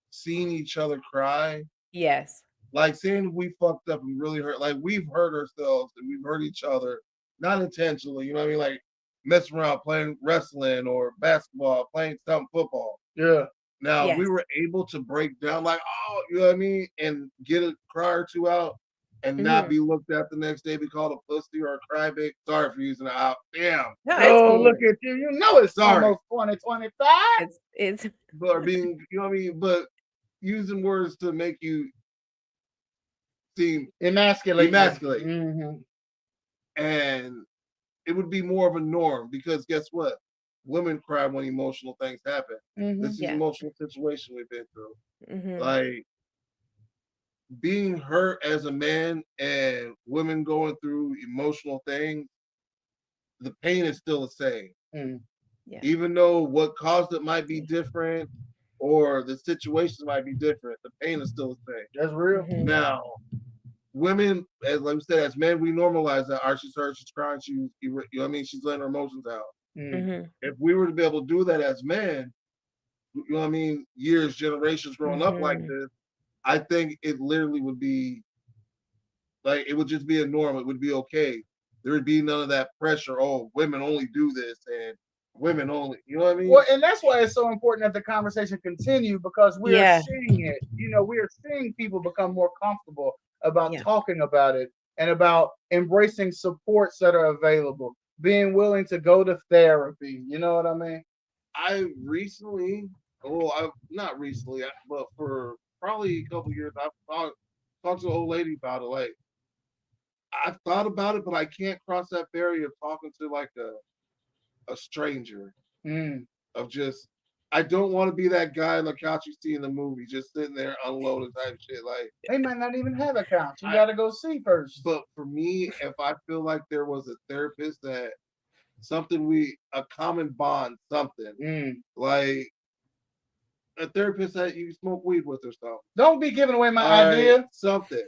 seeing each other cry. Yes. Like saying we fucked up and really hurt. Like we've hurt ourselves and we've hurt each other, not intentionally. You know what I mean? Like messing around, playing wrestling or basketball, playing some football. Yeah. Now we were able to break down, like, oh, you know what I mean, and get a cry or two out, and not be looked at the next day, be called a pussy or a crybaby. Sorry for using it out. Damn. No, oh, look at you. You know it's almost 2025. It's but being, you know what I mean, but using words to make you seem emasculate. And it would be more of a norm because guess what? Women cry when emotional things happen. This is an emotional situation we've been through. Like being hurt as a man and women going through emotional things, the pain is still the same. Even though what caused it might be different or the situation might be different, the pain is still the same. That's real. Now, women, as like we said, as men, we normalize that. She's hurt, she's crying, you know what I mean? She's letting her emotions out. If we were to be able to do that as men, you know what I mean, years, generations growing up like this, I think it literally would be like, it would just be a norm. It would be okay. There would be none of that pressure. Oh, women only do this and women only, you know what I mean? Well, and that's why it's so important that the conversation continue because we are seeing it. You know, we are seeing people become more comfortable about talking about it and about embracing supports that are available, being willing to go to therapy. You know what I mean? I recently, not recently, but for probably a couple years, I've talked to an old lady about it. Like, I've thought about it, but I can't cross that barrier of talking to like a stranger. Of just, I don't want to be that guy on the couch you see in the movie, just sitting there unloading type shit. Like they might not even have a couch. You got to go see first. But for me, if I feel like there was a therapist that a common bond, something like a therapist that you smoke weed with or something. Don't be giving away my idea. Something.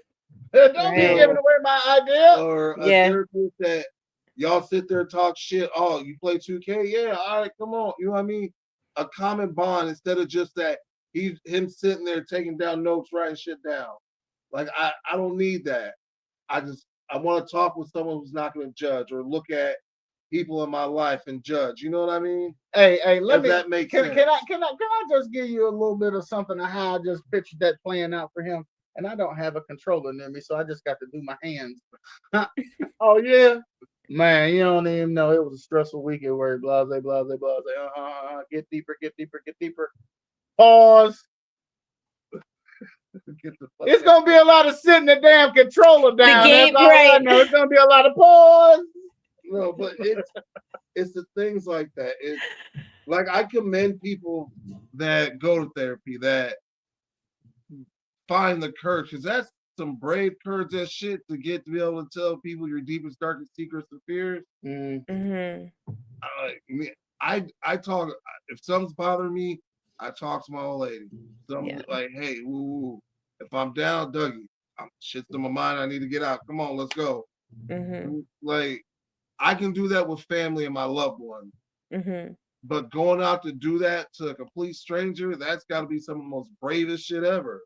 Don't be giving away my idea. Or a therapist that y'all sit there and talk shit. Oh, you play 2K? Yeah, all right, come on. You know what I mean? A common bond instead of just that him sitting there taking down notes, writing shit down. Like I don't need that. I want to talk with someone who's not going to judge or look at people in my life and judge. You know what I mean? Hey, that makes sense. Can I just give you a little bit of something of how I just pictured that playing out for him? And I don't have a controller near me, so I just got to do my hands. Oh yeah, man, you don't even know. It was a stressful week at work. Blase, blase, blase. Get deeper, get deeper, get deeper. Pause. It's gonna be a lot of sitting the damn controller down. That's all I know. It's gonna be a lot of pause. No, but it's the things like that. It's like I commend people that go to therapy that find the courage, because that's some brave courage that shit to get to be able to tell people your deepest, darkest secrets and fears. I talk, if something's bothering me, I talk to my old lady. Like, hey, woo, if I'm down, Dougie, shit's in my mind, I need to get out. Come on, let's go. Like, I can do that with family and my loved one. But going out to do that to a complete stranger, that's got to be some of the most bravest shit ever.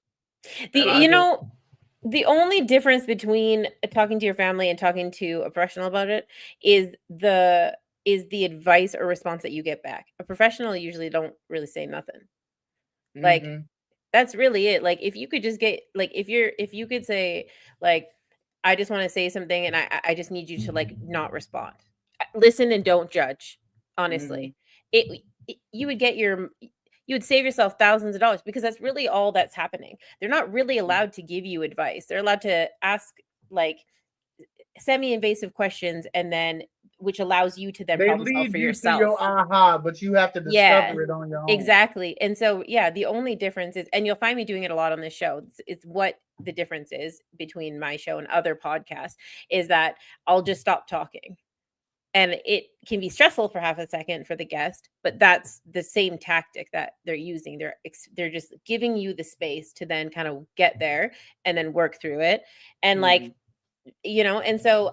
The only difference between talking to your family and talking to a professional about it is the advice or response that you get back. A professional usually don't really say nothing. Like that's really it. Like if you could just get like if you could say like I just want to say something and I just need you to like not respond. Listen and don't judge. Honestly. You would save yourself thousands of dollars because that's really all that's happening. They're not really allowed to give you advice. They're allowed to ask like semi-invasive questions and then which allows you to then problem solve for yourself. To your aha, but you have to discover it on your own. Exactly. And so the only difference is, and you'll find me doing it a lot on this show, it's what the difference is between my show and other podcasts is that I'll just stop talking. And it can be stressful for half a second for the guest, but that's the same tactic that they're using. They're just giving you the space to then kind of get there and then work through it. And like, and so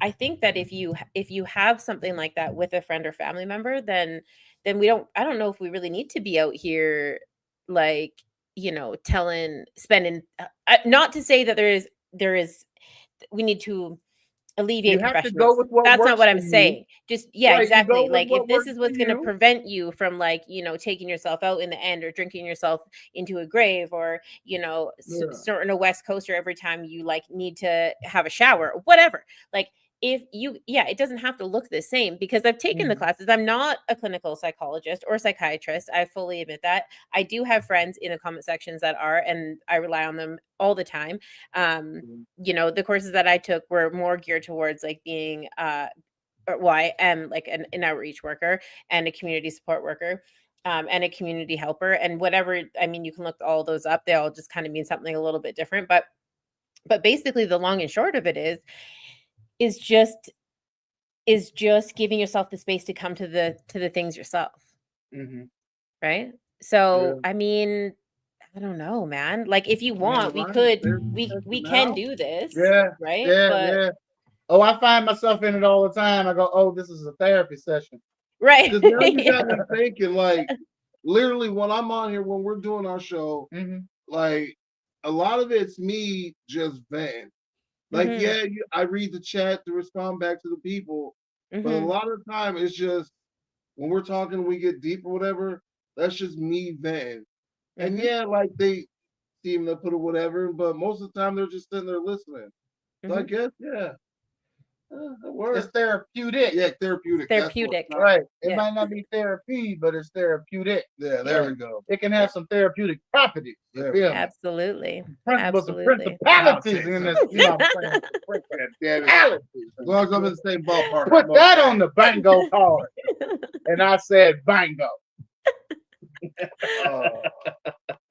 I think that if you have something like that with a friend or family member, then I don't know if we really need to be out here, like, spending, not to say that there is, we need to alleviate professionals. That's not what I'm saying. Just exactly. Like if this is what's going to prevent you from like, taking yourself out in the end or drinking yourself into a grave or, starting a West Coaster every time you like need to have a shower or whatever. Like if you, it doesn't have to look the same because I've taken the classes. I'm not a clinical psychologist or psychiatrist. I fully admit that. I do have friends in the comment sections that are, and I rely on them all the time. The courses that I took were more geared towards like being, I am like an outreach worker and a community support worker. And a community helper and whatever. I mean, you can look all those up. They all just kind of mean something a little bit different, but basically the long and short of it is just giving yourself the space to come to the things yourself. Right. So, I mean, I don't know, man. Like if you want, we can do this. Right. Yeah. Oh, I find myself in it all the time. I go, oh, this is a therapy session. Right. Because now you got me thinking, like, literally when I'm on here, when we're doing our show, like a lot of it's me just venting. Like, I read the chat to respond back to the people, but a lot of the time it's just when we're talking, we get deep or whatever. That's just me venting, and like they seem to put it whatever, but most of the time they're just sitting there listening. So I guess it works. It's therapeutic. Yeah, therapeutic. Right. It might not be therapy, but it's therapeutic. Yeah, there we go. It can have some therapeutic properties. Absolutely. Principles and principalities in this. As long as I'm in the same ballpark. Put that on the bingo card. And I said bingo.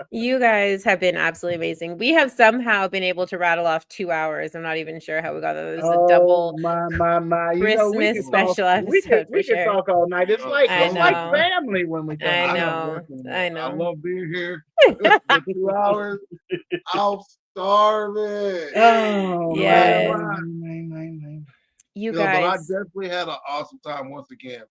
You guys have been absolutely amazing. We have somehow been able to rattle off 2 hours. I'm not even sure how we got that. It was a double my. Christmas special episode. We can talk all night. It's like family when we talk. I know. I love being here. 2 hours. I'll starve it. Oh, man. You guys. But I definitely had an awesome time once again.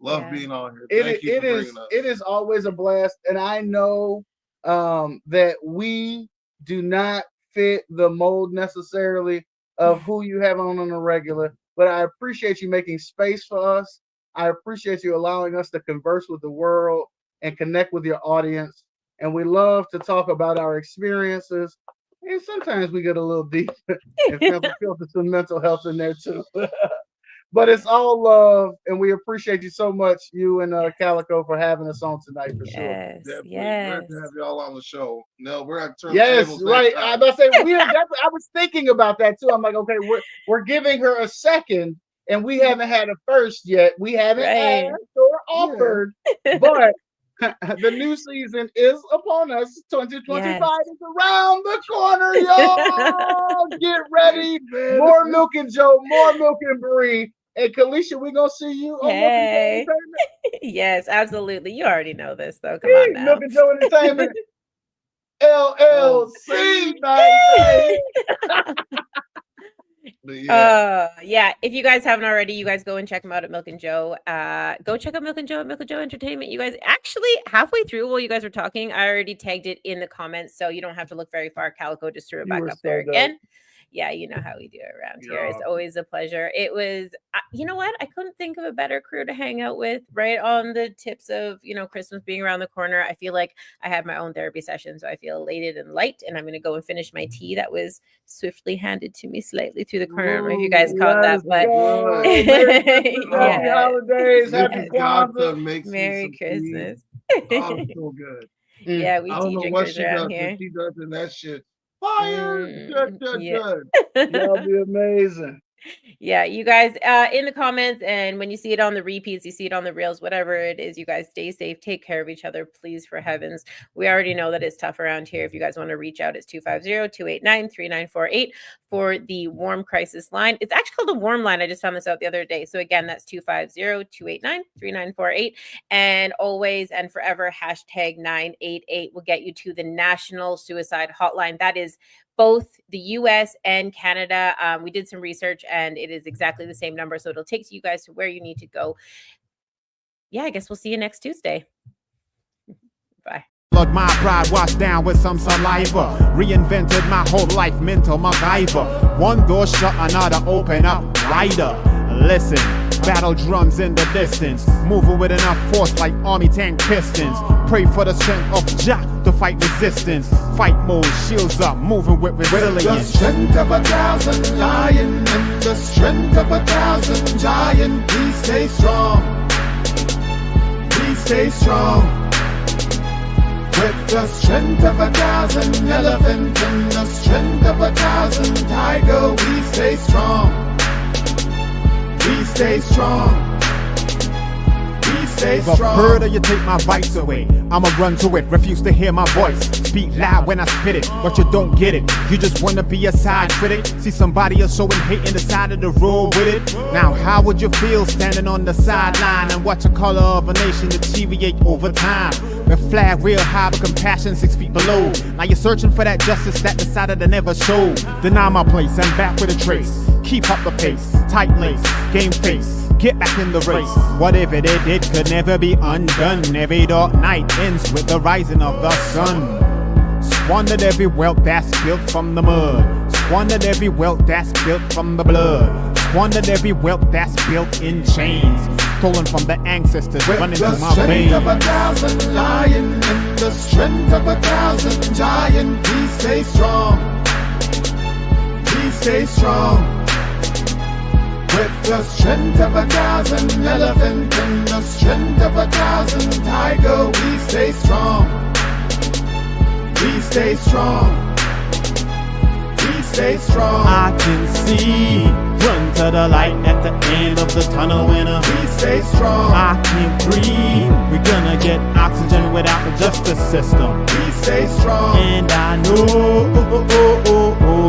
Love being on here. Thank you for bringing us. It is always a blast, and I know that we do not fit the mold necessarily of who you have on a regular, but I appreciate you making space for us. I appreciate you allowing us to converse with the world and connect with your audience. And we love to talk about our experiences. And sometimes we get a little deep and feel some mental health in there too. But it's all love, and we appreciate you so much, you and Calico, for having us on tonight for sure. Glad to have y'all on the show. No, we're at turn tables. Right. I was say I was thinking about that too. I'm like, okay, we're giving her a second, and we haven't had a first yet. We haven't asked or offered, but the new season is upon us. 2025 is around the corner, y'all. Get ready. More Milk and Joe, more Milk and Bree. Hey, Kalisha, we're going to see you on Milk and Joe Entertainment. Yes, absolutely. You already know this, though. Come on now. Milk and Joe Entertainment. LLC, baby. Yeah. If you guys haven't already, you guys go and check them out at Milk and Joe. Go check out Milk and Joe at Milk and Joe Entertainment. You guys actually halfway through while you guys were talking, I already tagged it in the comments, so you don't have to look very far. Calico just threw it back up there again. Yeah, you know how we do it around here. It's always a pleasure. It was, you know what? I couldn't think of a better crew to hang out with right on the tips of, Christmas being around the corner. I feel like I had my own therapy session, so I feel elated and light, and I'm going to go and finish my tea that was swiftly handed to me slightly through the corner. I don't know if you guys caught that, but happy holidays, happy Kwanzaa. Merry Christmas. Oh, so good. Yeah, we I don't know what she does, here. she does in that shit. Fire! Good. That'll be amazing. Yeah, you guys in the comments, and when you see it on the repeats, you see it on the reels, whatever it is, you guys stay safe, take care of each other, please, for heavens. We already know that it's tough around here. If you guys want to reach out, it's 250-289-3948 for the Warm Crisis line. It's actually called the Warm line. I just found this out the other day. So again, that's 250-289-3948. And always and forever, #988 will get you to the National Suicide Hotline. That is both the US and Canada. We did some research, and it is exactly the same number. So it'll take you guys to where you need to go. Yeah, I guess we'll see you next Tuesday. Bye. Blood, my pride washed down with some saliva. Reinvented my whole life, mental MacGyver. One door shut, another open up. Rider, listen. Battle drums in the distance, moving with enough force like army tank pistons. Pray for the strength of Jah to fight resistance. Fight mode, shields up, moving with resilience. The strength of 1,000 lion and the strength of 1,000 giant. Please stay strong. Please stay strong. With the strength of 1,000 elephant and the strength of 1,000 tiger, we stay strong. We stay strong. We stay If a strong. further you take my rights away, I'ma run to it, refuse to hear my voice. Speak loud when I spit it, but you don't get it. You just wanna be a side critic. See somebody else showing hate in the side of the road with it. Now how would you feel standing on the sideline and watch the color of a nation deteriorate over time? The flag real high, but compassion 6 feet below. Now you're searching for that justice that decided to never show. Deny my place and back with a trace. Keep up the pace, tight lace, game face, get back in the race. Whatever they did could never be undone. Every dark night ends with the rising of the sun. Squandered every wealth that's built from the mud. Squandered every wealth that's built from the blood. Squandered every wealth that's built in chains. Stolen from the ancestors, running through my veins. With the strength of 1,000 lion and the strength of 1,000 giant. Please stay strong. Please stay strong. With the strength of 1,000 elephant and the strength of 1,000 tiger, we stay strong. We stay strong. We stay strong. I can see, run to the light at the end of the tunnel winner. We stay strong. I can't breathe, we're gonna get oxygen without the justice system. We stay strong. And I know,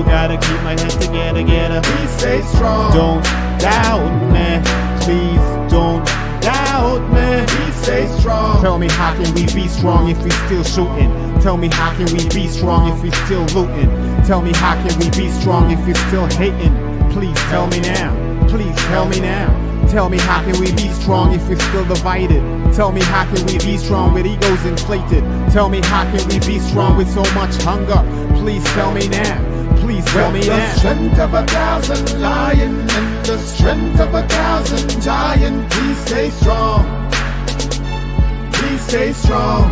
gotta keep my head together. We stay strong. Don't doubt me, please don't doubt me. We stay strong. Tell me how can we be strong if we still shooting? Tell me how can we be strong if we still looting? Tell me how can we be strong if we still hating? Please tell me now, please tell me now. Tell me how can we be strong if we're still divided? Tell me how can we be strong with egos inflated? Tell me how can we be strong with so much hunger? Please tell me now, please tell me now. The strength of 1,000 lion and the strength of 1,000 giant. Please stay strong. Please stay strong.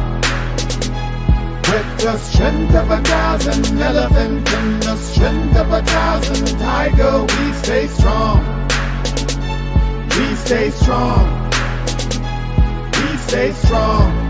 With the strength of 1,000 elephant and the strength of 1,000 tiger, we stay strong. We stay strong. We stay strong.